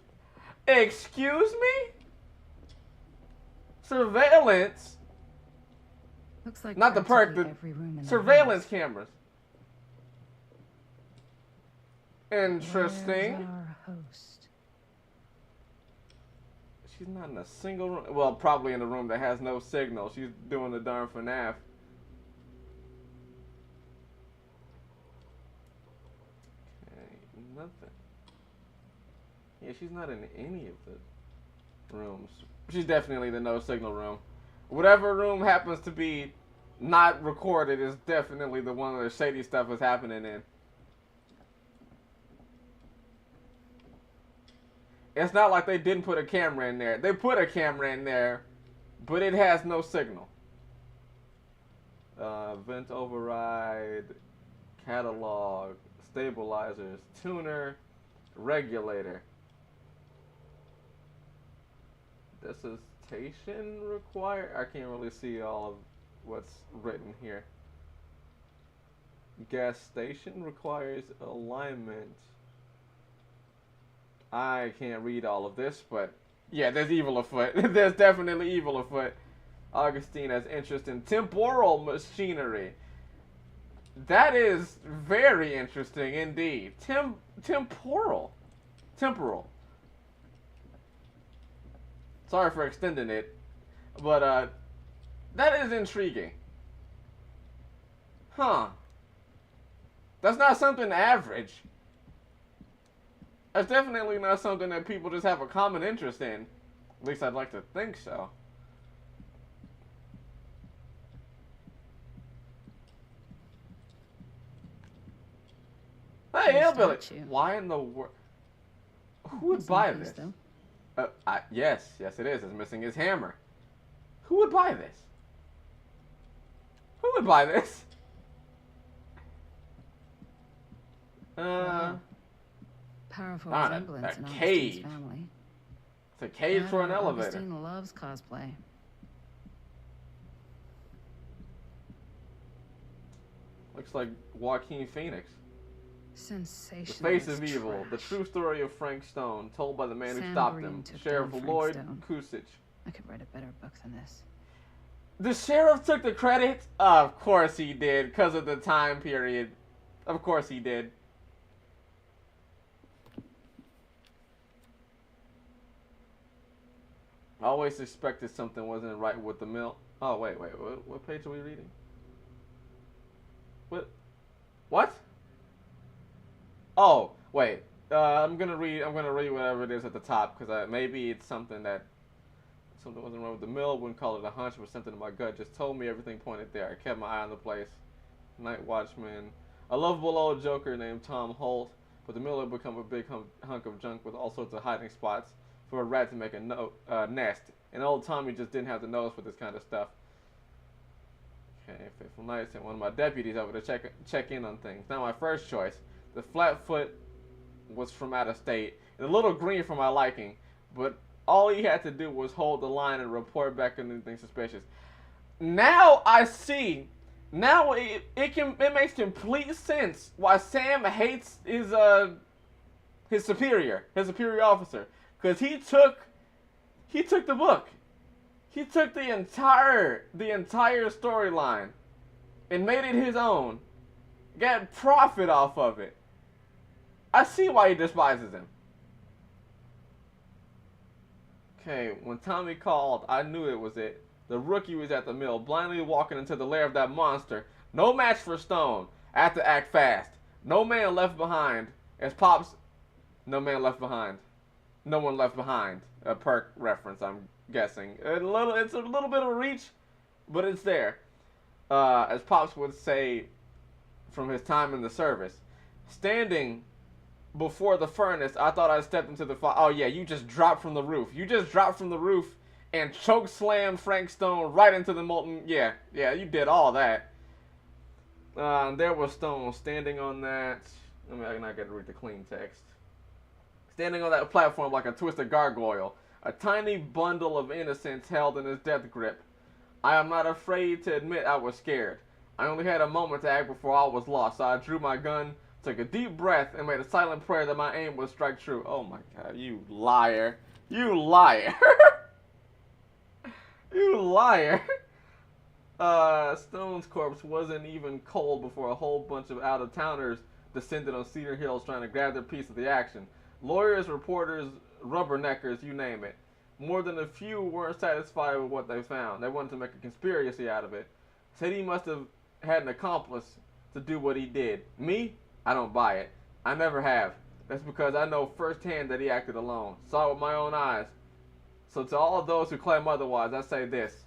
Excuse me? Surveillance? Looks like Not the perk, practically the every room in the surveillance house. cameras. Interesting. Where's our host? She's not in a single room. Well, probably in a room that has no signal. She's doing the darn FNAF. Okay, nothing. Yeah, she's not in any of the rooms. She's definitely the no signal room. Whatever room happens to be not recorded is definitely the one where shady stuff is happening in. It's not like they didn't put a camera in there. They put a camera in there, but it has no signal. Vent override, catalog, stabilizers, tuner, regulator. Desiccation required? I can't really see all of what's written here. Gas station requires alignment. I can't read all of this, but yeah, there's evil afoot. There's definitely evil afoot. Augustine has interest in temporal machinery. That is very interesting indeed. Temporal. Sorry for extending it, but that is intriguing. Huh. That's not something average. That's definitely not something that people just have a common interest in. At least I'd like to think so. Hey, Hillbilly! Why in the world? Who would buy this? Yes, it is. It's missing his hammer. Who would buy this? Who would buy this? Powerful resemblance in a Augustine's cage. family. It's a cage for an elevator. Augustine loves cosplay. Looks like Joaquin Phoenix. Sensational. The Face of Evil, trash. the true story of Frank Stone, told by the man who Sam stopped Green him, took Sheriff down Frank Lloyd Stone. Kusich. I could write a better book than this. The sheriff took the credit? Of course he did, because of the time period. Of course he did. I always suspected something wasn't right with the mill. Oh, wait. What page are we reading? What? Oh, wait. I'm gonna read whatever it is at the top, because maybe it's something wasn't wrong with the mill. Wouldn't call it a hunch, but something in my gut just told me everything pointed there. I kept my eye on the place. Night watchman, a lovable old joker named Tom Holt, but the mill had become a big hunk of junk with all sorts of hiding spots for a rat to make a nest. And old Tommy just didn't have the nose for this kind of stuff. Okay, fateful night, sent one of my deputies over to check in on things. Now my first choice, the Flatfoot was from out of state, and a little green for my liking, but all he had to do was hold the line and report back on anything suspicious. Now I see. Now it makes complete sense why Sam hates his superior officer, because he took the book. He took the entire storyline and made it his own. Got profit off of it. I see why he despises him. Okay, when Tommy called, I knew it was it. The rookie was at the mill, blindly walking into the lair of that monster. No match for Stone. I had to act fast. No man left behind. As Pops, no man left behind. No one left behind. A Perk reference, I'm guessing. It's a little bit of a reach, but it's there. As Pops would say from his time in the service. Standing before the furnace, I thought I stepped into the fire. Oh yeah, you just dropped from the roof. You just dropped from the roof and choke slammed Frank Stone right into the molten. Yeah, you did all that. There was Stone standing on that. I'm not gonna read the clean text. Standing on that platform like a twisted gargoyle, a tiny bundle of innocence held in his death grip. I am not afraid to admit I was scared. I only had a moment to act before I was lost, so I drew my gun, took a deep breath, and made a silent prayer that my aim would strike true. Oh my God, you liar. You liar. You liar. Stone's corpse wasn't even cold before a whole bunch of out-of-towners descended on Cedar Hills trying to grab their piece of the action. Lawyers, reporters, rubberneckers, you name it. More than a few weren't satisfied with what they found. They wanted to make a conspiracy out of it. Said he must have had an accomplice to do what he did. Me? I don't buy it. I never have. That's because I know firsthand that he acted alone. Saw it with my own eyes. So to all of those who claim otherwise, I say this.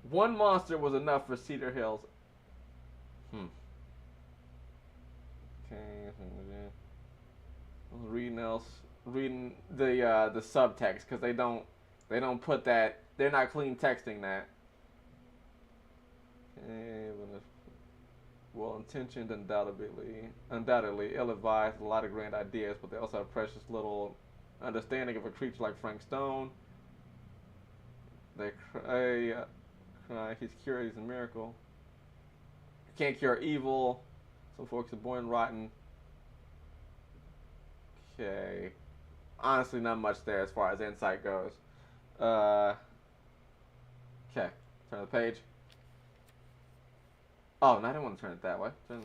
One monster was enough for Cedar Hills. Okay. Reading the subtext, because they don't put that. They're not clean texting that. Okay, well-intentioned, undoubtedly ill-advised, a lot of grand ideas, but they also have precious little understanding of a creature like Frank Stone. They cry, he's cured, he's a miracle. Can't cure evil. Some folks are born rotten. Okay. honestly not much there as far as insight goes. Okay, turn the page. Oh, no, I didn't want to turn it that way. Turn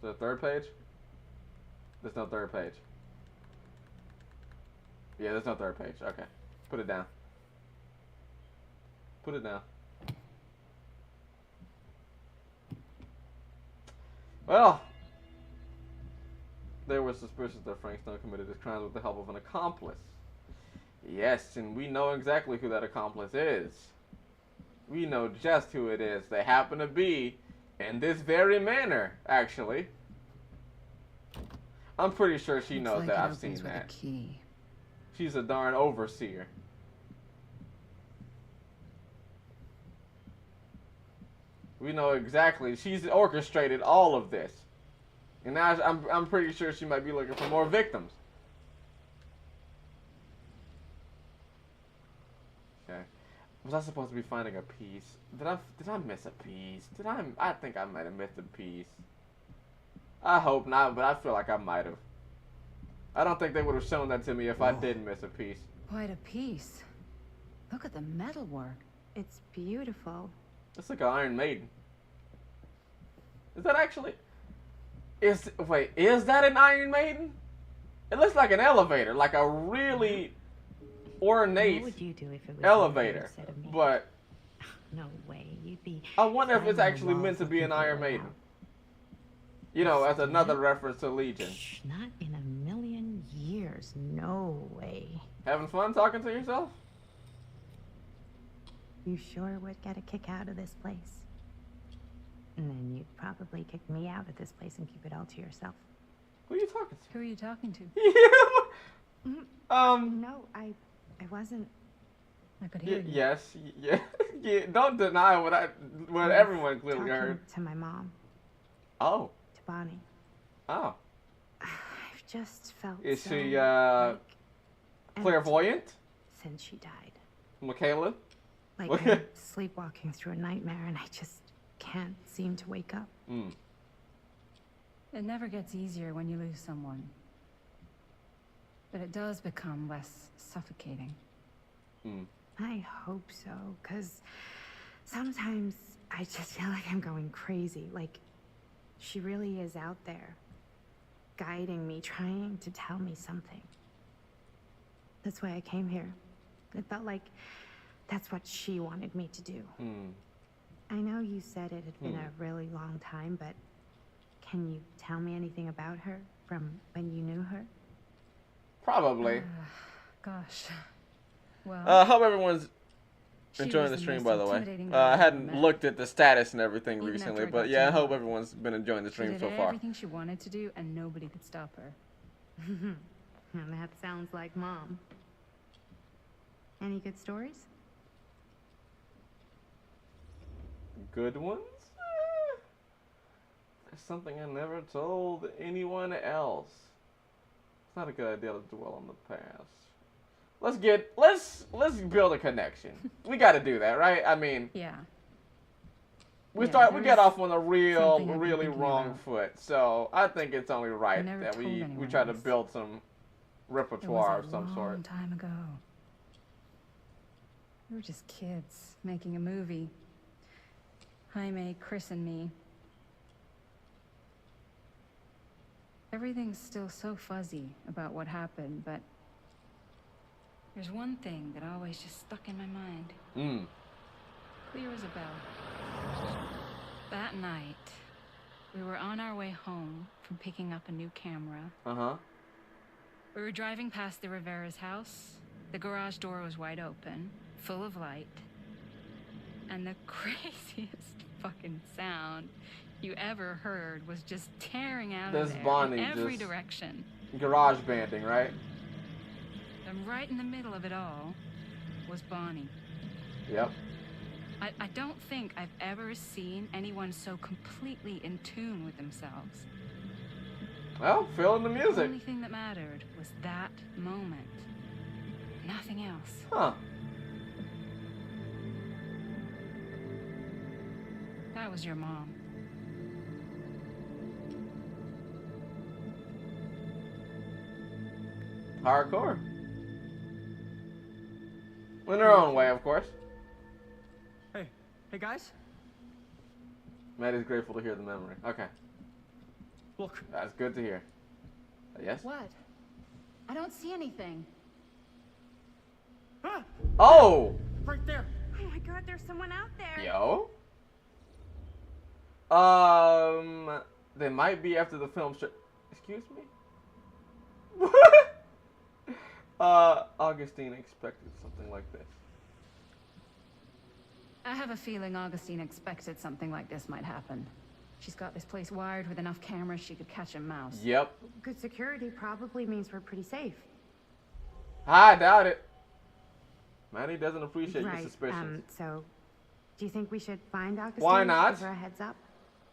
to the third page. There's no third page. Yeah, there's no third page. Okay, put it down. Put it down. Well, they were suspicious that Frank Stone committed his crimes with the help of an accomplice. Yes, and we know exactly who that accomplice is. We know just who it is. They happen to be in this very manor, actually. I'm pretty sure she knows that I've seen that. Key. She's a darn overseer. We know exactly. She's orchestrated all of this. And now I'm pretty sure she might be looking for more victims. Okay. Was I supposed to be finding a piece? Did I miss a piece? I think I might have missed a piece. I hope not, but I feel like I might have. I don't think they would have shown that to me if I did miss a piece. Quite a piece. Look at the metalwork. It's beautiful. It's like an Iron Maiden. Is that actually... Is that an Iron Maiden? It looks like an elevator, like a really ornate What would you do if it was elevator. But no way, you'd be. I wonder if it's actually meant to be an Iron Maiden. You know, as another reference to Legion. Not in a million years, no way. Having fun talking to yourself? You sure would get a kick out of this place. And then you'd probably kick me out of this place and keep it all to yourself. Who are you talking to? Who are you talking to? No, I wasn't. I could hear you. Yes, yeah. Don't deny what everyone clearly Talking heard. to my mom. Oh. To Bonnie. Oh. I've just felt. Is so, she like, clairvoyant? Since she died. Michaela? Like I'm sleepwalking through a nightmare and I just can't seem to wake up. It never gets easier when you lose someone. But it does become less suffocating. I hope so, because sometimes I just feel like I'm going crazy. Like, she really is out there, guiding me, trying to tell me something. That's why I came here. It felt like that's what she wanted me to do. I know you said it had been a really long time, but can you tell me anything about her from when you knew her? Probably. Gosh. Well, I hope everyone's enjoying was the the stream, most by the way. intimidating girl I I've hadn't ever met. looked at the status and everything Even recently, after I but got yeah, I to know hope her. everyone's been enjoying the she stream did so far. everything she wanted to do, and nobody could stop her. And that sounds like Mom. Any good stories? Good ones? There's something I never told anyone else. It's not a good idea to dwell on the past. Let's build a connection. We got to do that, right? I mean, yeah. We Yeah, got off on a really something I've been really thinking wrong about. foot. So I think it's only right never that told we anyone try to this. build some It repertoire was of some a sort. long time ago. We were just kids making a movie. Jaime, Chris, and me. Everything's still so fuzzy about what happened, but there's one thing that always just stuck in my mind. Clear as a bell. That night, we were on our way home from picking up a new camera. We were driving past the Rivera's house. The garage door was wide open, full of light. And the craziest fucking sound you ever heard was just tearing out That's of there Bonnie in every just direction. Garage banding, right? And right in the middle of it all was Bonnie. Yep. I don't think I've ever seen anyone so completely in tune with themselves. Well, feeling the The music. only thing that mattered was that moment. Nothing else. Huh. That was your mom. Hardcore. In their own way, of course. Hey guys. Maddie's grateful to hear the memory. Okay. Look. That's good to hear. Yes? What? I don't see anything. Ah! Oh! Right there. Oh my god, there's someone out there. Yo? They might be after the film excuse me? Augustine expected something like this. I have a feeling Augustine expected something like this might happen. She's got this place wired with enough cameras she could catch a mouse. Yep. Good security probably means we're pretty safe. I doubt it. Maddie doesn't appreciate your suspicions. So, do you think we should find Augustine? Why not? Give her a heads up?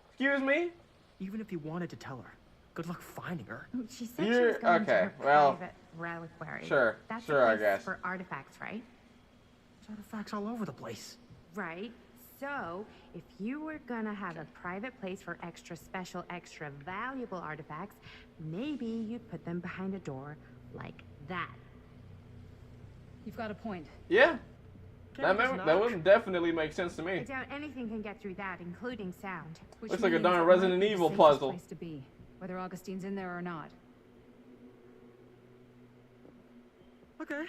Excuse me? Even if you wanted to tell her, good luck finding her. She said she was going to her private reliquary. Sure, That's sure, a I place guess. for artifacts, right? There's artifacts all over the place. Right. So, if you were gonna have a private place for extra special, extra valuable artifacts, maybe you'd put them behind a door like that. You've got a point. Yeah. That would definitely make sense to I me. doubt anything can get through that, including sound. Which Looks like a means darn it Resident might be the Evil safest puzzle. place to be, whether Augustine's in there or not. Okay.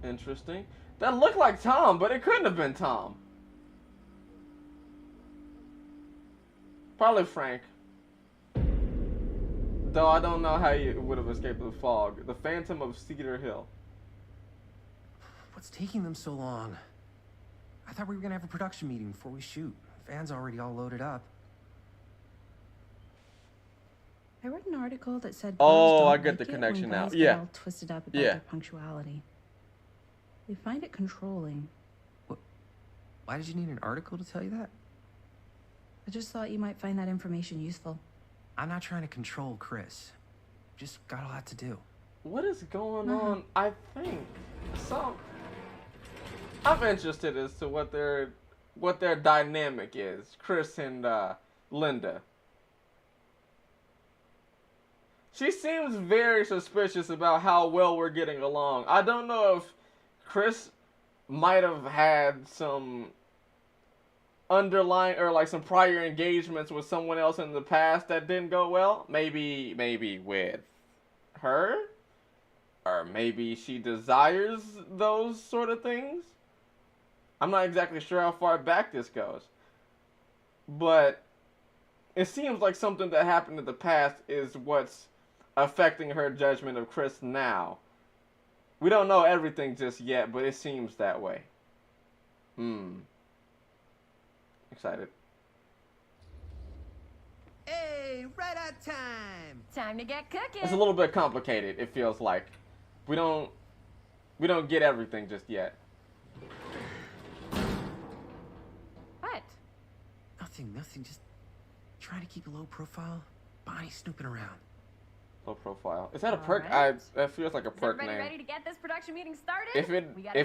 Interesting. That looked like Tom, but it couldn't have been Tom. Probably Frank. Though I don't know how you would have escaped the fog. The Phantom of Cedar Hill. What's taking them so long? I thought we were gonna have a production meeting before we shoot. Van's already all loaded up. I read an article that said Oh, girls I don't get like the it connection when now. guys Yeah. get all twisted up about Yeah. their punctuality. They find it controlling. Why did you need an article to tell you that? I just thought you might find that information useful. I'm not trying to control Chris. Just got a lot to do. What is going on? I think I'm interested as to what their dynamic is. Chris and Linda. She seems very suspicious about how well we're getting along. I don't know if Chris might have had some underlying or like some prior engagements with someone else in the past that didn't go well. Maybe with her, or maybe she desires those sort of things. I'm not exactly sure how far back this goes, but it seems like something that happened in the past is what's affecting her judgment of Chris now. We don't know everything just yet, but it seems that way. Excited. Hey, right on time. Time to get cooking. It's a little bit complicated, it feels like. We don't get everything just yet. What? Nothing. Just trying to keep a low profile. Bonnie snooping around. Low profile. Is that a All perk? right. That feels like a Is perk everybody name. ready to get this production meeting started? If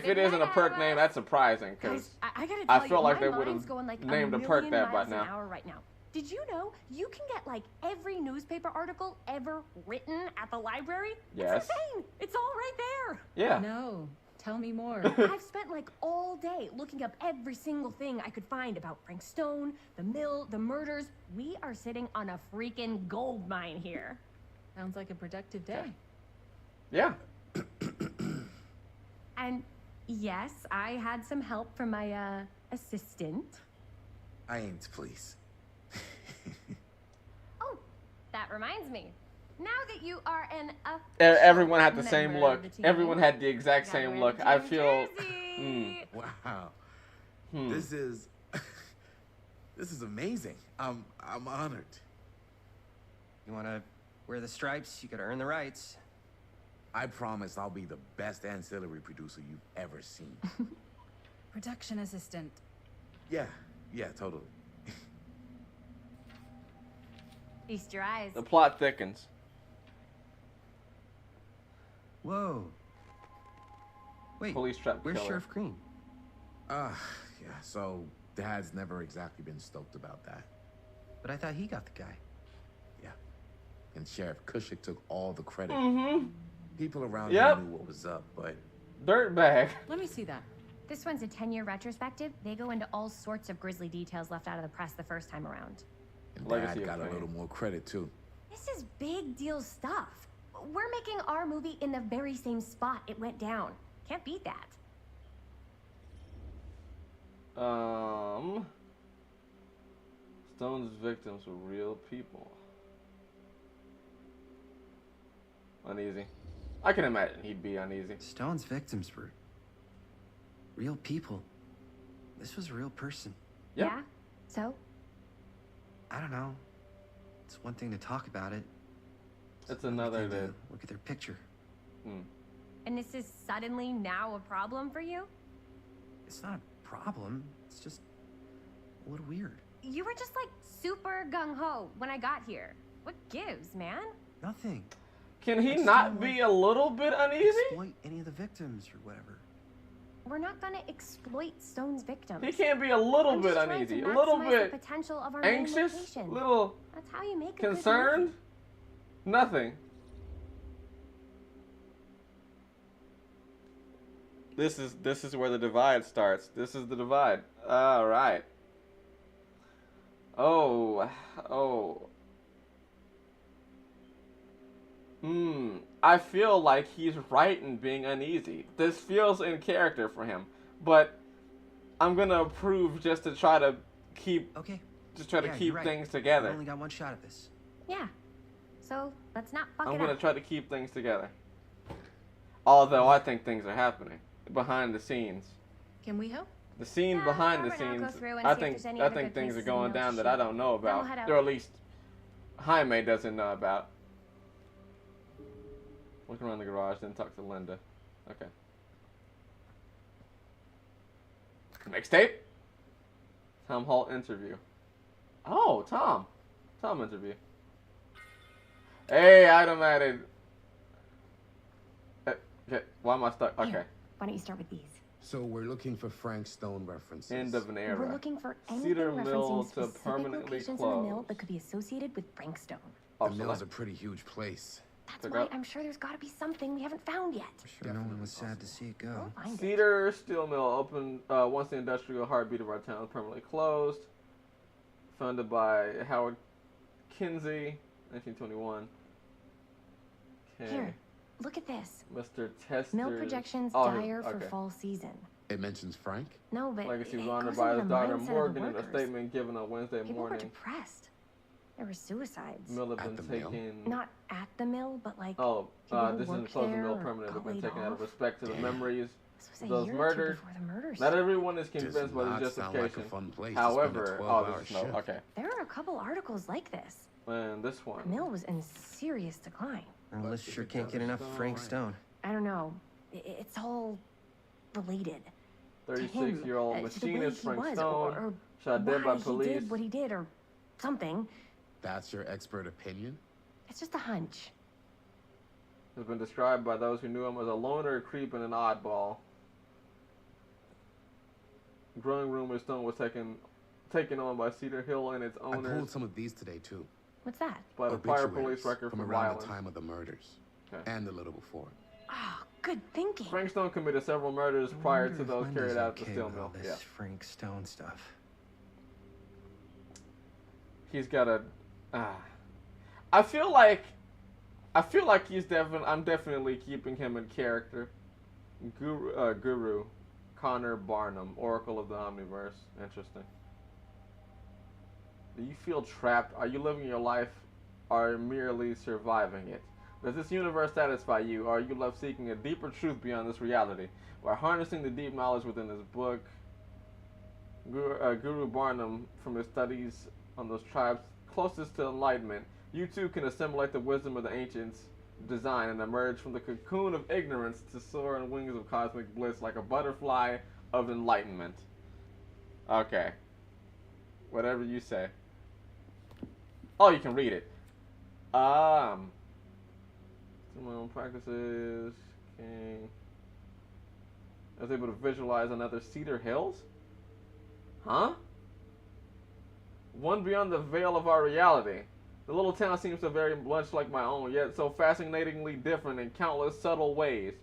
it isn't a perk name, that's surprising because Guys, I gotta I tell feel you, like my they would mind's have going like named a a perk million that by miles an now. hour right now. Did you know you can get like every newspaper article ever written at the library? Yes. It's insane. It's all right there. Yeah. No. Tell me more. I've spent like all day looking up every single thing I could find about Frank Stone, the mill, the murders. We are sitting on a freaking gold mine here. Sounds like a productive day. Yeah. And yes, I had some help from my assistant. I aim to please. Oh, that reminds me. Now that you are an Everyone had the same member of look. the team, Everyone had the exact you gotta same wear look. the I team feel. jersey. Wow. This is amazing. I'm honored. You wanna wear the stripes? You gotta earn the rights. I promise I'll be the best ancillary producer you've ever seen. Production assistant. Yeah, totally. Feast your eyes. The plot thickens. Whoa. Wait, Police trap where's killer. Sheriff Green? Yeah, so Dad's never exactly been stoked about that. But I thought he got the guy. Yeah. And Sheriff Cushing took all the credit. Mm-hmm. People around here knew what was up, but... Dirtbag. Let me see that. This one's a 10-year retrospective. They go into all sorts of grisly details left out of the press the first time around. And Dad got a little more credit, too. This is big deal stuff. We're making our movie in the very same spot it went down. Can't beat that. Stone's victims were real people. Uneasy. I can imagine he'd be uneasy. Stone's victims were real people. This was a real person. Yep. Yeah? So? I don't know. It's one thing to talk about it. It's another to look at their picture. And this is suddenly now a problem for you? It's not a problem. It's just a little weird. You were just like super gung-ho when I got here. What gives, man? Nothing. Can he not be a little bit uneasy? Exploit any of the victims or whatever. We're not gonna exploit Stone's victims. He can't be a little bit uneasy, a little bit the potential of our anxious, main location. little That's how you make a concerned. Good Nothing. This is where the divide starts. This is the divide. All right. Oh. I feel like he's right in being uneasy. This feels in character for him, but I'm gonna approve just to try to keep keep right. things together. We only got one shot at this. Yeah. So let's not fuck I'm it gonna up. try to keep things together. Although I think things are happening behind the scenes. Can we help? The scene behind the Robert and I'll go scenes, through and I see if think there's any I other think good things are places in going the down that I don't know Then we'll about, head out. or at least Jaime doesn't know about. Look around the garage, then talk to Linda. Okay. Mixtape? Tom Hall interview. Oh, Tom. Tom interview. Hey, item added. Okay, why am I stuck? Okay. Here, why don't you start with these? So we're looking for Frank Stone references. End of an era. We're looking for anything Cedar Mill referencing to specific permanently locations in the mill closed. that could be associated with Frank Stone. The mill's a pretty huge place. That's why I'm sure there's got to be something we haven't found yet. No one was sad to see it go. Find it. Cedar Steel Mill opened once the industrial heartbeat of our town was permanently closed. Founded by Howard Kinsey, 1921. Okay. Here, look at this. Mr. Tester. Mill projections Oh, dire for okay. fall season. It mentions Frank? No, but Legacy was it honored goes by into his the daughter mindset of the Morgan in a workers. statement given on Wednesday People were morning. depressed. There were suicides. Mill had At been the mill? taken. Not at the mill, but like Oh, people who this isn't worked closing the mill there or permanently. got They've been laid taken out of off. respect to the memories This was of a those year or two murdered. before the murders. Not everyone is Does convinced by the not sound like a justification. fun place to spend a However, 12-hour this is no. shift. Okay. There are a couple articles like this. And this one. The mill was in serious decline. Well, this sure can't get enough Frank Stone. I don't know. It's all related. 36-year-old to the way machinist he Frank was, Stone or shot dead by why police. He did what he did, or something. That's your expert opinion? It's just a hunch. Has been described by those who knew him as a loner, creep, and an oddball. Growing rumor Stone was taken on by Cedar Hill and its I owners. pulled some of these today, too. What's that? By the prior Obituaries police record from for around violence. the time of the murders. Okay. And a little before. Oh, good thinking. Frank Stone committed several murders prior to those carried out at the steel mill. This Yeah. Frank Stone stuff. He's got a. I feel like I'm definitely keeping him in character. Guru, Connor Barnum, Oracle of the Omniverse. Interesting. Do you feel trapped? Are you living your life, or merely surviving it? Does this universe satisfy you, or are you left seeking a deeper truth beyond this reality? By harnessing the deep knowledge within this book, Guru Barnum, from his studies on those tribes closest to enlightenment, you too can assimilate the wisdom of the ancients' design and emerge from the cocoon of ignorance to soar on wings of cosmic bliss like a butterfly of enlightenment. Okay. Whatever you say. Oh, you can read it. My own practices. Okay. I was able to visualize another Cedar Hills. Huh? One beyond the veil of our reality. The little town seems so very much like my own, yet so fascinatingly different in countless subtle ways.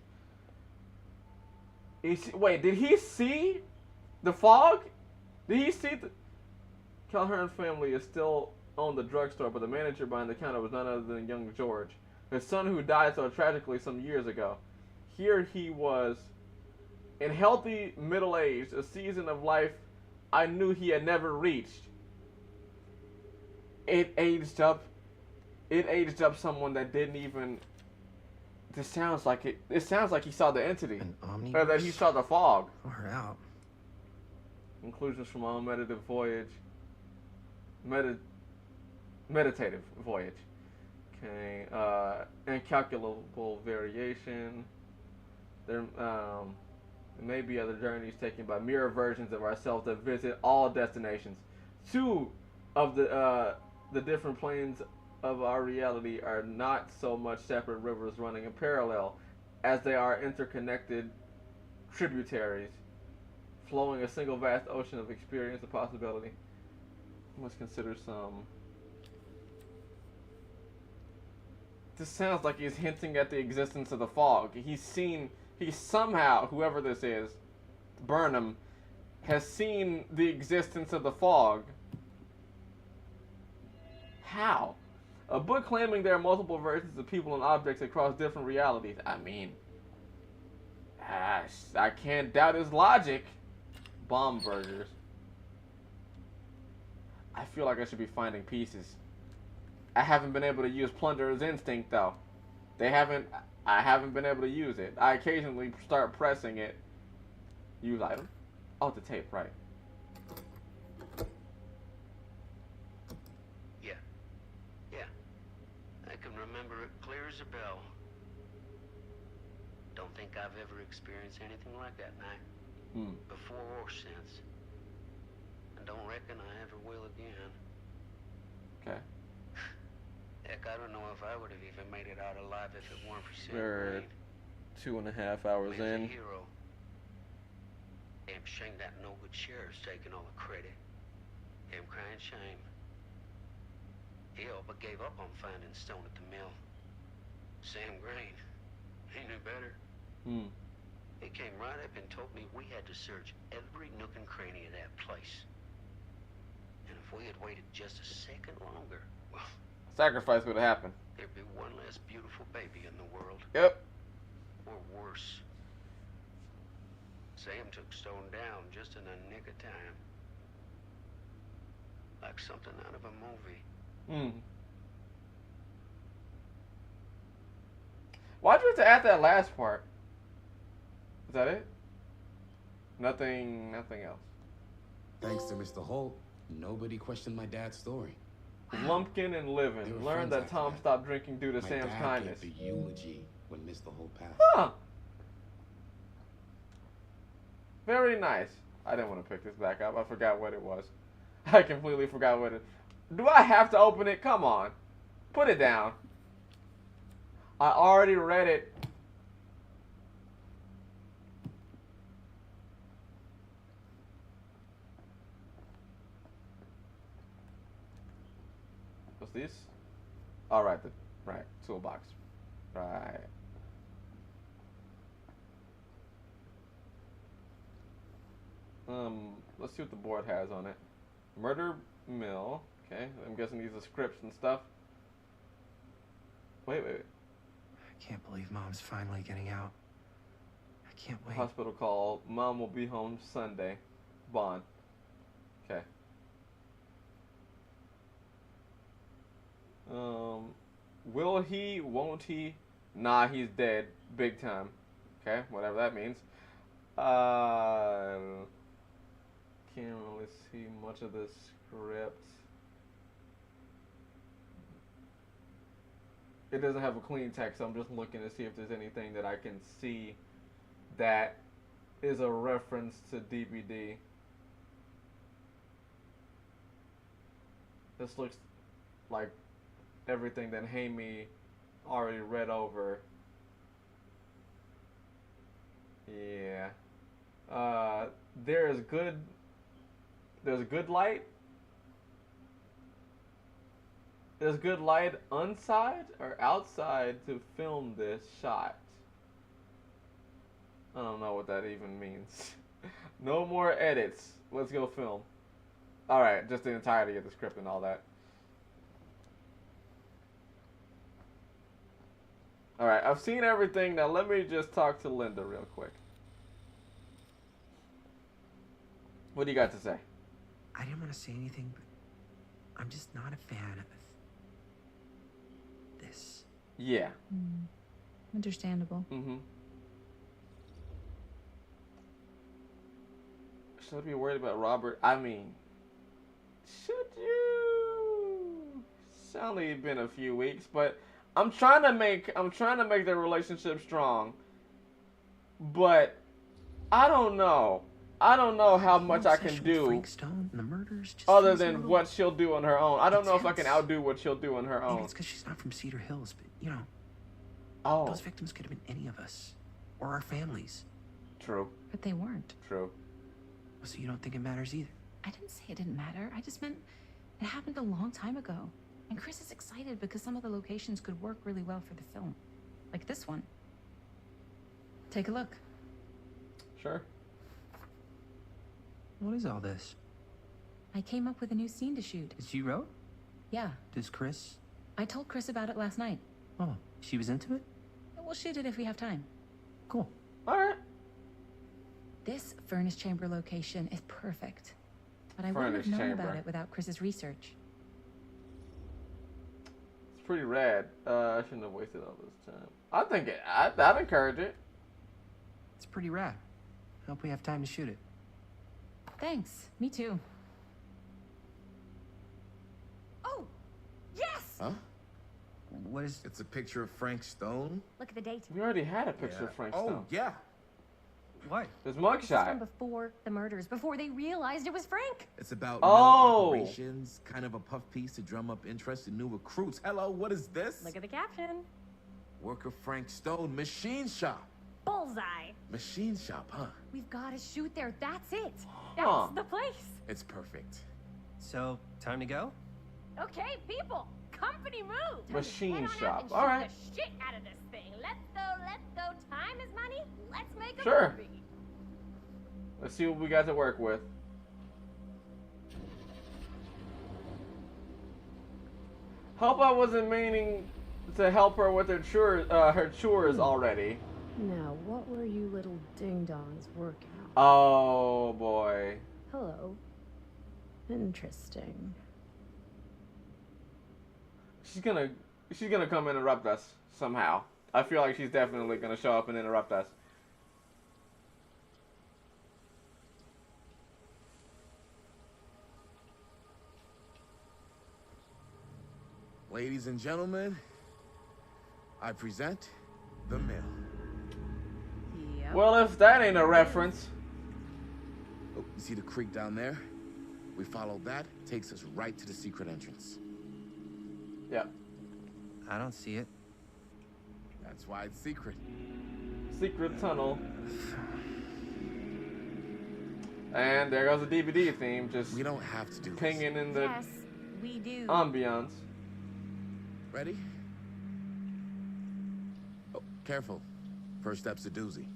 Wait, did he see the fog? Did he see the... Calhoun family is still owned the drugstore, but the manager behind the counter was none other than young George, his son who died so tragically some years ago. Here he was, in healthy middle age, a season of life I knew he had never reached. It aged up someone that didn't even... This sounds like it. It sounds like he saw the entity. An omnibus? Or that he saw the fog. Far out. Conclusions from all meditative voyage. Meditative voyage. Okay. Incalculable variation. There may be other journeys taken by mirror versions of ourselves that visit all destinations. Two of the different planes of our reality are not so much separate rivers running in parallel as they are interconnected tributaries flowing a single vast ocean of experience and possibility. We must consider some... This sounds like he's hinting at the existence of the fog. He somehow, whoever this is, Burnham, has seen the existence of the fog. How? A book claiming there are multiple versions of people and objects across different realities. I mean, I can't doubt his logic. Bomb burgers. I feel like I should be finding pieces. I haven't been able to use Plunderer's Instinct though. I haven't been able to use it. I occasionally start pressing it. Use item. Oh, the tape, right. Remember it clear as a bell. Don't think I've ever experienced anything like that night. Before or since. And don't reckon I ever will again. Okay. Heck, I don't know if I would have even made it out alive if it weren't for Sam We're Green. 2.5 hours in. A hero. Damn shame that no good sheriff's taking all the credit. Damn crying shame. He all but gave up on finding Stone at the mill. Sam Green. He knew better. He came right up and told me we had to search every nook and cranny of that place. And if we had waited just a second longer, well... Sacrifice would have happened. There'd be one less beautiful baby in the world. Yep. Or worse. Sam took Stone down just in the nick of time. Like something out of a movie. Why'd you have to add that last part? Is that it? Nothing else. Thanks to Mr. Holt, nobody questioned my dad's story. Lumpkin and Livin learned that Tom stopped drinking due to Sam's kindness. My dad gave the eulogy when Mr. Holt passed. Huh. Very nice. I didn't want to pick this back up. I forgot what it was. I completely forgot what it... Do I have to open it? Come on. Put it down. I already read it. What's this? All right, right, toolbox. Right. Let's see what the board has on it. Murder mill. Okay, I'm guessing these are scripts and stuff. Wait. I can't believe Mom's finally getting out. I can't wait. Hospital call. Mom will be home Sunday. Bond. Okay. Will he? Won't he? Nah, he's dead. Big time. Okay, whatever that means. Can't really see much of the script. It doesn't have a clean text, so I'm just looking to see if there's anything that I can see that is a reference to DBD. This looks like everything that Hamey already read over. Yeah. There is good There's good light. There's good light inside or outside to film this shot. I don't know what that even means. No more edits. Let's go film. Alright, just the entirety of the script and all that. Alright, I've seen everything. Now let me just talk to Linda real quick. What do you got to say? I didn't want to say anything, but I'm just not a fan of this. Yeah. Understandable. Should I be worried about Robert? I mean, should you? It's only been a few weeks, but I'm trying to make their relationship strong. But I don't know. I don't know how much I can do other than what she'll do on her own. I don't know if I can outdo what she'll do on her own. Maybe it's because she's not from Cedar Hills, but you know, those victims could have been any of us or our families. True. But they weren't. True. So you don't think it matters either? I didn't say it didn't matter. I just meant it happened a long time ago. And Chris is excited because some of the locations could work really well for the film. Like this one. Take a look. Sure. What is all this? I came up with a new scene to shoot. That you wrote? Yeah. Does Chris? I told Chris about it last night. Oh, she was into it? We'll shoot it if we have time. Cool. Alright. This furnace chamber location is perfect. But I wouldn't have known about it without Chris's research. It's pretty rad. I shouldn't have wasted all this time. I think I'd encourage it. It's pretty rad. Hope we have time to shoot it. Thanks. Me too. Oh, yes! Huh? What is? It's a picture of Frank Stone. Look at the date. We already had a picture of Frank Stone. Oh, yeah. What? His This is from mugshot. before the murders, before they realized it was Frank. It's about Oh. mill operations, kind of a puff piece to drum up interest in new recruits. Hello, what is this? Look at the caption. Worker Frank Stone, machine shop. Bullseye. Machine shop, huh? We've got to shoot there. That's it. That's the place. It's perfect. So, time to go? Okay, people. Company move. Machine Head on shop. up and All right. shoot the shit out of this thing. Let's go. Time is money. Let's make a Sure. movie. Let's see what we got to work with. Hope I wasn't meaning to help her with her chores already. Now, what were you little ding-dongs working on? Oh boy. Hello. Interesting. She's gonna come and interrupt us somehow. I feel like she's definitely gonna show up and interrupt us. Ladies and gentlemen, I present The Mill. Yep. Well, if that ain't a reference. Oh, you see the creek down there? We follow that, takes us right to the secret entrance. Yep. I don't see it. That's why it's secret. Secret tunnel. And there goes the DVD theme, just we don't have to do pinging this. in the Yes, we do. ambiance. Ready? Oh, careful. First step's a doozy.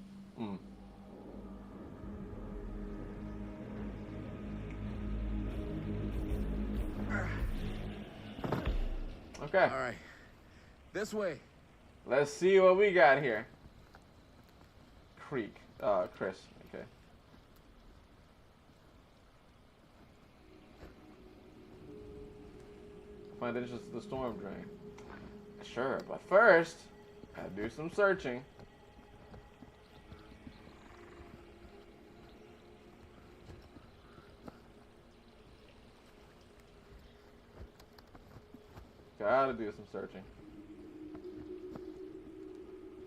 Okay. All right. This way. Let's see what we got here. Creek. Chris. Okay. Find entrance to the storm drain. Sure, but first, gotta do some searching. Gotta do some searching.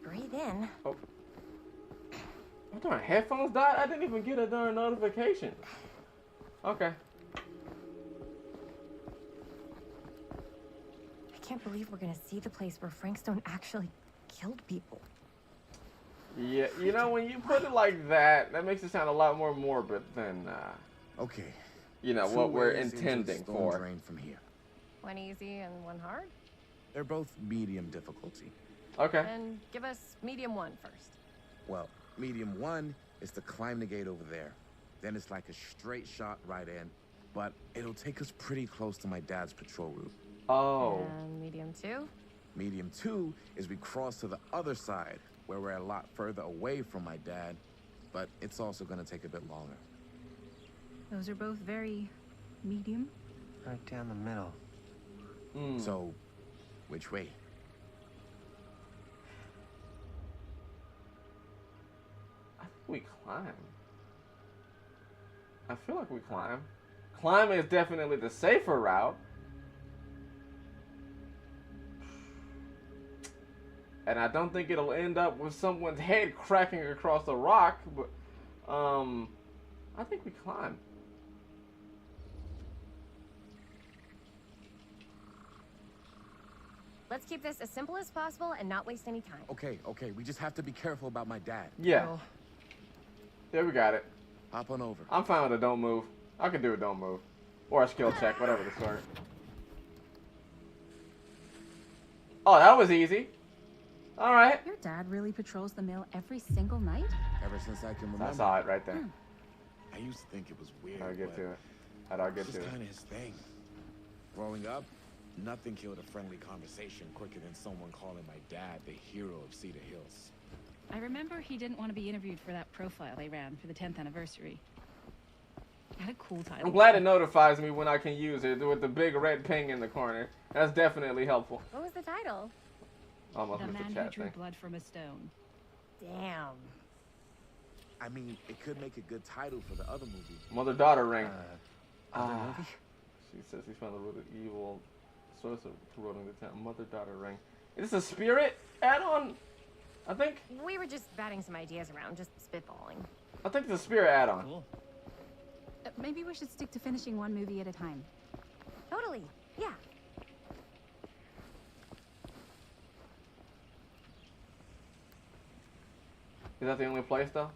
Breathe in. Oh. What darn headphones died? I didn't even get a darn notification. Okay. I can't believe we're gonna see the place where Frank Stone actually killed people. Yeah, you know, when you put it like that, that makes it sound a lot more morbid than, Okay, you know, what we're intending for. Drain from here. One easy and one hard? They're both medium difficulty. Okay. And give us medium 1 first. Well, medium 1 is to climb the gate over there. Then it's like a straight shot right in, but it'll take us pretty close to my dad's patrol route. Oh. And medium 2? Medium 2 is we cross to the other side, where we're a lot further away from my dad, but it's also gonna take a bit longer. Those are both very medium. Right down the middle. So, which way? I think we climb. I feel like we climb. Climbing is definitely the safer route. And I don't think it'll end up with someone's head cracking across the rock, but I think we climb. Let's keep this as simple as possible and not waste any time. Okay, we just have to be careful about my dad. Yeah. Yeah, we got it. Hop on over. I'm fine with a don't move. I can do a don't move. Or a skill check, whatever the sort. Oh, that was easy. Alright. Your dad really patrols the mill every single night? Ever since I can remember. I saw it right there. I used to think it was weird. How'd I get to it? How'd I get to it? It's kind of his thing. Growing up, nothing killed a friendly conversation quicker than someone calling my dad the hero of Cedar Hills. I remember he didn't want to be interviewed for that profile they ran for the 10th anniversary. Had a cool title. I'm glad it notifies me when I can use it with the big red ping in the corner. That's definitely helpful. What was the title? Almost The missed Man the Who chat Drew thing. Blood from a Stone. Damn. I mean, it could make a good title for the other movie. Mother-daughter ring. Other movie? She says he found the root of evil. Source of corroding the town. Mother-daughter ring. Is this a spirit add-on? I think. We were just batting some ideas around, just spitballing. I think it's a spirit add-on. Cool. Maybe we should stick to finishing one movie at a time. Totally. Yeah. Is that the only place though?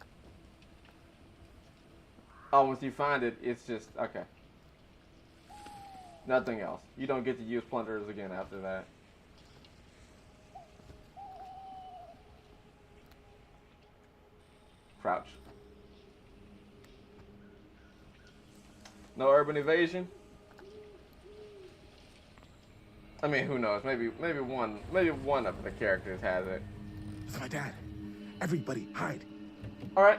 Oh, once you find it, it's just okay. Nothing else. You don't get to use plunderers again after that. Crouch. No urban evasion. I mean, who knows? Maybe one of the characters has it. It's my dad. Everybody, hide. All right.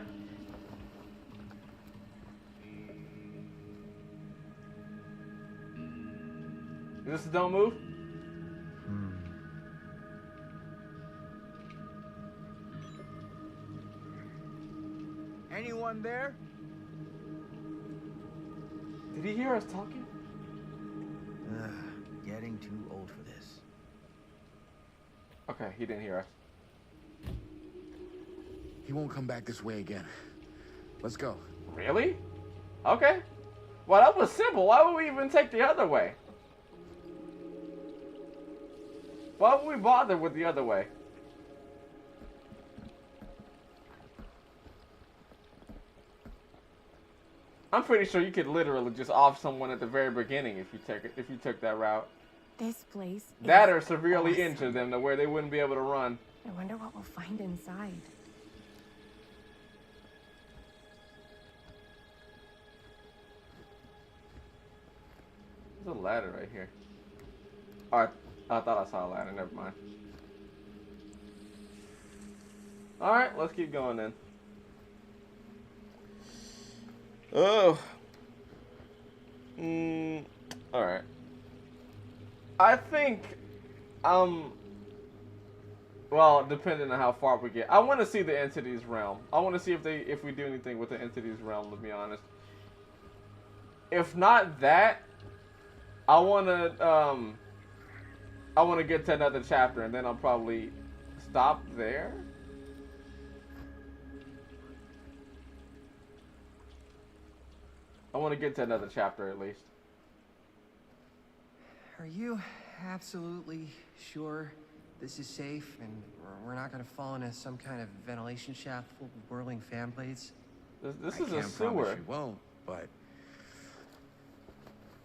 Is this a don't move? Anyone there? Did he hear us talking? Getting too old for this. Okay, he didn't hear us. He won't come back this way again. Let's go. Really? Okay. Well, that was simple. Why would we even take the other way? Why would we bother with the other way? I'm pretty sure you could literally just off someone at the very beginning if you took that route. This place. That or severely injure them to where they wouldn't be able to run. I wonder what we'll find inside. There's a ladder right here. Oh, I thought I saw a ladder. Never mind. All right, let's keep going then. Oh. All right. I think, well, depending on how far we get, I want to see the entity's realm. I want to see if we do anything with the entity's realm. To be honest, if not that, I want to get to another chapter, and then I'll probably stop there. I want to get to another chapter at least. Are you absolutely sure this is safe and we're not going to fall into some kind of ventilation shaft full of whirling fan blades? This is a I can't promise sewer. you won't, but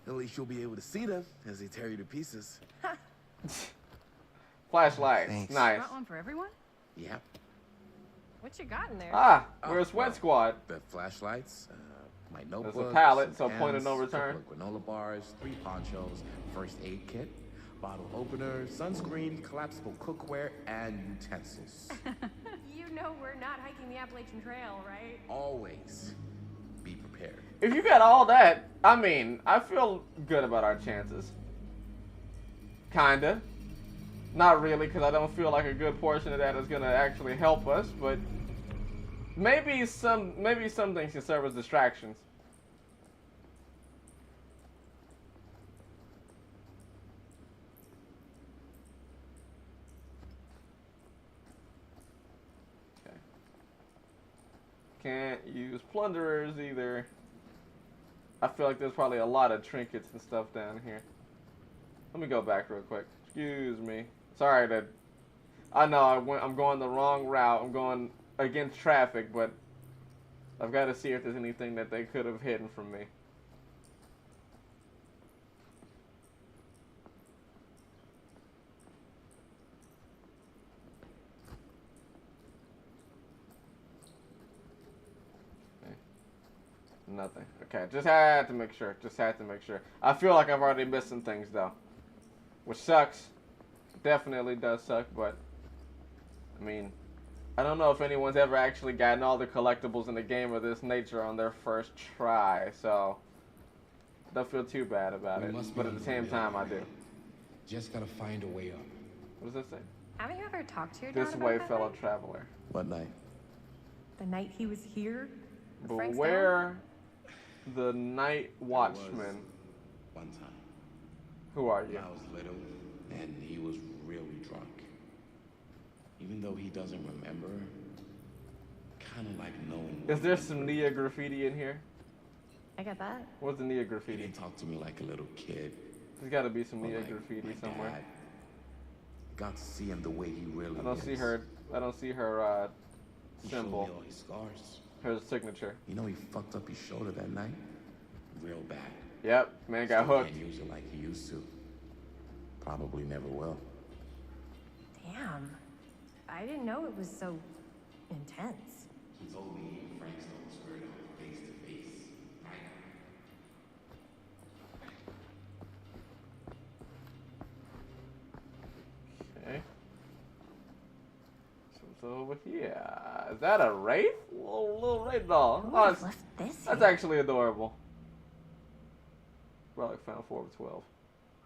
At least you'll be able to see them as they tear you to pieces. Flashlights. Thanks. Nice. Got one for everyone? Yep. What you got in there? Ah, we're a sweat squad. The flashlights, my There's notebook. a pallet, so point of no return. Granola bars, 3 ponchos, first aid kit, bottle opener, sunscreen, collapsible cookware, and utensils. You know we're not hiking the Appalachian Trail, right? Always be prepared. If you got all that, I mean, I feel good about our chances. Kinda. Not really, because I don't feel like a good portion of that is gonna actually help us, but maybe some things can serve as distractions. Okay. Can't use plunderers either. I feel like there's probably a lot of trinkets and stuff down here. Let me go back real quick. Excuse me. Sorry that I know I'm going the wrong route. I'm going against traffic, but I've got to see if there's anything that they could have hidden from me. Okay. Nothing. Okay, just had to make sure. Just had to make sure. I feel like I've already missed some things though, which sucks. Definitely does suck, but I mean, I don't know if anyone's ever actually gotten all the collectibles in a game of this nature on their first try, so don't feel too bad about it. But at the same time, I do. Just gotta find a way up. What does that say? Haven't you ever talked to your dad This about way, that fellow night? traveler. What night? The night he was here? with Frank's Beware the night watchman. One time. Who are you? I was little, and he was really drunk. Even though he doesn't remember, kind of like knowing. Is there some Nia graffiti in here? I got that. What's the Nia He graffiti? didn't talk to me like a little kid. There's got to be some Or Nia like graffiti my somewhere. dad. Got to see him the way he really I don't is. see her. I don't see her He showed symbol. me all his scars. Her signature. You know he fucked up his shoulder that night? Real bad. Yep, man got Still hooked. Can't use it like he used to. Probably never will. Damn. I didn't know it was so intense. He told me he and Frank don't squared up face to face. Okay. So it's over here. Is that a wraith? Little wraith doll. Who Oh, would've it's- left this that's here? actually adorable. Relic found 4 of 12.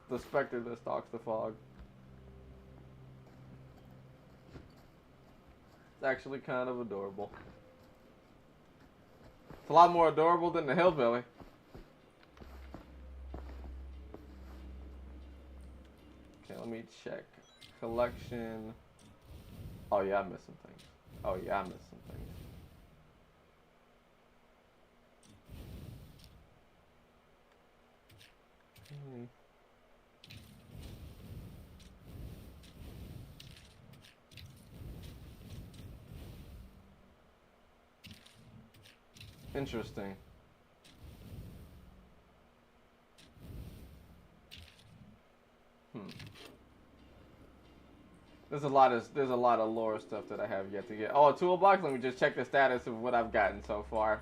The specter that stalks the fog. It's actually kind of adorable. It's a lot more adorable than the hillbilly. Okay, let me check. Collection. Oh yeah, I missed some things. Oh yeah, I missed some things. Hmm. Interesting. There's a lot of lore stuff that I have yet to get. Oh, a toolbox. Let me just check the status of what I've gotten so far.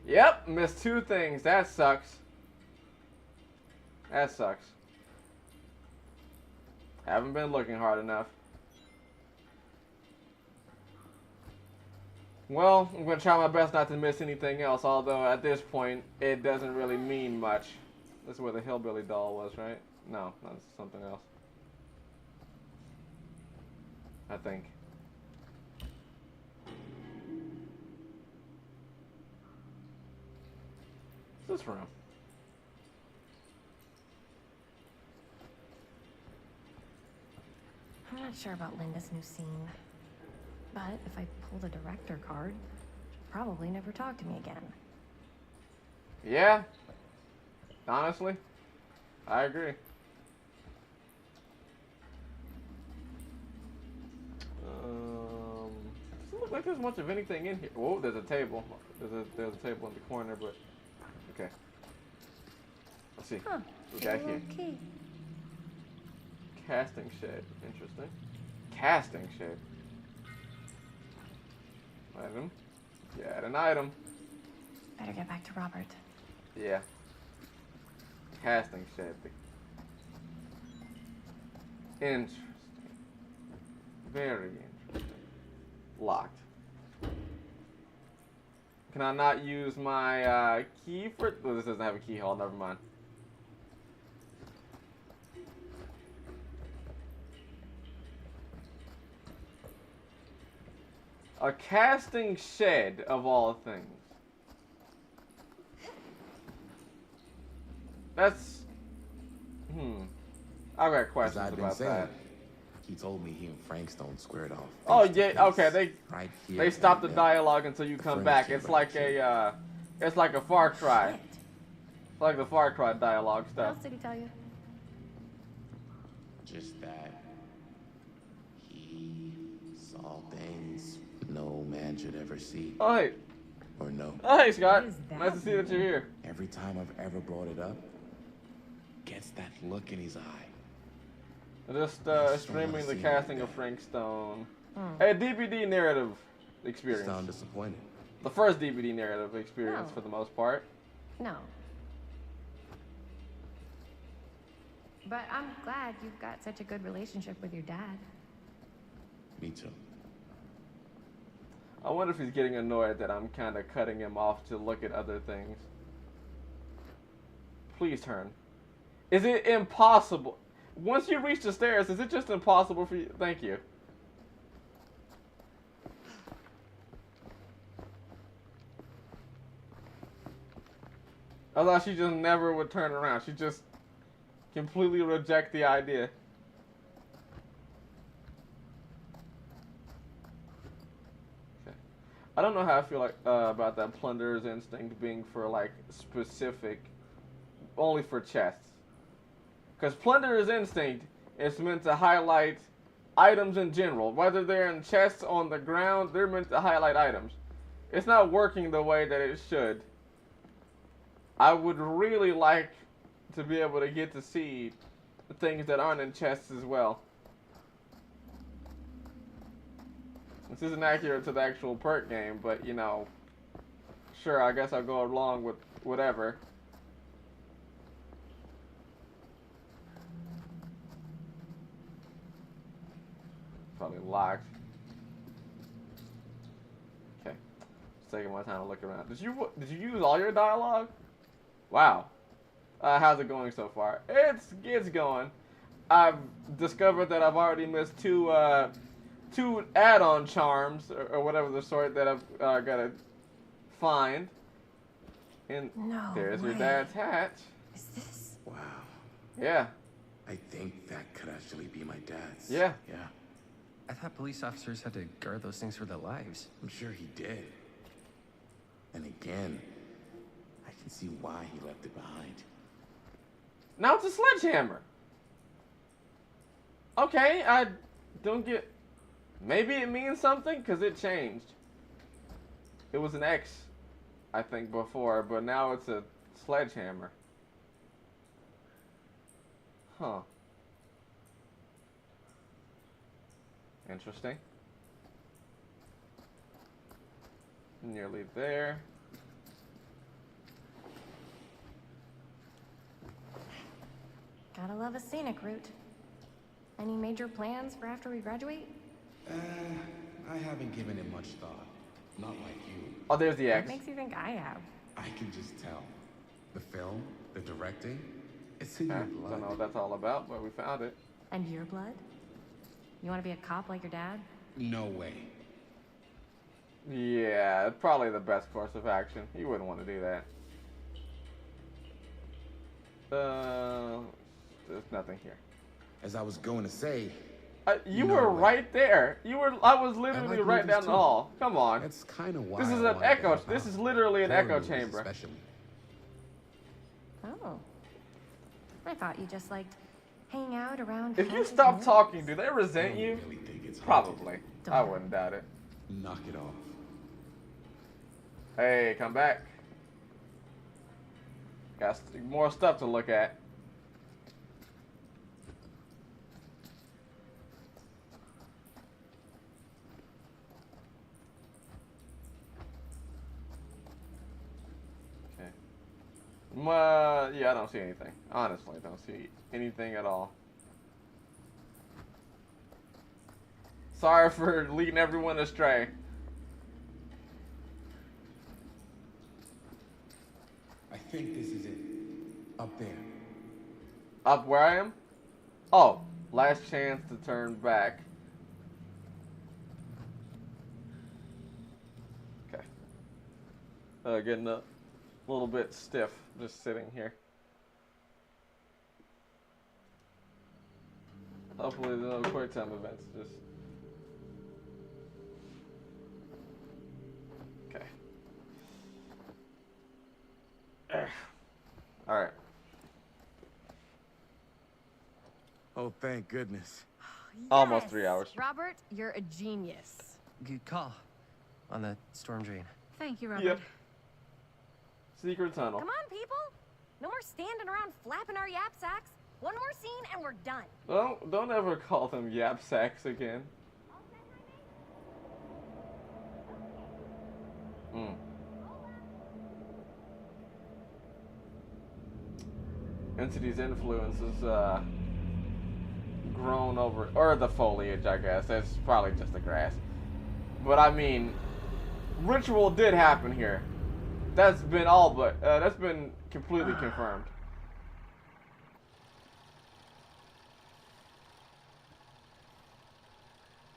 Yep, missed 2 things. That sucks. That sucks. Haven't been looking hard enough. Well, I'm going to try my best not to miss anything else, although at this point, it doesn't really mean much. This is where the hillbilly doll was, right? No, that's something else. I think. What's this room? I'm not sure about Linda's new scene. But if I pull the director card, she'll probably never talk to me again. Yeah. Honestly, I agree. Doesn't look like there's much of anything in here. Whoa, there's a table. There's a table in the corner, but okay. see. Huh. We got A little here. key. Casting shed. Interesting. Casting shed. Item. Yeah, an item. Better get back to Robert. Yeah. Casting shed. Interesting. Very interesting. Locked. Can I not use my key for... Oh, this doesn't have a keyhole. Never mind. A casting shed, of all things. That's... I've got questions I've been about saying, that. he told me he and Frankstone squared off. Oh face to yeah, face, okay. They right here they stop the in dialogue until you come back. furniture It's like it's like a Far Cry. It's like the Far Cry dialogue What stuff. else did he tell you? Just that he saw things no man should ever see. Oh hey. Or know. Oh hey Scott. Nice to see that you're here. Every time I've ever brought it up, gets that look in his eye. Just streaming the casting of Frank Stone. Hmm. Hey, DVD narrative experience. You sound disappointed. The first DVD narrative experience No. for the most part. No. But I'm glad you've got such a good relationship with your dad. Me too. I wonder if he's getting annoyed that I'm kind of cutting him off to look at other things. Please turn. Is it impossible? Once you reach the stairs, is it just impossible for you? Thank you. I thought she just never would turn around. She just completely reject the idea. Okay. I don't know how I feel like about that plunderer's instinct being for like specific, only for chests. Because Plunderer's Instinct is meant to highlight items in general. Whether they're in chests on the ground, they're meant to highlight items. It's not working the way that it should. I would really like to be able to get to see the things that aren't in chests as well. This isn't accurate to the actual perk game, but you know, sure, I guess I'll go along with whatever. Probably locked. Okay, just taking my time to look around. Did you use all your dialogue? Wow. How's it going so far? It's going. I've discovered that I've already missed two add-on charms or whatever the sort that I've gotta find. And No there's your way. dad's hatch. Is this? Wow. Yeah. I think that could actually be my dad's. Yeah. Yeah. I thought police officers had to guard those things for their lives. I'm sure he did. And again, I can see why he left it behind. Now it's a sledgehammer. Okay, I don't get... Maybe it means something, because it changed. It was an X, I think, before, but now it's a sledgehammer. Huh. Interesting. Nearly there. Gotta love a scenic route. Any major plans for after we graduate? I haven't given it much thought. Not like you. Oh, there's the What X. makes you think I have? I can just tell. The film, the directing, it's in your Okay, blood. don't know what that's all about, but we found it. And your blood? You want to be a cop like your dad? No way. Yeah, it's probably the best course of action. You wouldn't want to do that. There's nothing here. As I was going to say, You no were way. right there. I was literally like right movies down the too. hall. Come on. That's kind of why This is I an wanted to echo. help This out. is literally an Horror echo movies chamber. especially. Oh. I thought you just liked hanging out around. If you houses stop and talking, do they resent you? Really think it's Probably. I wouldn't doubt it. Knock it off. Hey, come back. Got more stuff to look at. Okay. Yeah, I don't see anything. Honestly, I don't see anything at all. Sorry for leading everyone astray. I think this is it. Up there. Up where I am? Oh, last chance to turn back. Okay. Getting a little bit stiff just sitting here. Hopefully there's no quick time events. Just okay. Alright. Oh, thank goodness. Almost 3 hours. Robert, you're a genius. Good call on the storm drain. Thank you, Robert. Yep. Secret tunnel. Come on, people. No more standing around flapping our yap sacks. One more scene and we're done. Don't ever call them yap sacks again. Entity's influence is grown over, or the foliage, I guess. That's probably just the grass. But I mean, ritual did happen here. That's been all but that's been completely confirmed.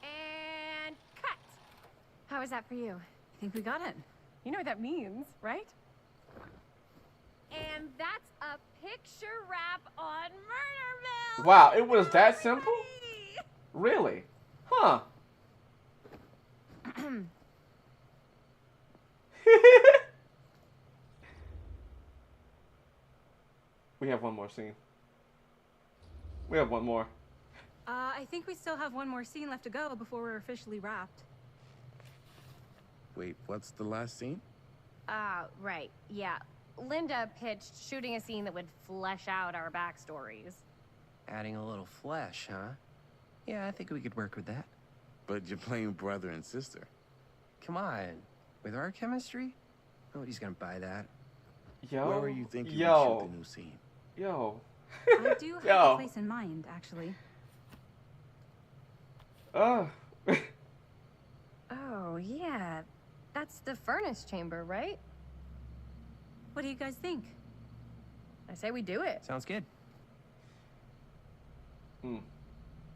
And cut. How was that for you? I think we got it. You know what that means, right? And that's a picture wrap on Murder Mill. Wow, it was that simple? Really? Huh. We have one more scene. We have one more. I think we still have one more scene left to go before we're officially wrapped. Wait, what's the last scene? Right. Yeah. Linda pitched shooting a scene that would flesh out our backstories. Adding a little flesh, huh? Yeah, I think we could work with that. But you're playing brother and sister. Come on. With our chemistry? Nobody's gonna buy that. Yo. Where were you thinking Yo. we'd shoot the new scene? Yo. I do have a place in mind, actually. Oh, yeah. That's the furnace chamber, right? What do you guys think? I say we do it. Sounds good.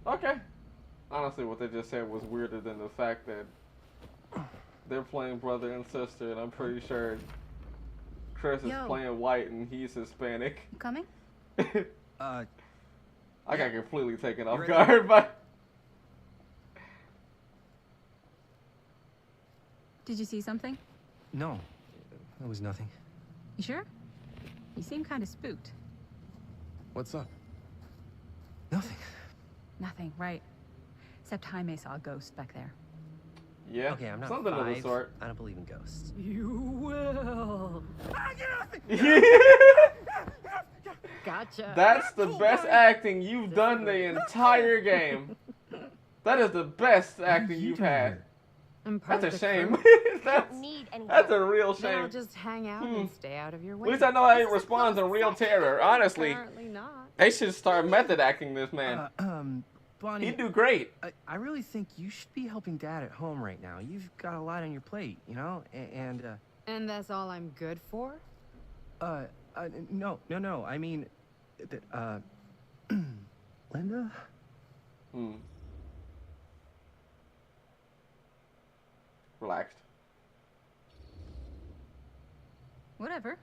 Okay. Honestly, what they just said was weirder than the fact that they're playing brother and sister, and I'm pretty sure Chris is playing white and he's Hispanic. You coming? I got completely taken off guard by... Did you see something? No, it was nothing. You sure? You seem kind of spooked. What's up? Nothing. Nothing, right. Except Jaime saw a ghost back there. Yeah, okay, I'm not something of the sort. I don't believe in ghosts. You will. Gotcha. That's the best acting you've done the entire game. That is the best acting you've had. That's a shame. That's a real shame. Then I'll just hang out and stay out of your way. At least I know how he responds in real terror. Honestly, Apparently not. they should start method acting this man. Bonnie, He'd do great. I really think you should be helping Dad at home right now. You've got a lot on your plate, you know? And that's all I'm good for? No. I mean, Linda? Relaxed. Whatever.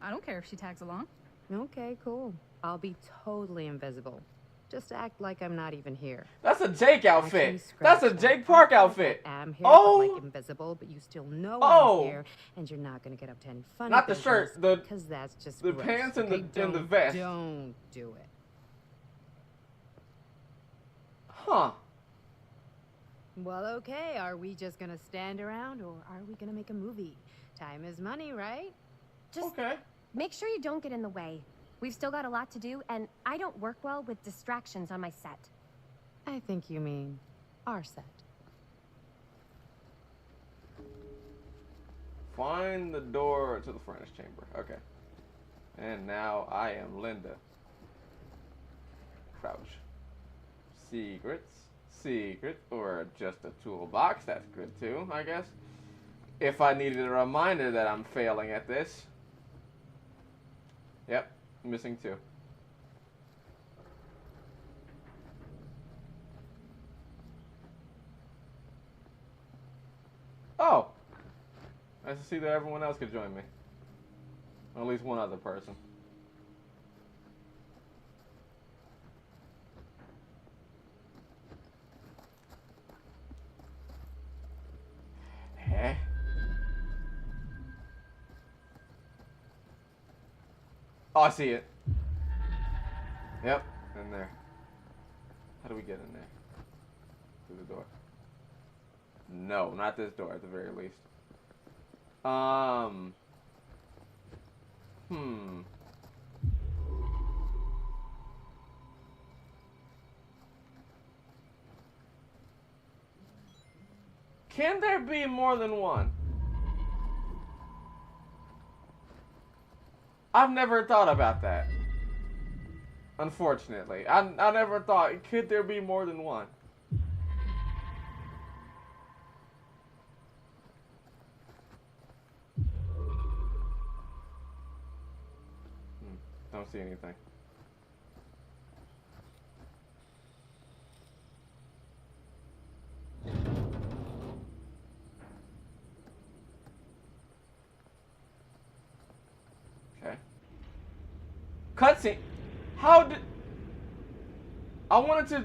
I don't care if she tags along. Okay, cool. I'll be totally invisible. Just act like I'm not even here. That's a Jake outfit. That's a Jake Park outfit. I'm here, Oh. but like invisible, but you still know Oh. I'm here, and you're not gonna get up to any funny Not the business, shirt, the- because that's just the gross. pants and Okay, the vest. Don't do it. Huh. Well, okay. Are we just gonna stand around, or are we gonna make a movie? Time is money, right? Just make sure you don't get in the way. We've still got a lot to do, and I don't work well with distractions on my set. I think you mean our set. Find the door to the furnace chamber. Okay. And now I am Linda. Crouch. Secrets. Secret. Or just a toolbox. That's good too, I guess. If I needed a reminder that I'm failing at this. Yep. Missing 2. Oh! Nice to see that everyone else could join me. Or at least one other person. Eh? Oh, I see it. Yep, in there. How do we get in there? Through the door. No, not this door at the very least. Can there be more than one? I've never thought about that. Unfortunately. I never thought, could there be more than one? Don't see anything. Okay. Cutscene. How did... I wanted to...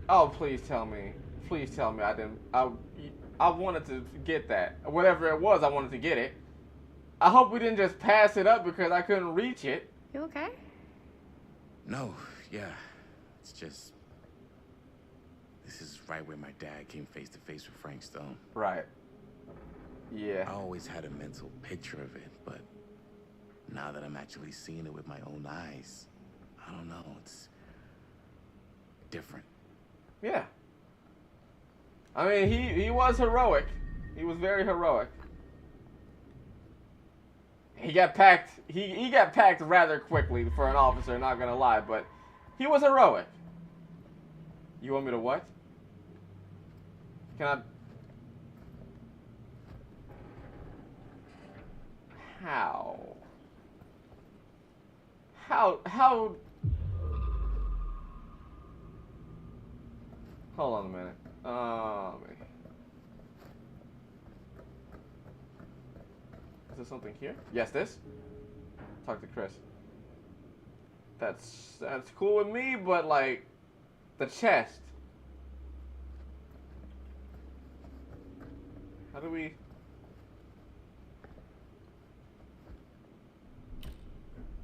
Oh, please tell me. Please tell me I didn't... I wanted to get that. Whatever it was, I wanted to get it. I hope we didn't just pass it up because I couldn't reach it. You okay? No, yeah. It's just... This is right where my dad came face to face with Frank Stone. Right. Yeah. I always had a mental picture of it, but now that I'm actually seeing it with my own eyes, I don't know, it's different. Yeah. I mean, he was heroic. He was very heroic. He got packed. He got packed rather quickly for an officer, not gonna lie, but he was heroic. You want me to what? Can I? How? How? Hold on a minute. Is there something here? Yes, this. Talk to Chris. That's cool with me, but like the chest. How do we?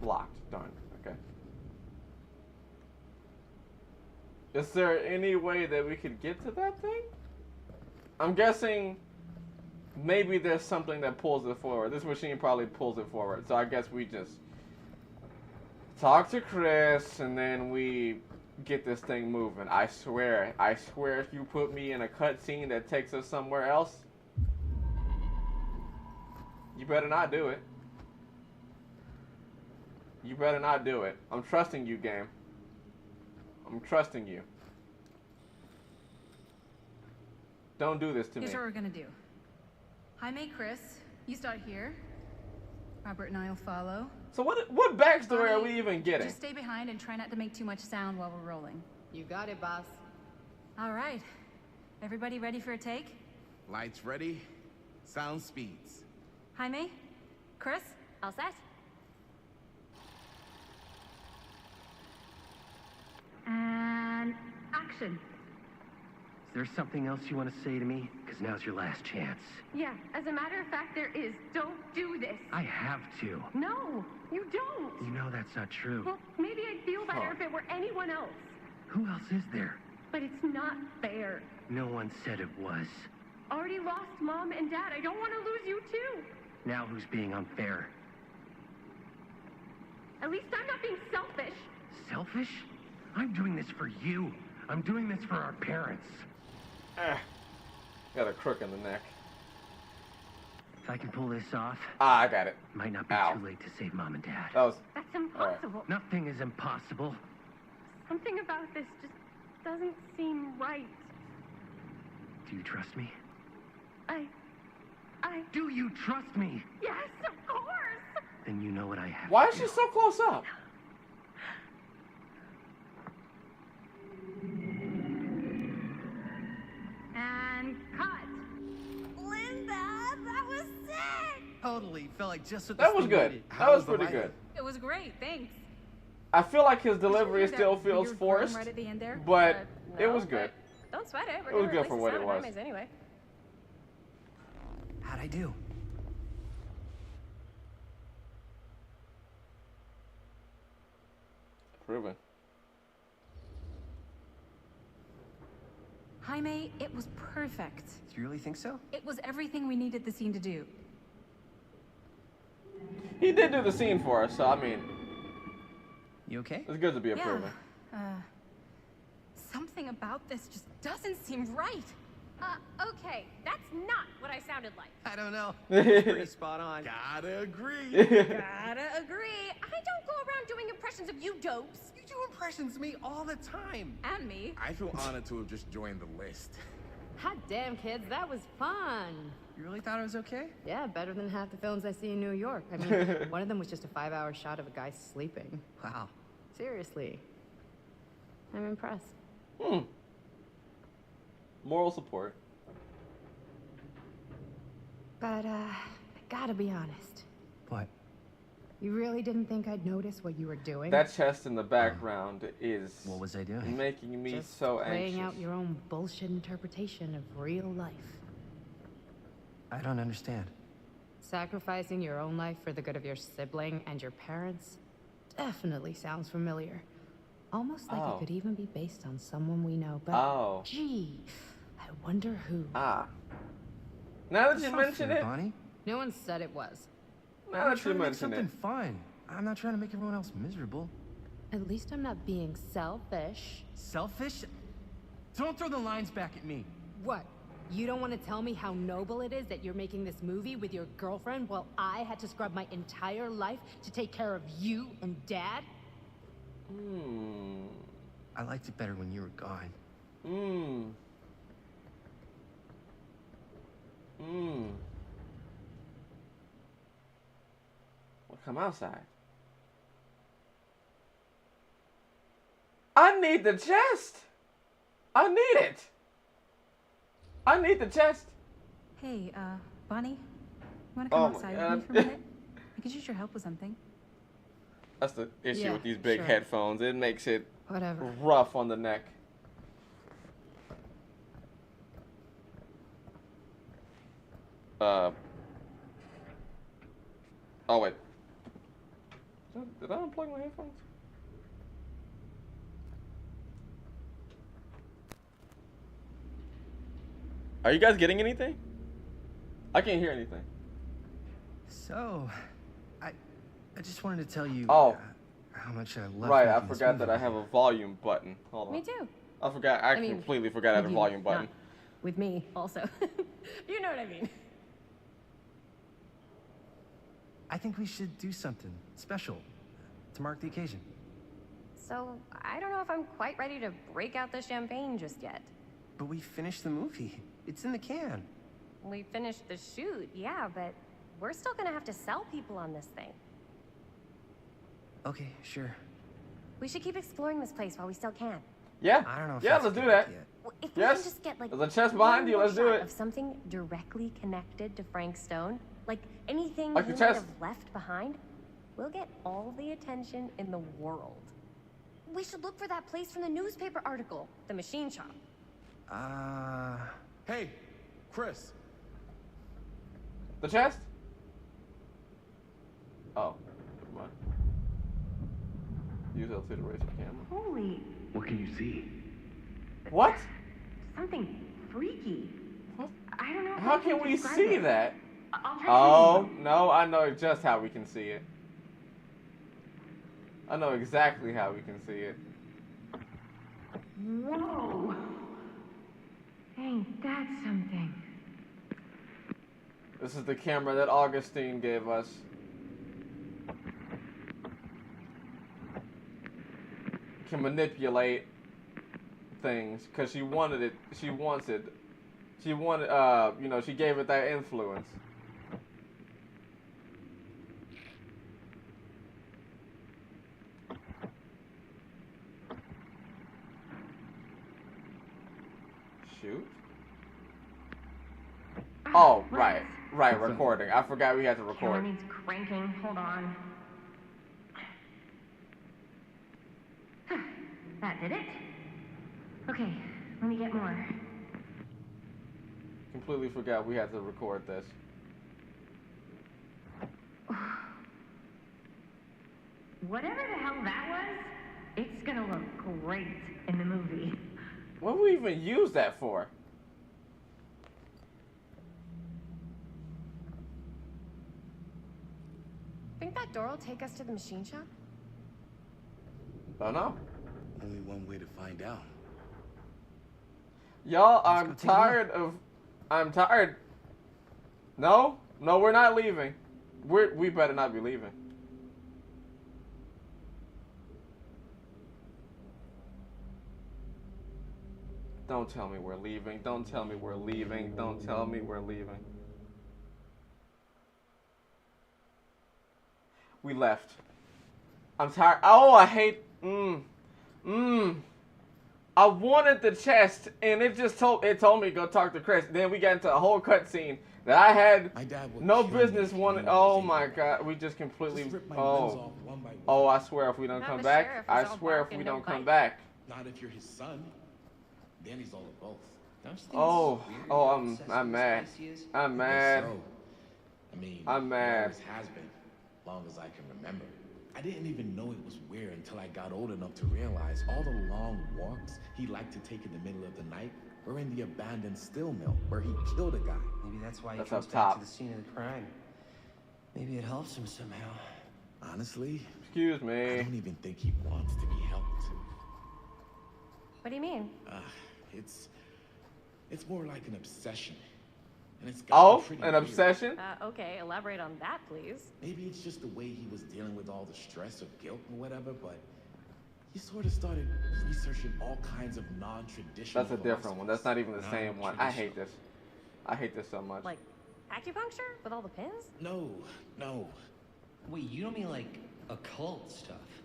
Locked. Darn. Okay. Is there any way that we could get to that thing? I'm guessing maybe there's something that pulls it forward. This machine probably pulls it forward. So I guess we just talk to Chris and then we get this thing moving. I swear if you put me in a cutscene that takes us somewhere else, you better not do it. You better not do it. I'm trusting you, game. I'm trusting you. Don't do this to me. Here's what we're gonna do. Jaime, Chris, you start here. Robert and I'll follow. So what backstory are we even getting? Just stay behind and try not to make too much sound while we're rolling. You got it, boss. All right. Everybody ready for a take? Lights ready, sound speeds. Jaime? Chris? All set? And action. Is there something else you want to say to me? Because now's your last chance. Yeah, as a matter of fact, there is. Don't do this. I have to. No, you don't. You know that's not true. Well, maybe I'd feel better if it were anyone else. Who else is there? But it's not fair. No one said it was. Already lost Mom and Dad. I don't want to lose you too. Now who's being unfair? At least I'm not being selfish. Selfish? I'm doing this for you. I'm doing this for our parents. Got a crook in the neck. If I can pull this off, I got it. Might not be Ow. too late to save Mom and Dad. That's impossible. Right. Nothing is impossible. Something about this just doesn't seem right. Do you trust me? I... Do you trust me? Yes, of course! Then you know what I have. Why is she so close up? And cut. Linda, that was sick! Totally. Felt like just what That was good. That was pretty good. It was great, thanks. I feel like his delivery still feels weird forced, groan right at the end there? but it No, was good. but don't sweat it. We're It was gonna good release for the what sound it of was. Anyways, anyway. How'd I do? Proven. Jaime, it was perfect. Do you really think so? It was everything we needed the scene to do. He did do the scene for us, so I mean, You okay? it's good to be Yeah. approving. Something about this just doesn't seem right. Okay, that's not what I sounded like. I don't know. It's pretty spot on. Gotta agree. Gotta agree. I don't go around doing impressions of you dopes. You do impressions of me all the time. And me. I feel honored to have just joined the list. Hot damn, kids, that was fun. You really thought it was okay? Yeah, better than half the films I see in New York. I mean, one of them was just a 5-hour shot of a guy sleeping. Wow. Seriously. I'm impressed. Moral support. But, I gotta be honest. What? You really didn't think I'd notice what you were doing? That chest in the background is What was I doing? making me Just so playing anxious. out your own bullshit interpretation of real life. I don't understand. Sacrificing your own life for the good of your sibling and your parents definitely sounds familiar. Almost like Oh. it could even be based on someone we know, but Oh. gee, I wonder who. Ah. Now that That's you not mention fair, it, Bonnie. No one said it was. now I'm that you trying to make mention something it, fun. I'm not trying to make everyone else miserable. At least I'm not being selfish. Selfish? Don't throw the lines back at me. What? You don't want to tell me how noble it is that you're making this movie with your girlfriend while I had to scrub my entire life to take care of you and Dad? I liked it better when you were gone. Well, come outside. I need the chest. I need it. I need the chest. Hey, Bonnie, you wanna Oh come my outside God. with me for a minute? I could use your help with something. That's the issue Yeah, with these big sure. headphones. It makes it Whatever. rough on the neck. Oh wait. Did I unplug my headphones? Are you guys getting anything? I can't hear anything. So, I just wanted to tell you how much I love Right, I making this forgot that movie. I have a volume button. Hold on. Me too. I forgot. I mean, completely forgot I had a with you, volume button. not with me, also. You know what I mean. I think we should do something special to mark the occasion. So, I don't know if I'm quite ready to break out the champagne just yet. But we finished the movie. It's in the can. We finished the shoot, yeah, but we're still gonna have to sell people on this thing. Okay, sure. We should keep exploring this place while we still can. Yeah. I don't know if Yeah, that's let's a do good that. idea. Well, if we Yes. can just get like There's a chest behind you. one Let's do more it. shot of something directly connected to Frank Stone, like anything Like he the might chest. have left behind, we'll get all the attention in the world. We should look for that place from the newspaper article, the machine shop. Hey, Chris. The chest? Oh. Never mind. Use L2 to raise the camera. Holy, What can you see? What? something freaky. I don't know. How can we describe see it. that? I'll try Oh, no, I know just how we can see it. I know exactly how we can see it. Whoa! Ain't that something? This is the camera that Augustine gave us. Can manipulate things because she wanted it. She wants it. She wanted, you know, she gave it that influence. Shoot. Oh, right, recording. I forgot we had to record. Camera needs cranking. Hold on. That did it. Okay, let me get more. Completely forgot we had to record this. Whatever the hell that was, it's gonna look great in the movie. What would we even use that for? Think that door will take us to the machine shop? Don't know. Only one way to find out. Y'all, I'm tired. No, we're not leaving. We better not be leaving. Don't tell me we're leaving. Don't tell me we're leaving. Don't tell me we're leaving. We left. I'm tired. Oh, I hate. I wanted the chest, and it told me to go talk to Chris. Then we got into a whole cutscene that I had no business wanting. Oh my God, we just completely. Oh, I swear if we don't come back, I swear if we don't come back. Not if you're his son. Then he's all of both. I'm mad. I'm mad. I mean, I'm mad. Always has been, long as I can remember. I didn't even know it was weird until I got old enough to realize all the long walks he liked to take in the middle of the night were in the abandoned steel mill where he killed a guy. Maybe that's why he That's comes up back top. to the scene of the crime. Maybe it helps him somehow. Honestly, excuse me. I don't even think he wants to be helped. What do you mean? It's more like an obsession. And it's gotten pretty an weird. obsession? Okay, elaborate on that, please. Maybe it's just the way he was dealing with all the stress or guilt or whatever, but he sort of started researching all kinds of non-traditional. That's a different one. That's not even the same one. I hate this. I hate this so much. Like acupuncture with all the pins? No. Wait, you don't mean like occult stuff?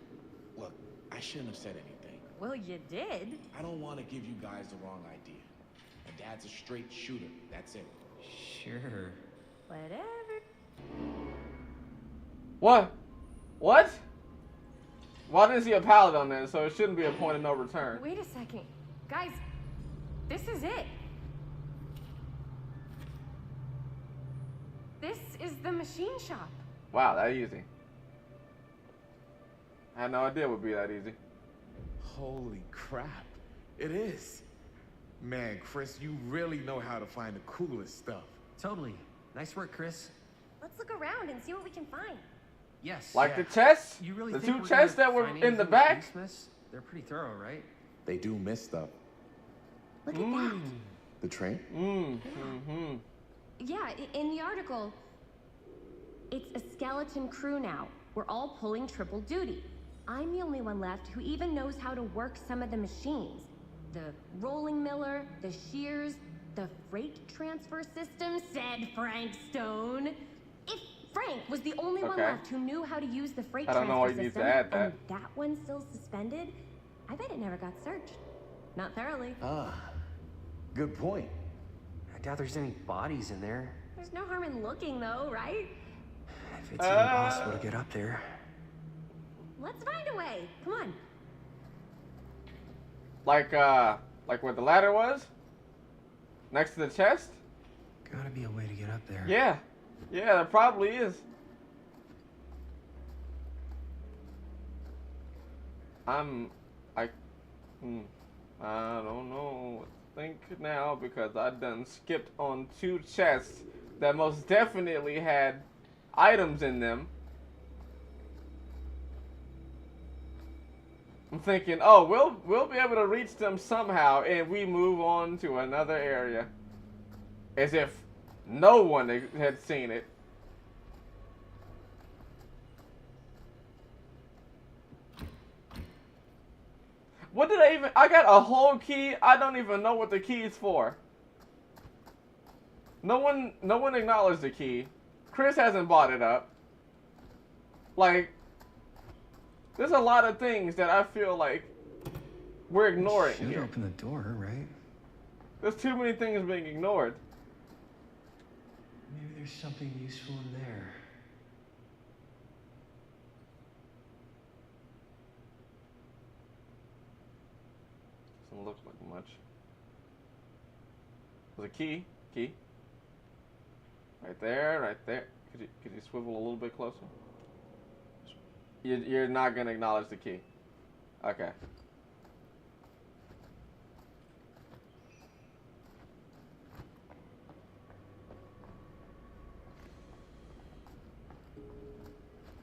Look, I shouldn't have said anything. Well, you did. I don't want to give you guys the wrong idea. My dad's a straight shooter. That's it. Sure. Whatever. What? What? Why didn't see a pallet on there? So it shouldn't be a point of no return. Wait a second. Guys, this is it. This is the machine shop. Wow, that easy. I had no idea it would be that easy. Holy crap. It is. Man, Chris, you really know how to find the coolest stuff. Totally. Nice work, Chris. Let's look around and see what we can find. Yes. Like the chests? You really the think two we're chests gonna that were find in the anything back? useless? They're pretty thorough, right? They do miss stuff. Look at that. The train? Yeah, in the article, it's a skeleton crew now. We're all pulling triple duty. I'm the only one left who even knows how to work some of the machines. The rolling miller, the shears, the freight transfer system, said Frank Stone. If Frank was the only one left who knew how to use the freight I don't know why transfer you need system, to add that. and that one's still suspended, I bet it never got searched. Not thoroughly. Good point. I doubt there's any bodies in there. There's no harm in looking, though, right? If it's even possible to get up there. Let's find a way. Come on. Like where the ladder was? Next to the chest? Gotta be a way to get up there. Yeah, there probably is. I don't know what to think now because I done skipped on two chests that most definitely had items in them. I'm thinking, oh, we'll be able to reach them somehow, and we move on to another area, as if no one had seen it. What did I even? I got a whole key. I don't even know what the key is for. No one acknowledged the key. Chris hasn't bought it up. Like, there's a lot of things that I feel like we're ignoring Should here. open the door, right? There's too many things being ignored. Maybe there's something useful in there. Doesn't look like much. There's a key. Key. Right there, right there. Could you swivel a little bit closer? You're not gonna acknowledge the key. Okay.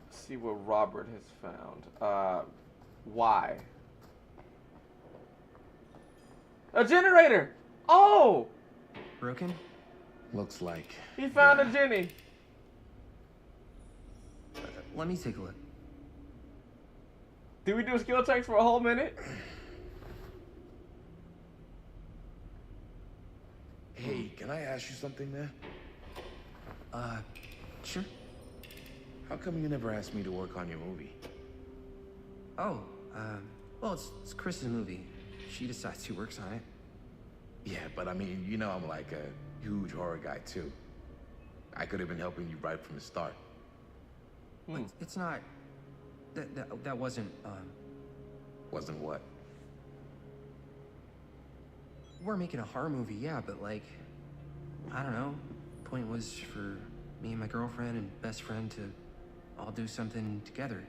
Let's see what Robert has found. Why? A generator! Oh! Broken? Looks like. He found a Jenny. Let me take a look. Did we do skill checks for a whole minute? Hey, can I ask you something, man? Sure. How come you never asked me to work on your movie? Oh, well, it's Chris's movie. She decides who works on it. Yeah, but I mean, you know I'm like a huge horror guy, too. I could have been helping you right from the start. It's not... That wasn't, Wasn't what? We're making a horror movie, yeah, but like... I don't know. Point was for me and my girlfriend and best friend to all do something together.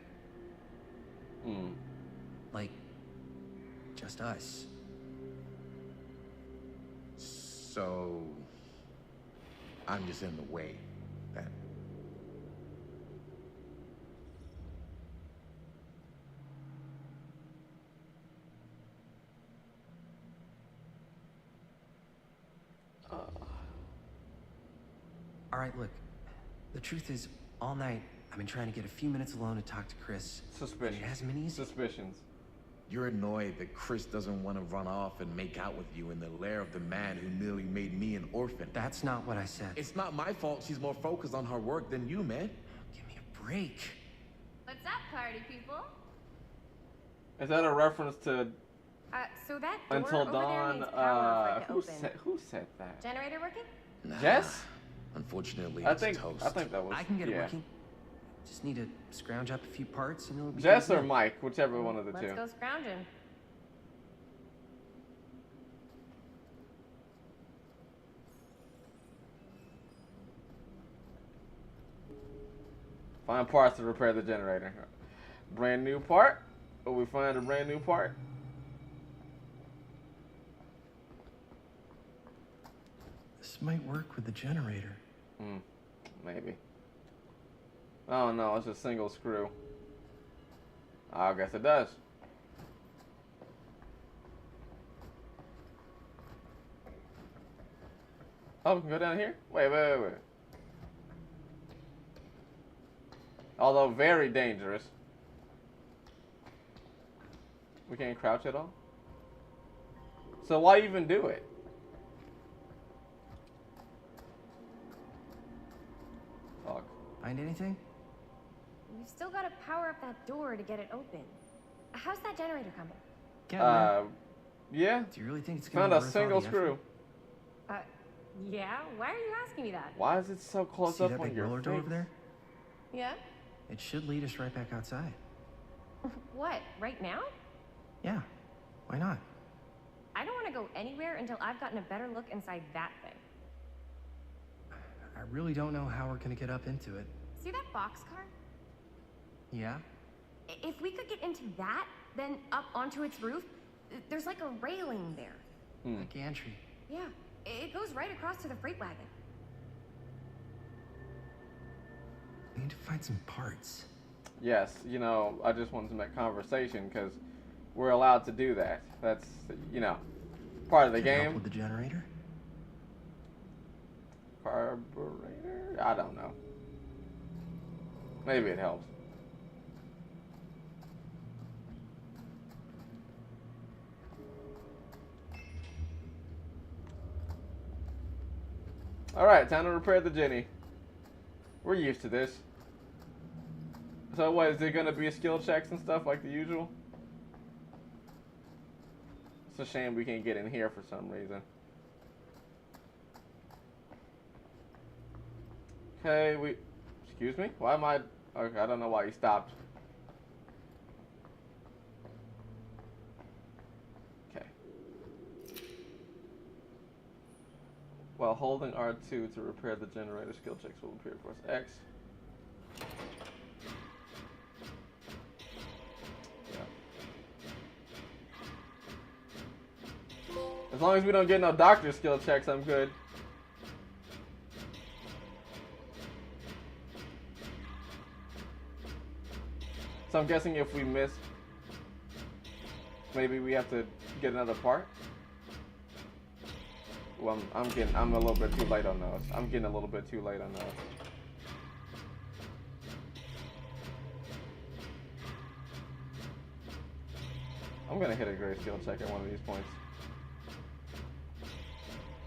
Like... just us. So... I'm just in the way, then. All right, look. The truth is, all night, I've been trying to get a few minutes alone to talk to Chris. Suspicious. It hasn't been easy. Suspicions. You're annoyed that Chris doesn't want to run off and make out with you in the lair of the man who nearly made me an orphan. That's not what I said. It's not my fault she's more focused on her work than you, man. Give me a break. What's up, party people? Is that a reference to So that door Until over there Dawn? needs power for it to Who open. who said that? Generator working? Nah, Jess? Unfortunately, I it's think toast. that was. I can get it yeah. working. Just need to scrounge up a few parts and it'll be Jess good. or Mike, whichever one of the Let's two. go scrounging. Find parts to repair the generator. Brand new part. Oh, we find a brand new part. This might work with the generator. Maybe. Oh no, it's a single screw. I guess it does. Oh, we can go down here? Wait. Although very dangerous. We can't crouch at all? So why even do it? Fuck. Find anything? We've still got to power up that door to get it open. How's that generator coming? Yeah. Do you really think it's gonna Found be a worth all single the screw. effort? Yeah? Why are you asking me that? Why is it so close See up that on big your roller door face? over there? Yeah? It should lead us right back outside. What, right now? Yeah. Why not? I don't want to go anywhere until I've gotten a better look inside that thing. I really don't know how we're gonna get up into it. See that boxcar? Yeah? If we could get into that, then up onto its roof, there's like a railing there. Like gantry. Yeah, it goes right across to the freight wagon. We need to find some parts. Yes, you know, I just wanted to make conversation because we're allowed to do that. That's, you know, part of the game. Help with the generator? Carburetor? I don't know. Maybe it helps. Alright, time to repair the Jenny. We're used to this. So what, is it gonna be skill checks and stuff like the usual? It's a shame we can't get in here for some reason. Okay, excuse me? Why am I... Okay, I don't know why you stopped. Okay. While holding R2 to repair the generator, skill checks will appear. Press X. As long as we don't get no doctor skill checks, I'm good. So I'm guessing if we miss, maybe we have to get another part. Well, I'm a little bit too late on those. I'm getting a little bit too late on those. I'm gonna hit a great skill check at one of these points.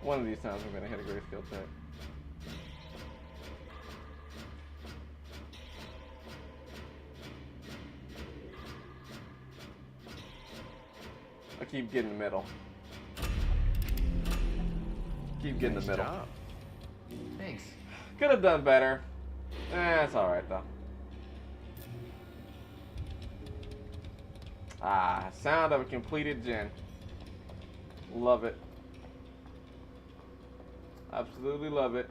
One of these times I'm gonna hit a great skill check. I keep getting the middle. Keep getting the middle. Job. Thanks. Could have done better. It's alright though. Ah, sound of a completed gen. Love it. Absolutely love it.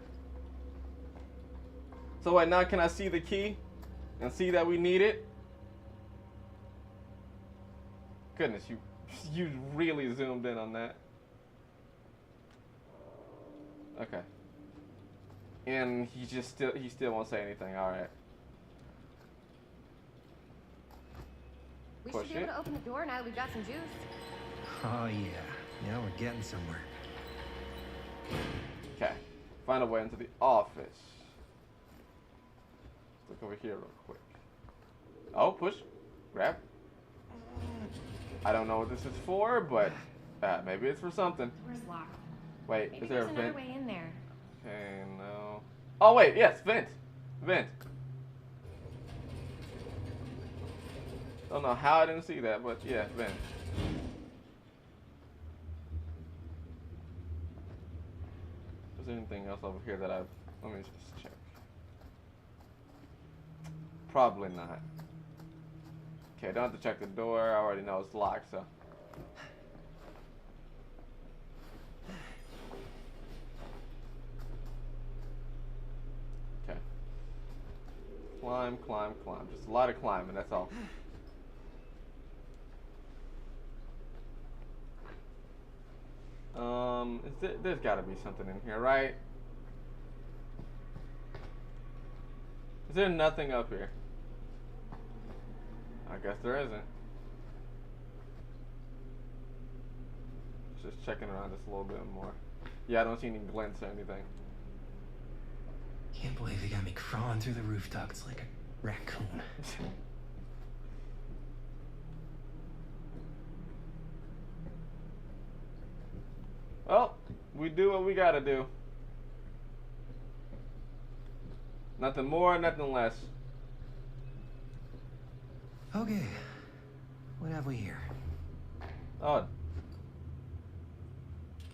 So wait, now can I see the key and see that we need it? Goodness, you really zoomed in on that. Okay. And he still won't say anything. All right. We should be able to open the door now that we've got some juice. Oh yeah. Now we're getting somewhere. Okay. Find a way into the office. Let's look over here real quick. Oh, push. Grab. I don't know what this is for, but maybe it's for something. Where's locked? Wait, Maybe is there a there's vent? another way in there. Okay, no. Oh wait, yes, vent. Vent. Don't know how I didn't see that, but yeah, vent. Is there anything else over here that let me just check. Probably not. Okay, don't have to check the door. I already know it's locked, so. Okay. Climb, climb, climb. Just a lot of climbing, that's all. There's gotta be something in here, right? Is there nothing up here? I guess there isn't. Just checking around just a little bit more. Yeah, I don't see any glints or anything. Can't believe they got me crawling through the roof ducts like a raccoon. Well, we do what we gotta do. Nothing more, nothing less. Okay. What have we here? Oh.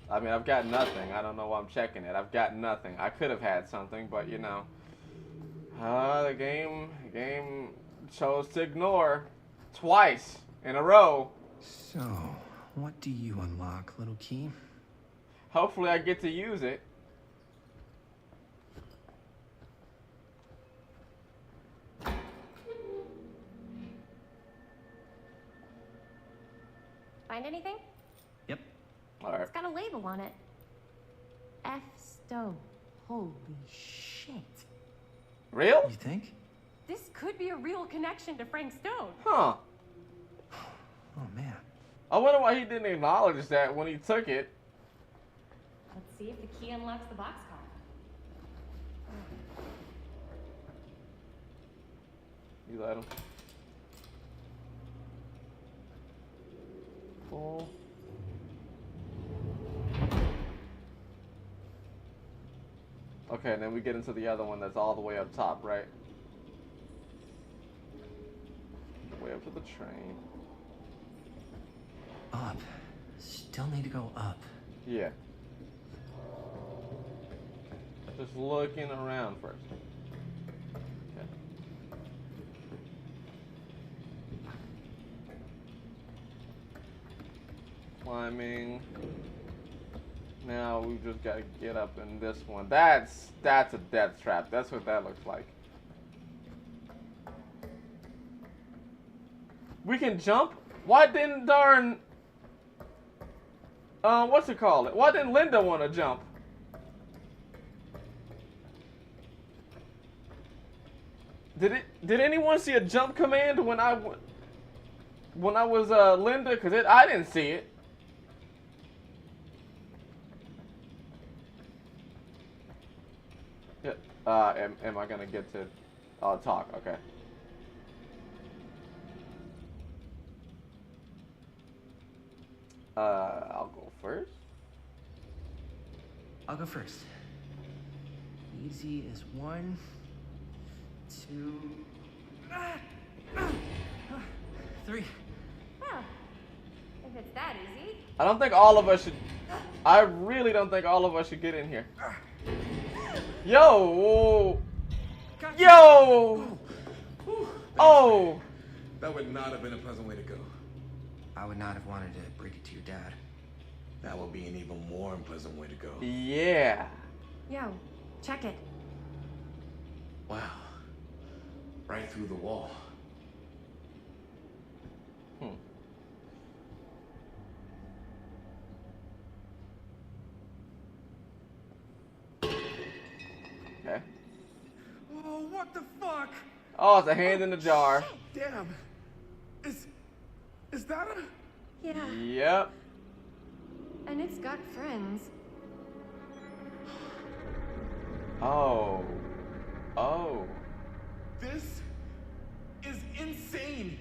I mean, I've got nothing. I don't know why I'm checking it. I've got nothing. I could have had something, but you know. The game chose to ignore twice in a row. So, what do you unlock, little key? Hopefully I get to use it. Find anything? Yep. Alright. It's got a label on it. F. Stone. Holy shit. Real? You think? This could be a real connection to Frank Stone. Huh. Oh man. I wonder why he didn't acknowledge that when he took it. Let's see if the key unlocks the boxcar. You let him. Cool. Okay, and then we get into the other one that's all the way up top, right? Way up to the train. Up. Still need to go up. Yeah. Just looking around first. Okay. Climbing. Now we just gotta get up in this one. That's a death trap. That's what that looks like. We can jump? Why didn't darn what's it called? Why didn't Linda want to jump? Did anyone see a jump command when I was Linda? Cause I didn't see it. Yeah. Am I gonna get to talk? Okay. I'll go first. I'll go first. Easy as 1, 2, 3. Well, if it's that easy. I don't think all of us should. I really don't think all of us should get in here. Yo! Yo! Oh! That would not have been a pleasant way to go. I would not have wanted to break it to your dad. That would be an even more unpleasant way to go. Yeah. Yo, check it. Wow. Right through the wall. Okay. Oh, what the fuck? Oh, it's a hand in the jar. Damn. Is that a... Yeah. Yep. And it's got friends. Oh. Oh. This is insane.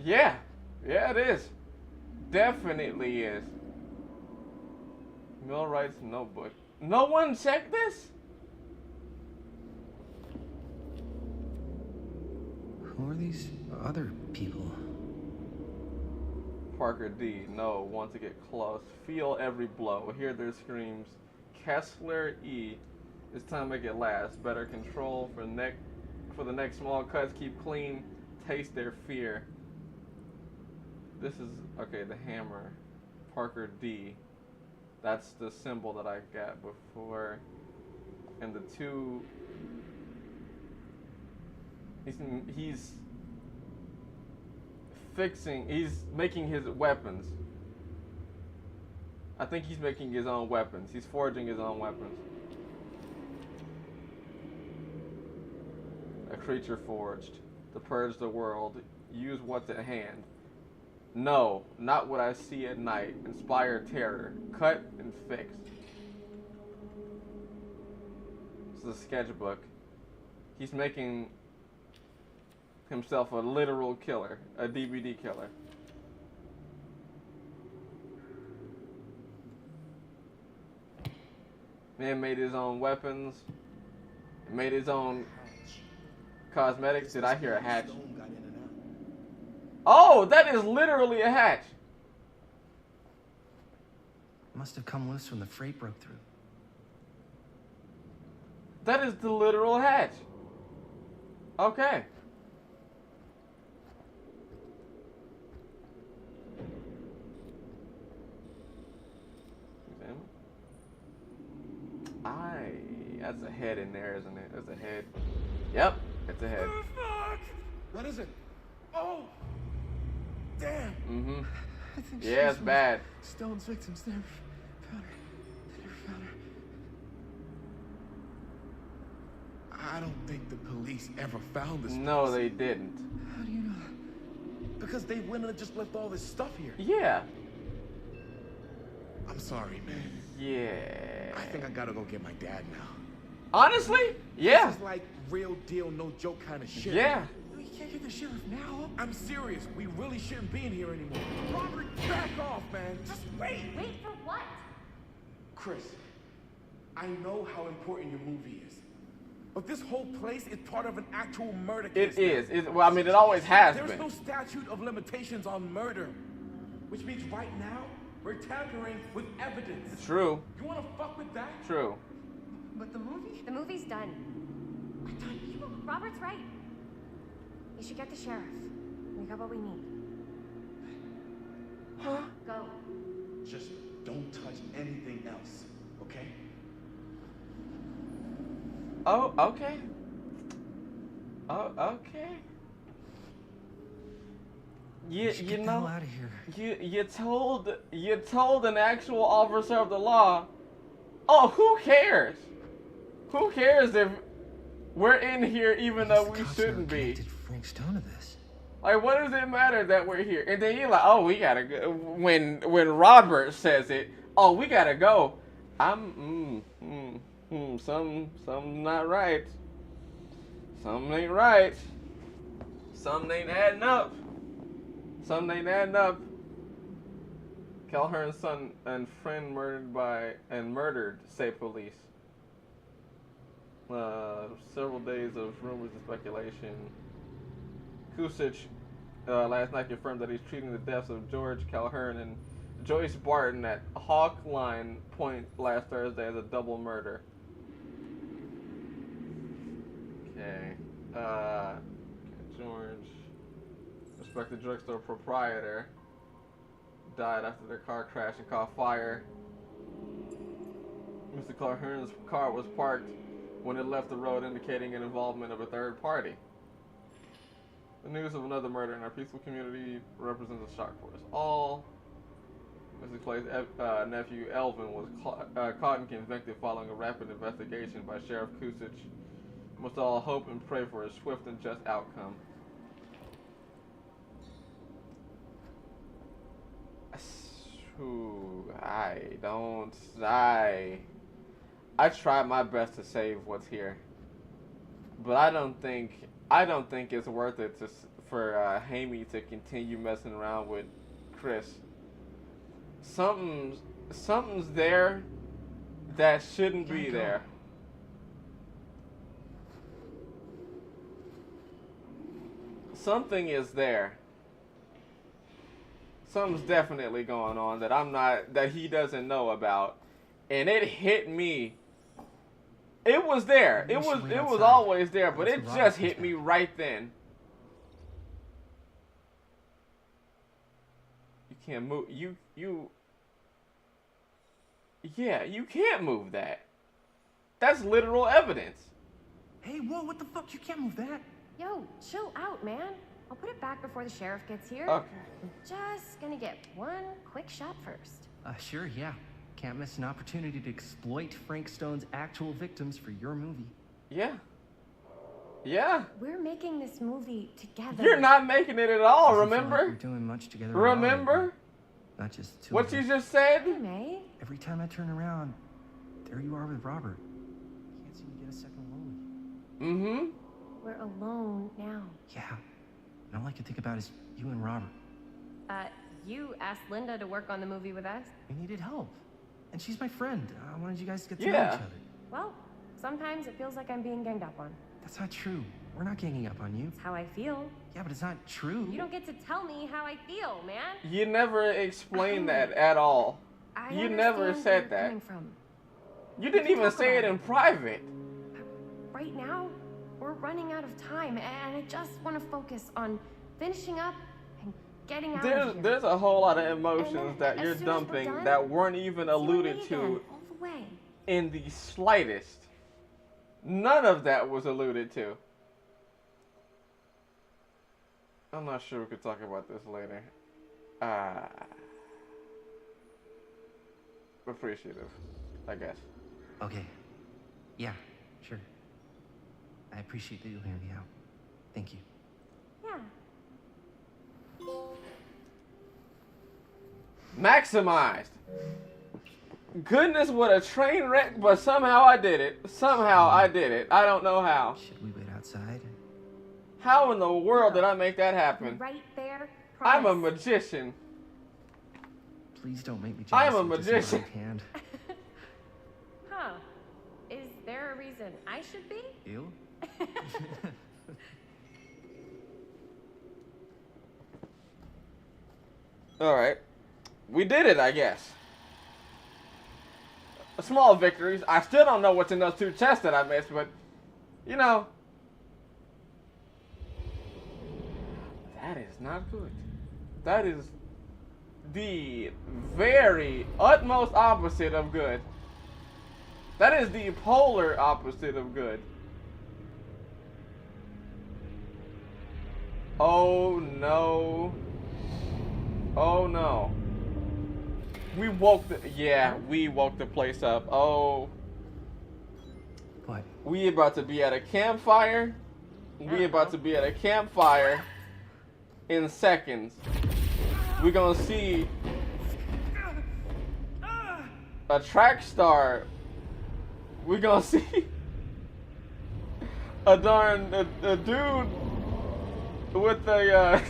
Yeah. Yeah, it is. Definitely is. Millwright's notebook. No one checked this? Who are these other people? Parker D. No, want to get close. Feel every blow. Hear their screams. Kessler E. It's time to make it last. Better control for the next small cuts. Keep clean. Taste their fear. This is okay. The hammer. Parker D. That's the symbol that I got before. And the two. He's making his weapons. I think he's making his own weapons. He's forging his own weapons. A creature forged to purge the world. Use what's at hand. No, not what I see at night. Inspire terror. Cut and fix. This is a sketchbook. He's making himself a literal killer, a DVD killer. Man made his own weapons, made his own cosmetics. Did I hear a hatch? Oh, that is literally a hatch. Must have come loose when the freight broke through. That is the literal hatch. Okay. That's a head in there, isn't it? That's a head. Yep, it's a head. Oh, fuck! What is it? Oh! Damn! Mm-hmm. I think yeah, it's bad. Stone's victims. They never found her. I don't think the police ever found this. No, they didn't. How do you know Because they wouldn't have just left all this stuff here. Yeah. I'm sorry, man. Yeah. I think I gotta go get my dad now. Honestly? Yeah. This is like real deal, no joke kind of shit. Yeah. Man. You can't get the sheriff now. I'm serious. We really shouldn't be in here anymore. Robert, back off, man. Just wait. Wait for what? Chris, I know how important your movie is. But this whole place is part of an actual murder case. It is. Well, I mean, it always has been. There's no statute of limitations on murder. Which means right now, we're tampering with evidence. True. You wanna fuck with that? True. But the movie? The movie's done. Robert's right. You should get the sheriff. We got what we need. Huh? Go. Just don't touch anything else, okay? Oh, okay. Oh, okay. You know, out of here. you told an actual officer of the law. Oh, who cares? Who cares if we're in here even though we shouldn't be? Frank Stone to this. Like, what does it matter that we're here? And then you're like, oh, we gotta go. When Robert says it, oh, we gotta go. Something not right. Something ain't right. Something ain't adding up. Something ain't adding up. Calhoun's son and friend murdered, say police. Several days of rumors and speculation. Kusich last night confirmed that he's treating the deaths of George Calhoun and Joyce Barton at Hawkline Point last Thursday as a double murder. Okay. George, respected drugstore proprietor, died after their car crashed and caught fire. Mr. Calhoun's car was parked when it left the road, indicating an involvement of a third party. The news of another murder in our peaceful community represents a shock for us all. Mr. Clay's nephew Elvin was caught and convicted following a rapid investigation by Sheriff Kusich. We must all hope and pray for a swift and just outcome. I try my best to save what's here, but I don't think it's worth it for Hamey to continue messing around with Chris. Something's there that shouldn't be there. Something is there. Something's definitely going on that he doesn't know about. And it hit me. It was there. It was always there, but it just hit me right then. You can't move. Yeah, you can't move that. That's literal evidence. Hey, whoa, what the fuck? You can't move that. Yo, chill out, man. I'll put it back before the sheriff gets here. Okay. I'm just gonna get one quick shot first. Sure, yeah. Can't miss an opportunity to exploit Frank Stone's actual victims for your movie. Yeah. Yeah. We're making this movie together. You're not making it at all, remember? Like we're doing much together. Remember? Not just two. What you just said? Hey, May. Every time I turn around, there you are with Robert. Can't seem to get a second lonely. Mm-hmm. We're alone now. Yeah. And all I can think about is you and Robert. You asked Linda to work on the movie with us? We needed help. And she's my friend. I wanted you guys to get to know each other. Well, sometimes it feels like I'm being ganged up on. That's not true. We're not ganging up on you. That's how I feel. Yeah, but it's not true. You don't get to tell me how I feel, man. You never explained that at all. You never said that. You didn't even say it in private. Right now, we're running out of time, and I just want to focus on finishing up and getting out of here. There's a whole lot of emotions that you're dumping that weren't even alluded to in the slightest. None of that was alluded to. I'm not sure we could talk about this later. Appreciative, I guess. Okay. Yeah, sure. I appreciate that you'll hear me out. Thank you. Yeah. Maximized. Goodness, what a train wreck, but somehow I did it. Somehow I did it. I don't know how. Should we wait outside? How in the world did I make that happen? Right there. I'm a Promise. magician. Please don't make me jealous. I am a of this magician. right hand. Huh. Is there a reason I should be? You? Alright. We did it, I guess. Small victories. I still don't know what's in those 2 chests that I missed, but, you know. That is not good. That is the very utmost opposite of good. That is the polar opposite of good. Oh no. Oh no. We woke the we woke the place up. Oh. What? We about to be at a campfire. We about to be at a campfire in seconds. We're gonna see a track star. We're gonna see a dude with a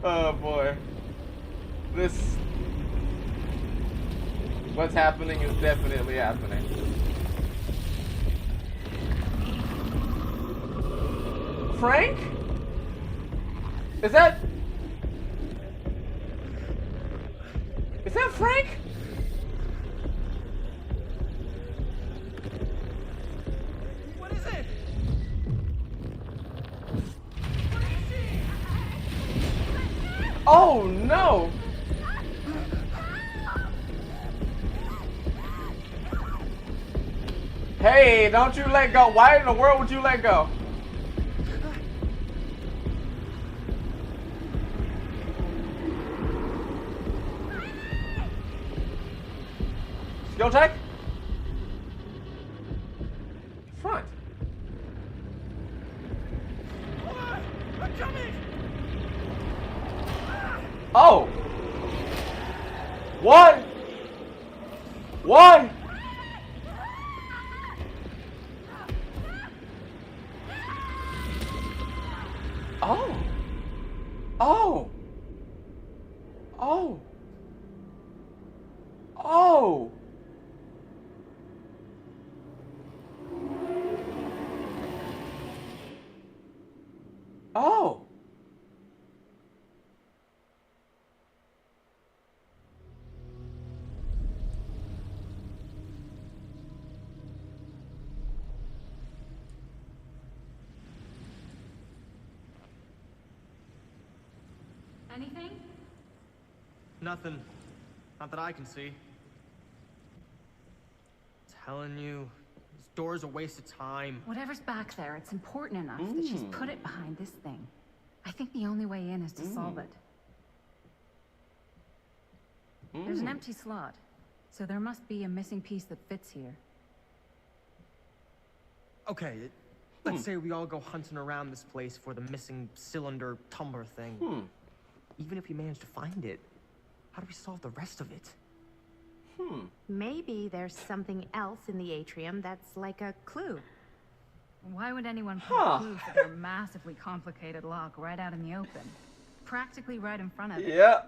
oh boy. What's happening is definitely happening. Frank? Is that Frank? What is it? Oh no! Hey, don't you let go. Why in the world would you let go? Skill check? Front. Hold on! I'm coming! Oh! What? What? Oh. Oh. Oh. Oh. Oh. Anything? Nothing. Not that I can see. Telling you, this door's a waste of time. Whatever's back there, it's important enough that she's put it behind this thing. I think the only way in is to solve it. There's an empty slot, so there must be a missing piece that fits here. Okay, let's say we all go hunting around this place for the missing cylinder tumbler thing. Even if we manage to find it, how do we solve the rest of it? Maybe there's something else in the atrium that's like a clue. Why would anyone put a clue for their massively complicated lock right out in the open? Practically right in front of it. Yeah.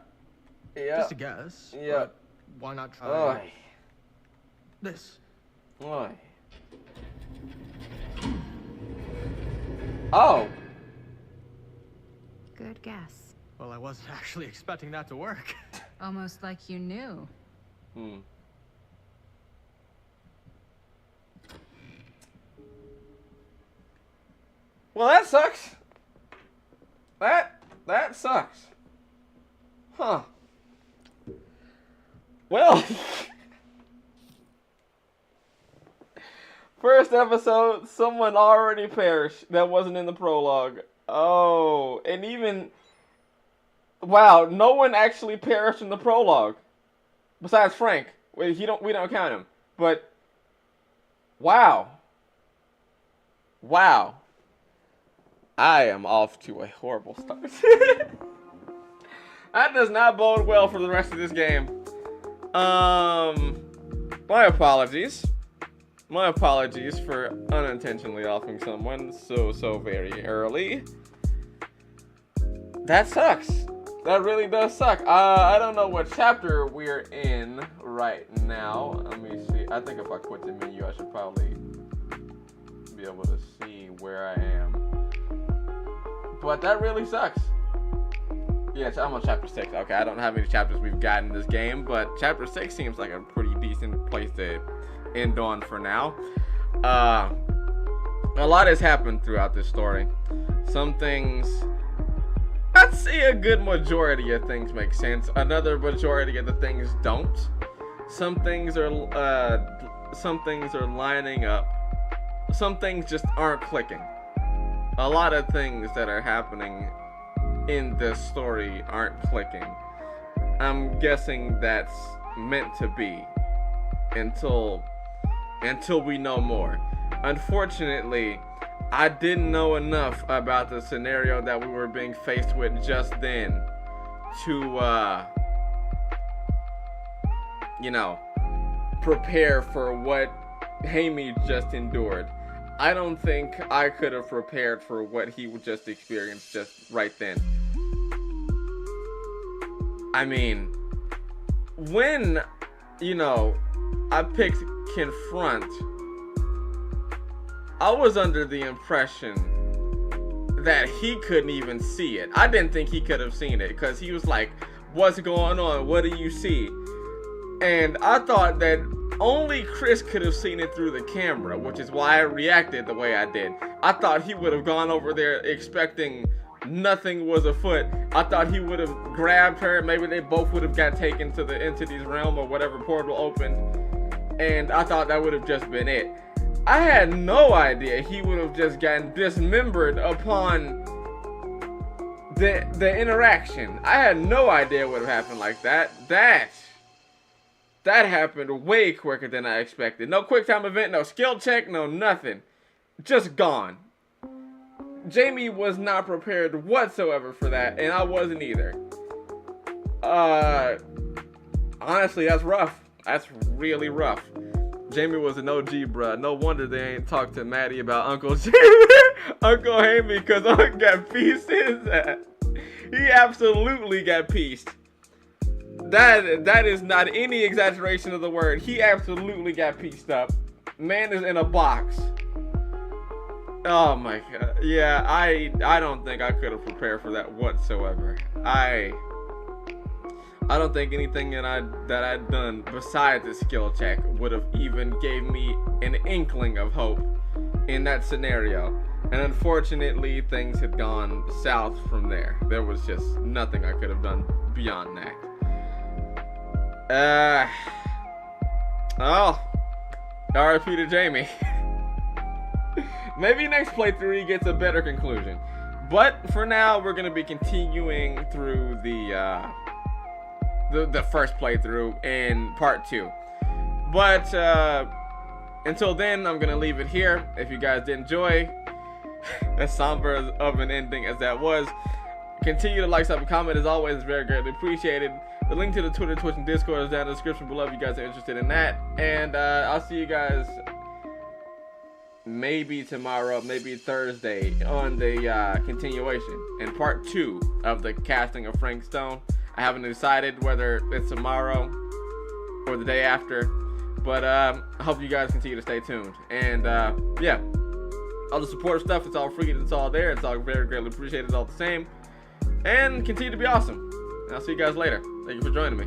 Yeah. Just a guess. Yeah. But why not try this? Oy. Oh. Good guess. Well, I wasn't actually expecting that to work. Almost like you knew. Well, that sucks. That sucks. Huh. Well, first episode, someone already perished that wasn't in the prologue. Oh, and even wow, no one actually perished in the prologue. Besides Frank. We don't count him. But wow. Wow. I am off to a horrible start. That does not bode well for the rest of this game. My apologies. My apologies for unintentionally offing someone so very early. That sucks. That really does suck. I don't know what chapter we're in right now. Let me see. I think if I quit the menu, I should probably be able to see where I am. But that really sucks. Yeah, I'm on chapter 6. Okay, I don't have any chapters we've gotten in this game, but chapter 6 seems like a pretty decent place to end on for now. A lot has happened throughout this story. Some things, I'd say a good majority of things make sense. Another majority of the things don't. Some things are lining up. Some things just aren't clicking. A lot of things that are happening in this story aren't clicking. I'm guessing that's meant to be until we know more. Unfortunately, I didn't know enough about the scenario that we were being faced with just then to prepare for what Hamey just endured. I don't think I could have prepared for what he would just experience just right then. I mean, when, I picked Confront, I was under the impression that he couldn't even see it. I didn't think he could have seen it because he was like, what's going on? What do you see? And I thought that only Chris could have seen it through the camera, which is why I reacted the way I did. I thought he would have gone over there expecting nothing was afoot. I thought he would have grabbed her. Maybe they both would have got taken to the entity's realm or whatever portal opened. And I thought that would have just been it. I had no idea he would have just gotten dismembered upon the interaction. I had no idea it would have happened like that. That happened way quicker than I expected. No quick time event, no skill check, no nothing. Just gone. Jamie was not prepared whatsoever for that, and I wasn't either. Honestly, that's rough. That's really rough. Jamie was an OG, bruh. No wonder they ain't talked to Maddie about Uncle Uncle Hamey, because Uncle got pieced his ass. He absolutely got pieced. That is not any exaggeration of the word. He absolutely got pieced up. Man is in a box. Oh my god. Yeah, I don't think I could have prepared for that whatsoever. I don't think anything that I'd done besides the skill check would have even gave me an inkling of hope in that scenario. And unfortunately, things had gone south from there. There was just nothing I could have done beyond that. RIP to Jamie. Maybe next playthrough he gets a better conclusion. But for now, we're gonna be continuing through the first playthrough in part 2. But until then, I'm gonna leave it here. If you guys did enjoy, as somber of an ending as that was, continue to like, sub, and comment. As always, it's very greatly appreciated. The link to the Twitter, Twitch, and Discord is down in the description below if you guys are interested in that. And I'll see you guys maybe tomorrow, maybe Thursday on the continuation in part 2 of the casting of Frank Stone. I haven't decided whether it's tomorrow or the day after, but I hope you guys continue to stay tuned. And yeah, all the support stuff, it's all free, it's all there, it's all very greatly appreciated all the same. And continue to be awesome. And I'll see you guys later. Thank you for joining me.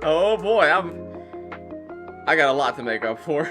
Oh boy, I got a lot to make up for.